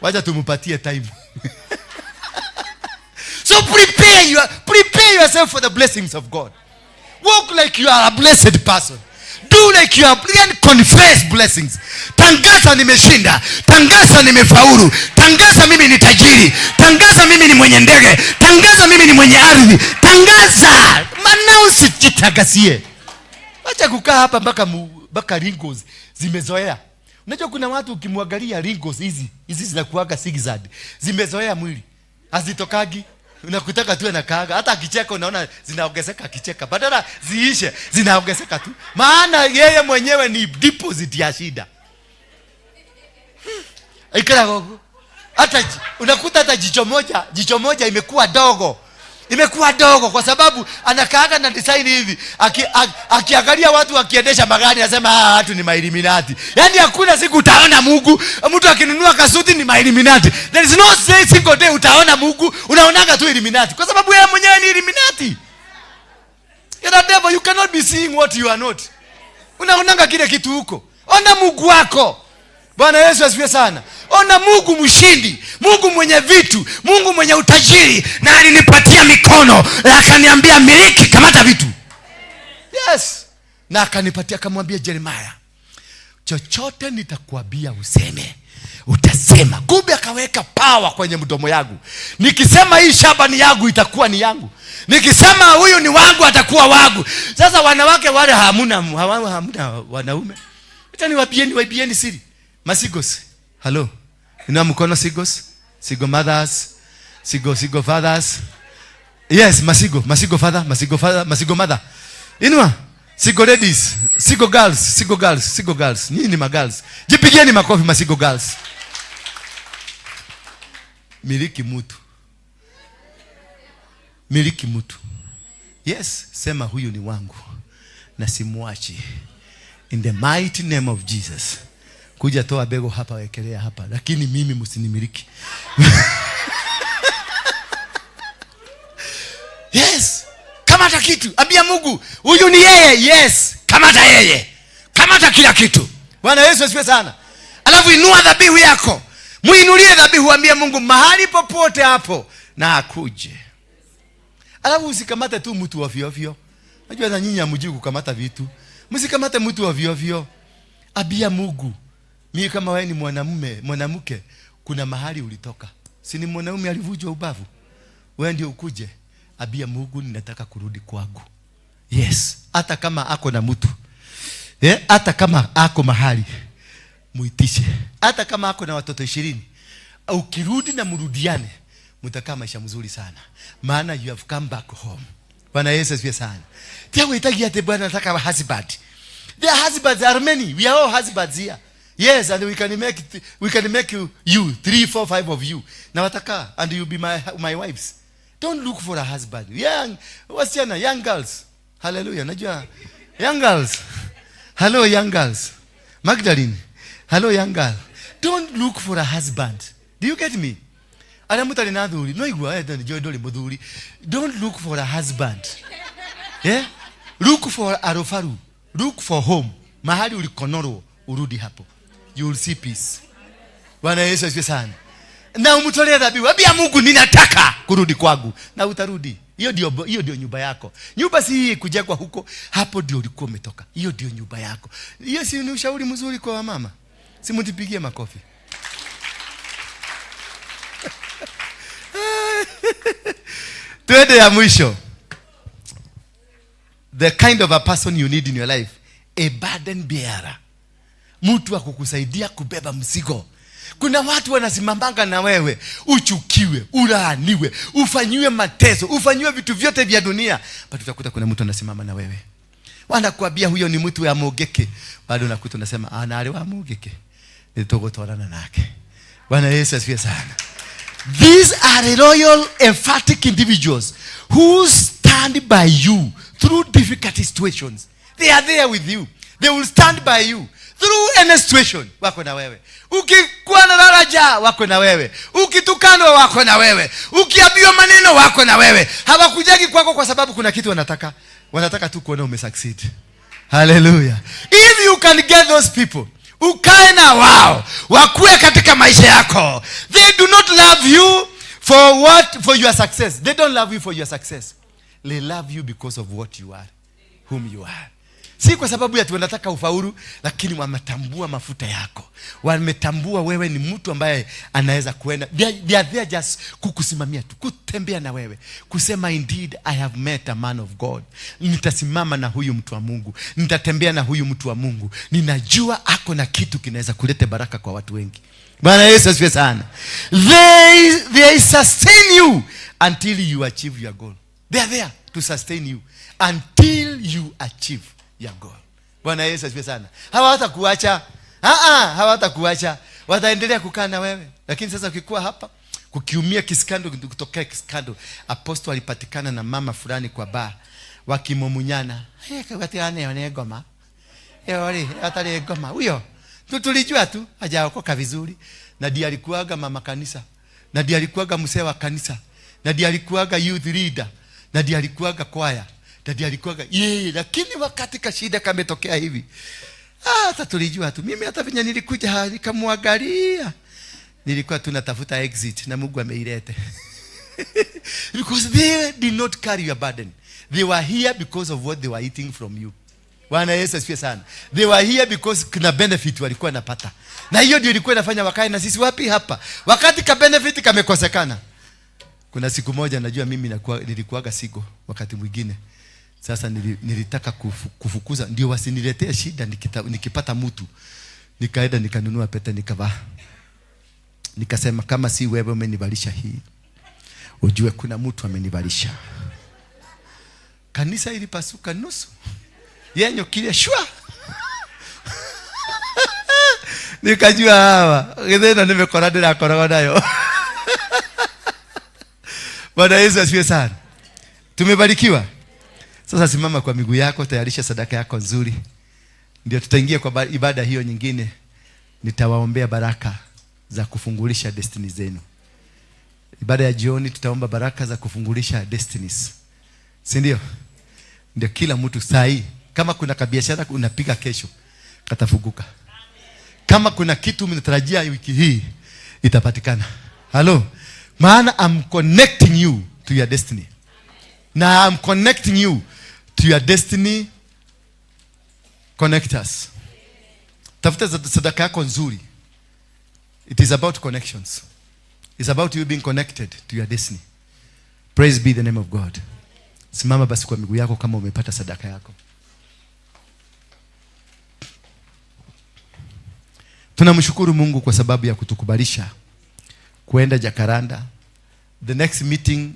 Wacha tumupatie time. So prepare yourself for the blessings of God. Walk like you are a blessed person. Do like you are, and confess blessings. Tangaza nimeshinda. Tangaza nimefaulu. Tangaza mimi ni tajiri. Tangaza mimi ni mwenye ndege. Tangaza mimi ni mwenye ardhi. Tangaza. Maana usijitagasie. Acha kukaa hapa mpaka wrinkles zimezoea. Unajua kuna watu ukimwangalia wrinkles hizi zinakuaga zigzag. Zimezoea mwili. Hazitokagi. Unakutaka tu na kaaga. Hata akicheka unaona zinaongezeka akicheka. Badala ziishe zinaongezeka tu. Maana yeye mwenyewe ni deposit ya shida. Ikala gogo. Hata unakuta hata jicho moja imekuwa dogo. imekuwa dogo, kwa sababu anakaaga na design hivi, akiangalia watu wakiendesha magari anasema watu ni Illuminati. Yaani hakuna siku utaona Mungu. Mtu akinunua kasuti ni Illuminati. There is no single day utaona Mungu, unaonaga tu Illuminati, kwa sababu yeye mwenyewe ni Illuminati. You're the devil, you cannot be seeing what you are not. Unaonanga kile kitu huko. Ona Mungu wako. Bwana Yesu asifiwe sana. Ona Mungu mshindi, Mungu mwenye vitu, Mungu mwenye utajiri, na alinipatia mikono, akaniambia miliki, kamata vitu. Yes. Na akanipatia, akamwambia Jeremiah, chochote nitakwambia useme, utasema. Kumbe akaweka power kwenye mdomo yangu. Nikisema hii shamba ni yangu, itakuwa ni yangu. Nikisema huyu ni wangu, atakuwa wangu. Sasa wanawake wale hamuna wanaume. Acha niwaambieni siri. Masigos. Hello. Ina mkono sigos? Sigo mothers, sigo fathers. Yes, masigo father, masigo mother. Inua. Sigo ladies, sigo girls. Nyinyi ni magirls. Jipigieni makofi masigo girls. Miliki mtu. Yes, sema huyu ni wangu na simwachi. In the mighty name of Jesus. Kuja toa bego hapa, wekelea hapa, lakini mimi msinimiliki. Yes. Kamata kitu. Ambia Mungu, huyu ni yeye. Yes. Kamata yeye. Kamata kila kitu. Bwana Yesu asifiwe sana. Alafu inua dhabihu yako. Muinulie dhabihu, ambia Mungu mahali popote hapo na akuje. Alafu usikamate tu mtu wa ovyo. Najua na nyinyi hamjui kukamata vitu. Msikamate mtu wa ovyo. Ambia Mungu, mimi kama wewe ni mwanamke, kuna mahali ulitoka. Si ni mwanaume alivujwa ubavu? Wewe ndio ukuje. Ambia Mungu, ninataka kurudi kwangu. Yes, hata kama ako na mtu. Hata kama ako mahali, muitishe. Hata kama ako na watoto 20, ukirudi na murudiane, mtakaa maisha mzuri sana. Maana you have come back home. Bwana Yesu asifiwe sana. Tiago itaki ate Bwana nataka husband. There husbands are many. We are all husbands here. Yes, and we can make you 3, 4, 5 of you. Na wataka, and you be my wives. Don't look for a husband. Young girls. Hallelujah. Najua young girls. Hello young girls. Magdalene. Hello young girl. Don't look for a husband. Do you get me? Don't look for a husband. Yeah? Look for arofaru. Look for home. Mahali ulikonoro, urudi hapo. You will see peace. Bwana Yesu asifiwe sana. Na umtolee dhabihu. Ambia Mungu, ninataka kurudi kwangu, na utarudi. Hiyo ndio nyumba yako. Nyumba si kujengwa huko, hapo ndio ulikuwa umetoka. Hiyo ndio nyumba yako. Hiyo si ni ushauri mzuri kwa wamama? Si mtipigie makofi. Twende ya mwisho. The kind of a person you need in your life, a burden bearer. Mtu wa kukusaidia kubeba mzigo. Kuna watu wanasimamanga na wewe, uchukiwe, ulaaniwe, ufanyiwe mateso, ufanyiwe vitu vyote vya dunia, but utakuta kuna mtu anasimama na wewe. Wanakuambia huyo ni mtu ya mogeke, bado unakuta unasema ana wa mogeke. Nitogotorana nake. Bwana Yesu asifiwe sana. These are loyal, emphatic individuals who stand by you through difficult situations. They are there with you. They will stand by you through any situation. Wako na wewe. Ukikuwa na daraja, wako na wewe. Ukitukanwa, wako na wewe. Ukiambiwa maneno, wako na wewe. Hawakujagi kwako kwa sababu kuna kitu wanataka. Wanataka tu kuona umesucceed. Hallelujah. If you can get those people, ukae na wao, wakue katika maisha yako. They do not love you for your success. They don't love you for your success. They love you because of what you are, whom you are. Si kwa sababu ya wanataka ufaulu, lakini wametambua mafuta yako. Wametambua wewe ni mtu ambaye anaweza kuenda. They are there just kukusimamia tu, kutembea na wewe, kusema indeed I have met a man of God. Nitasimama na huyu mtu wa Mungu, nitatembea na huyu mtu wa Mungu. Ninajua ako na kitu kinaweza kuleta baraka kwa watu wengi. Bwana Yesu asifiwe sana. They sustain you until you achieve your goal. They are there to sustain you until you achieve your goal. Bwana Yesu asifiwe sana. Hawatakuacha. Hawatakuacha. Wataendelea kukaa na wewe. Lakini sasa ukikuwa hapa, kukiumia kiskando, kutokea kiskando. Apostle alipatikana na mama fulani kwa bar wakimumunyana. Kati ane ngoma. Ori atale ngoma. Huyo tulijua tu hajaokoka vizuri. Na ndiye alikuwaga mama kanisa. Na ndiye alikuwaga mzee wa kanisa. Na ndiye alikuwaga youth leader. Na ndiye alikuwaga kwaya. Na ndiye alikuwaga lakini wakati kashida kametokea hivi. Hata tulijua tu. Mimi hata venye nilikuja nikamwangalia. Nilikuwa tunatafuta exit na Mungu ameilete. Because they did not carry your burden. They were here because of what they were eating from you. Bwana Yesu asifiwe sana. They were here because kuna benefit walikuwa napata. Na hiyo ndio ilikuwa inafanya wakae na sisi wapi hapa. Wakati ka benefit kamekosekana. Kuna siku moja najua mimi nilikuwaga sigo wakati mwingine. Sasa nilitaka kufukuza ndio wasiniletee shida nikipata mtu. Nikaenda nikanunua pete nikavaa. Nikasema kama si wewe umenivalisha hii, ujue kuna mtu amenivalisha. Kanisa ilipasuka nusu. Yenyo kile shwa. Nikajua hawa. Ngethena nimekorana koroga nayo. Bwana Yesu asifiwe sana. Tumebarikiwa. Sasa simama kwa miguu yako, tayarisha sadaka yako nzuri. Ndio tutaingia kwa ibada hiyo nyingine. Nitawaombea baraka za kufungulisha destiny zenu. Ibada ya jioni tutaomba baraka za kufungulisha destinies. Si ndio? Ndio kila mtu sahi. Kama kuna kabiashara unapiga kesho, katafunguka. Kama kuna kitu mnatarajia wiki hii, itapatikana. Hello. Maana I'm connecting you to your destiny. Na I'm connecting you to your destiny connectors. Tafuta sadaka yako nzuri. It is about connections. It's about you being connected to your destiny. Praise be the name of God. Simama basi kwa miguu yako kama umepata sadaka yako. Tunamshukuru Mungu kwa sababu ya kutukubalisha kuenda Jacaranda. The next meeting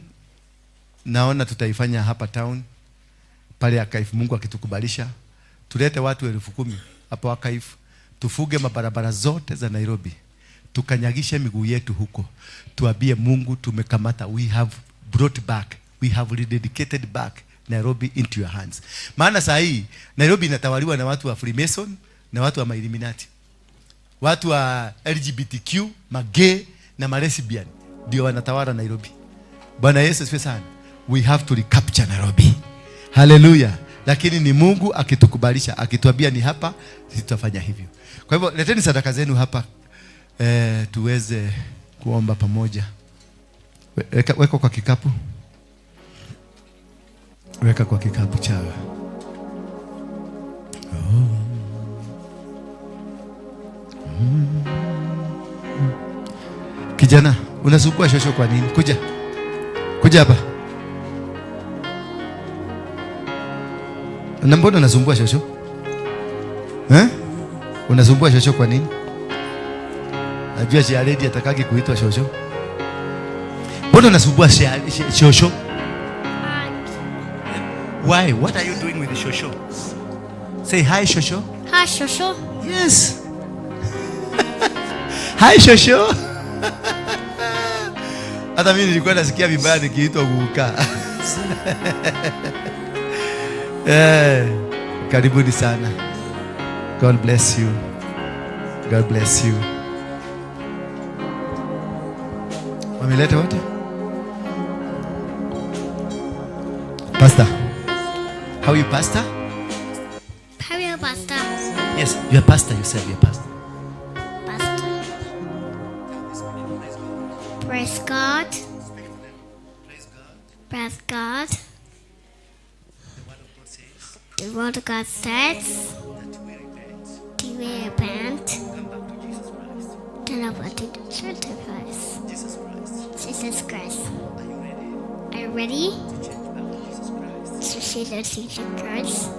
naona tutaifanya hapa town pale Akaifu. Mungu akitukubalisha tulete watu 10,000 hapo Akaifu, tufuge mabarabara zote za Nairobi, tukanyagishe miguu yetu huko, tuambie Mungu tumekamata, we have brought back, we have rededicated back Nairobi into your hands. Maana saa hii Nairobi inatawaliwa na watu wa Freemason na watu wa Illuminati, watu wa LGBTQ, magay na lesbian ndio wanatawala Nairobi. Bwana Yesu asifiwe sana. We have to recapture Nairobi. Hallelujah. Lakini ni Mungu akitukubalisha, akituambia ni hapa, sisi tutafanya hivyo. Kwa hivyo leteni sadaka zenu hapa tuweze kuomba pamoja. Weka kwa kikapu. Weka kwa kikapu chao. Kijana, unasumbua shosho kwa nini? Kuja hapa. Na mbona unasumbua shosho? Unasumbua shosho kwa nini? Najua si already atakagi kuitwa shosho. Mbona unasumbua shosho? Why? What are you doing with the shosho? Say hi shosho.
Hi shosho.
Yes. Hi shosho. Hata mimi nilikuwa nasikia vibaya nikiitwa guka. Karibuni sana. God bless you. God bless you. Wameleta wote? Pastor. How are you, Pastor?
How are you, Pastor?
Yes, you're a pastor. You said you're a pastor.
Pastor. Praise God. Praise God. The word of God says to repent, turn over to the sacrifice. Jesus Christ. Are you ready to see the Jesus Christ?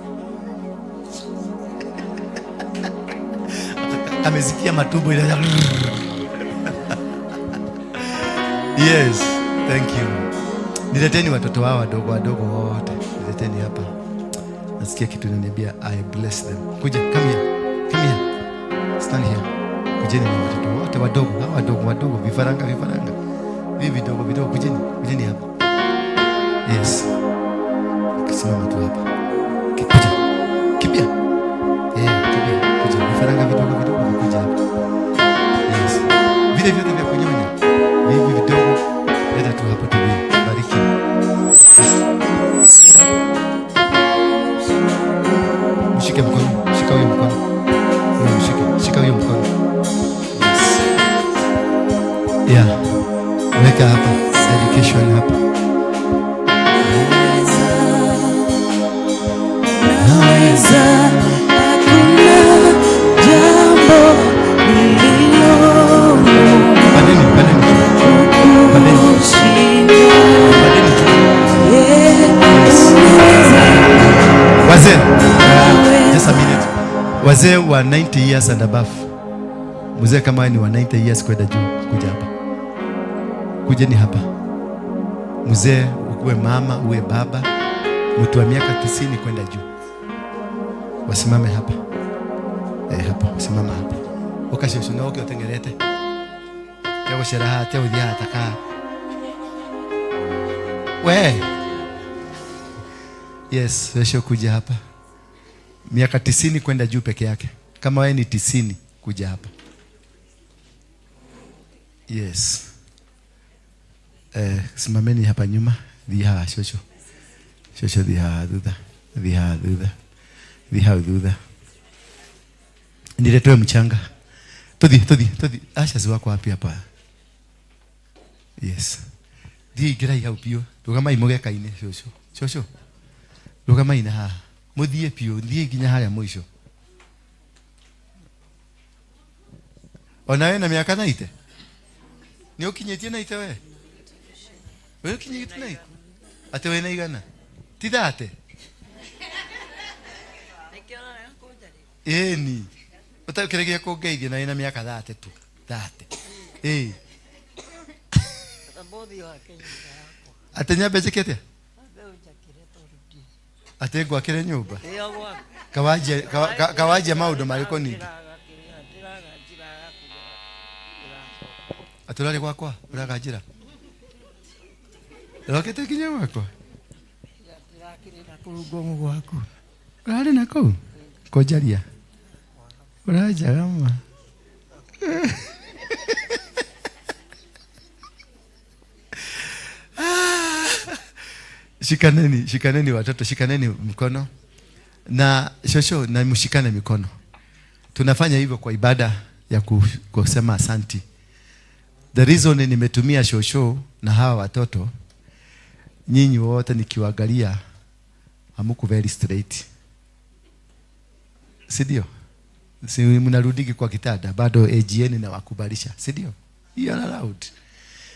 Amesikia matumbo ile. Yes, thank you. Nileteni watoto wao wadogo wote. Nileteni hapa. Nasikia kitu inaniambia I bless them. Kuja, come here. Stand here. Kujeni na watoto wote wadogo, hawa wadogo, vifaranga. Hivi vidogo kujeni hapa. Yes. Kisimama tu hapa. Kuja. Kimbia. Kimbia. Kuja. Vifaranga vidogo kuja hapa. Yes. Vile vyote vya kunyonya. Hivi vidogo. Leta tu hapa tu. Bariki. Mshike mkono. Shika huyo mkono. Shika huyo mkono. Yes. Yeah. Weka hapa. Dedication hapa. Naweza hakuna jambo lililo just a minute. Wazee wa 90 years and above. Mzee kama ni wa 90 years kwenda juu, kuja hapa. Kujeni hapa. Mzee uwe mama, uwe baba, mtu wa miaka 90 kwenda juu. Wasimame hapa. Hapa, wasimama hapa. Ukashosho na uke utengerete. Yako sheraha, teo dia ataka. Yes, wewe kuja hapa. Miaka 90 kwenda juu peke yake. Kama wewe ni 90 kuja hapa. Yes. Simameni hapa nyuma. Dhiha shosho. Shosho dhiha dhudha. Dhiha dhudha. Niletoe mchanga. Todi. Asha wako wapi hapa? Yes. Dhi girai hau pio. Rugama imoge kaine shosho. Rugama ina ha. Muthie pio, thie ginya haria mwisho. Ona wewe na miaka 90? Ni ukinyetie 90 wewe? Wewe ukinyetie 90? Ate wewe na igana? Ti 30? Ni. Utakiregia kugeithia na ina miaka 30 tu. 30. Atenya bezekete? Atengwa kile nyumba. Kawaje maudo maliko nini? Atulale kwa uragajira. Lokete kinyama wako. Kurugomo gwako. Urale nako. Kojaria. Uraja kama. Shikaneni watoto, shikaneni mkono. Na shosho na mshikane mikono. Tunafanya hivyo kwa ibada ya kusema asanti. The reason nimetumia shosho na hawa watoto, nyinyi wote nikiwaangalia hamuko very straight. Si mnarudiki kwa kitanda bado AGN na wakubalisha. Si ndio? You are allowed.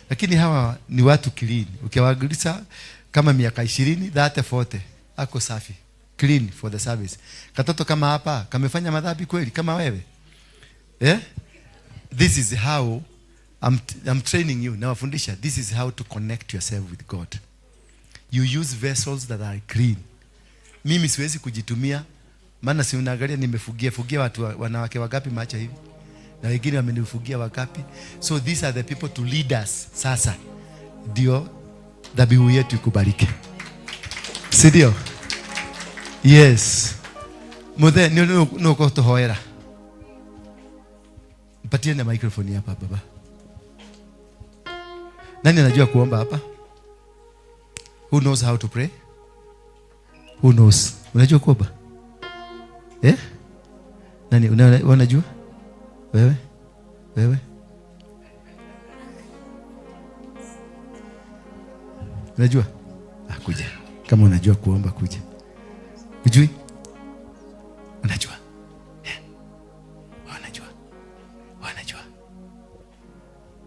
Lakini hawa ni watu clean. Ukiwaangalia kama miaka 20, 30, 40 ako safi. Clean for the service. Katoto kama hapa kamefanya madhambi kweli kama wewe? This is how I'm training you. Nawafundisha, this is how to connect yourself with God. You use vessels that are clean. Mimi siwezi kujitumia, maana si unaangalia nimefugia watu wanawake wangapi macho hivi. Na wengine wamenifugia wangapi. So these are the people to lead us sasa. Ndio dhabihu yetu ikubariki. Si ndio? Yes. Muthe nuko tuhoera. Mpatie na microphone hapa baba. Nani anajua kuomba hapa? Who knows how to pray? Who knows? Unajua kuomba? Nani unajua? Wewe? Unajua? Kuja. Kama unajua kuomba kuja. Ujui? Unajua? Wanajua.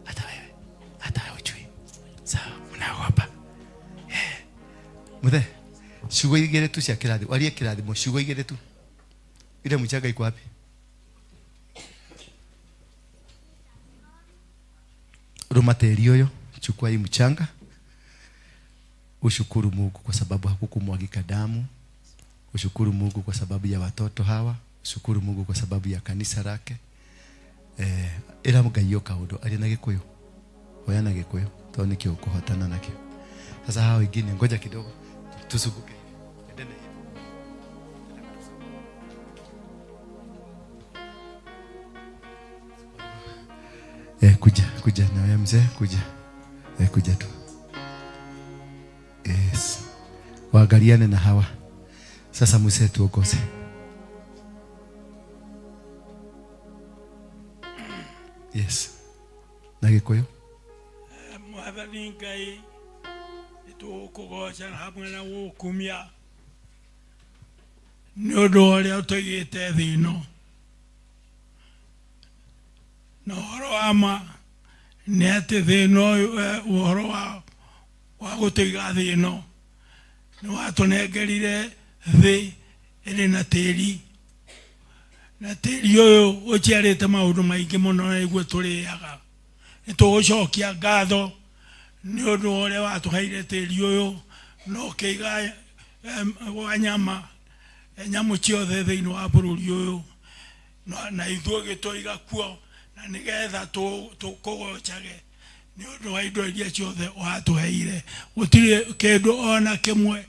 Hata wewe. Hata ujui. Sawa, unaogopa. Muthe, shugo igere tu cia kirathi. Walie kirathi mo shugo igere tu. Ile mchanga iko wapi? Rumateri yoyo, chukua hii mchanga. Ushukuru Mungu kwa sababu hakukumwagika damu. Ushukuru Mungu kwa sababu ya watoto hawa. Ushukuru Mungu kwa sababu ya kanisa lake. Ila mgayo kaudo alina gikuyu. Oyana gikuyu. Tuone kio kuhotana nakio. Sasa hao wengine ngoja kidogo tusukuke. Endele. Kuja na wewe mzee, kuja. Kuja tu. Yes. Waangaliane na hawa. Sasa mzee tuongoze. Yes. Na Gikuyu.
Mwathani Ngai nitukugoca hamwe na gukumia ni undu uria utugite thi ino na uhoro wa ma ni ati thi ino uhoro wa gutiga thi ino ni watunengerire thi iri na tiri uyu uciarite maundu maingi muno na iguo turiaga nitugucokia ngatho ni undu uria watuheire tiri uyu no kiiga wanyama nyamu ciothe thiini wa bururi uyu na ithuo gitwiga kuo na nigetha tukugocage ni undu wa indo iria ciothe watuheire gutiri kindu ona kimwe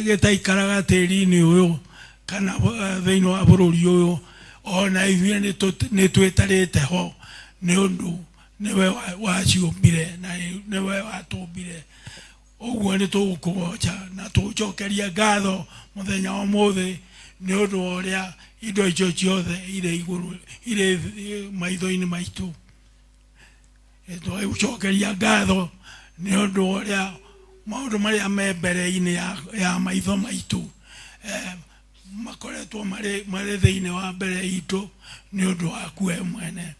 gitaikaraga tiri-ini uyu kana thiini wa bururi uyu ona ithuĩ nĩ twĩtarĩte ho nĩ ũndũ nĩwe waciũmbire na nĩwe watũmbire ũguo nĩ tũgũkũgoca na tũgũcokeria ngatho mũthenya wa ũmũthĩ nĩ ũndũ wa ũrĩa indo icio ciothe irĩ igũrũ irĩ maitho-inĩ maitũ tũgũcokeria ngatho nĩ ũndũ wa ũrĩa maũndũ marĩa me mbere-inĩ ya maitho maitũ makoretwo marĩ thĩinĩ wa mbere itũ nĩ ũndũ waku we mwene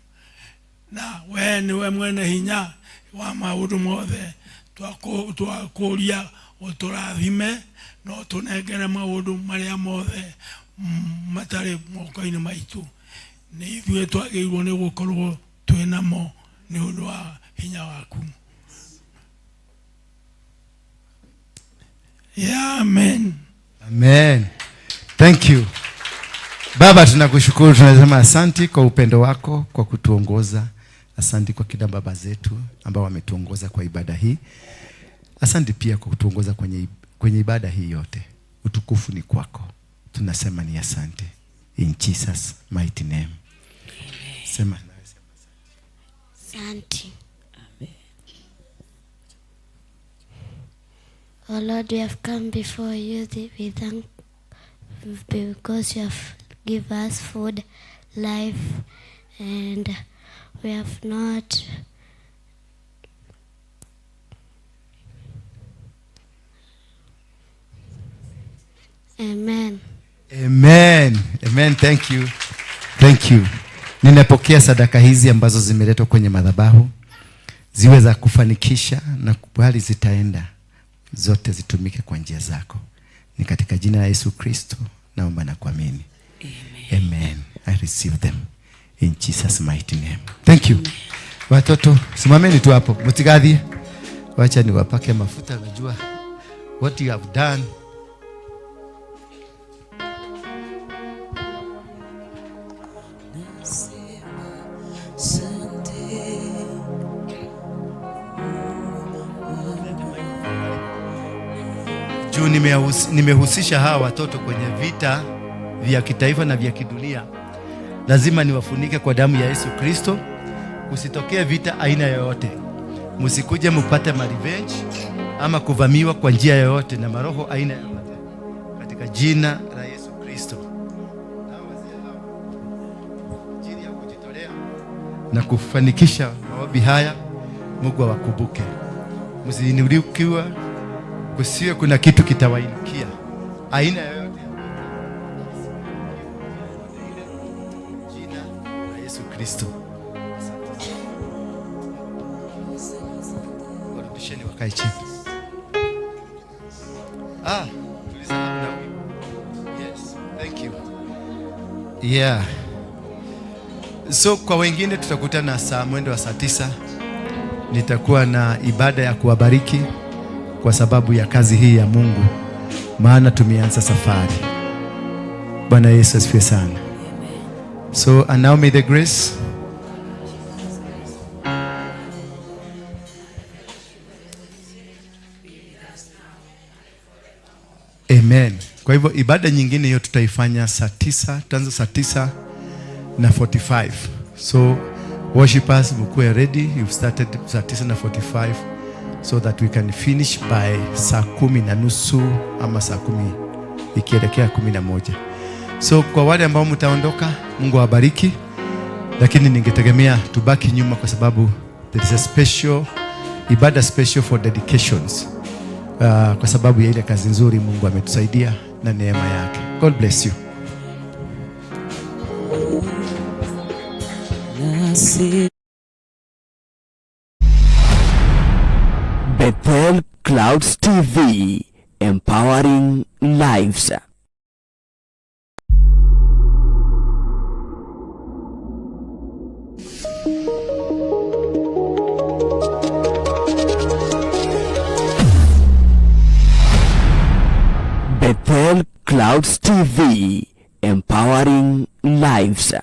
na we niwe mwene hinya wa maũndũ mothe twakũria ũtũrathime na ũtũnengere maũndũ marĩa mothe matarĩ moko-inĩ maitũ nĩ ithuĩ twagĩrĩirwo nĩ gũkorwo twĩnamo nĩ ũndũ wa hinya waku. Yeah, amen.
Amen. Thank you. Baba, tunakushukuru, tunasema asanti kwa upendo wako kwa kutuongoza. Asanti kwa kila baba zetu ambao wametuongoza kwa ibada hii. Asanti pia kwa kutuongoza kwenye ibada hii yote. Utukufu ni kwako. Tunasema ni asante. In Jesus mighty name. Sema
asante. Oh Lord, we have come before you. We thank because you have given us food, life, and we have not Amen.
Amen. Amen. Thank you. Thank you. Ninapokea sadaka hizi ambazo zimeletwa kwenye madhabahu ziwe za kufanikisha na kubali zitaenda zote zitumike kwa njia zako. Ni katika jina la Yesu Kristo naomba na kuamini. Amen. Amen. I receive them in Jesus mighty name. Thank you. Watoto, simameni tu hapo. Mtigadhi. Wacha niwapake mafuta, najua what you have done. Juu nimehusisha hawa watoto kwenye vita vya kitaifa na vya kidunia. Lazima niwafunike kwa damu ya Yesu Kristo. Kusitokee vita aina yoyote. Msikuje mpate revenge ama kuvamiwa kwa njia yoyote na maroho aina yoyote. Katika jina la Yesu Kristo. Jini ya kujitolea na kufanikisha maombi haya, Mungu awakumbuke. Msiniulikiwa kusiwe kuna kitu kitawainukia aina yoyote. Jina la Yesu Kristo. Warudisheni wakae chini. Tulisahau na yes, thank you. Yeah. So kwa wengine tutakutana mwendo wa saa 9. Nitakuwa na ibada ya kuwabariki kwa sababu ya kazi hii ya Mungu, maana tumeanza safari. Bwana Yesu asifiwe sana. So and now may the grace Amen. Kwa hivyo ibada nyingine hiyo tutaifanya saa 9, tutaanza saa 9:45. So worshipers mkuwe ready, you've started saa 9:45 so that we can finish by saa 10:30 ama saa 10 ikielekea 11. So kwa wale ambao mtaondoka, Mungu awabariki, lakini ningetegemea tubaki nyuma kwa sababu there is a special ibada special for dedications. Kwa sababu ya ile kazi nzuri Mungu ametusaidia na neema yake. God bless you.
Bethel Clouds TV, empowering lives. Bethel Clouds TV, empowering lives.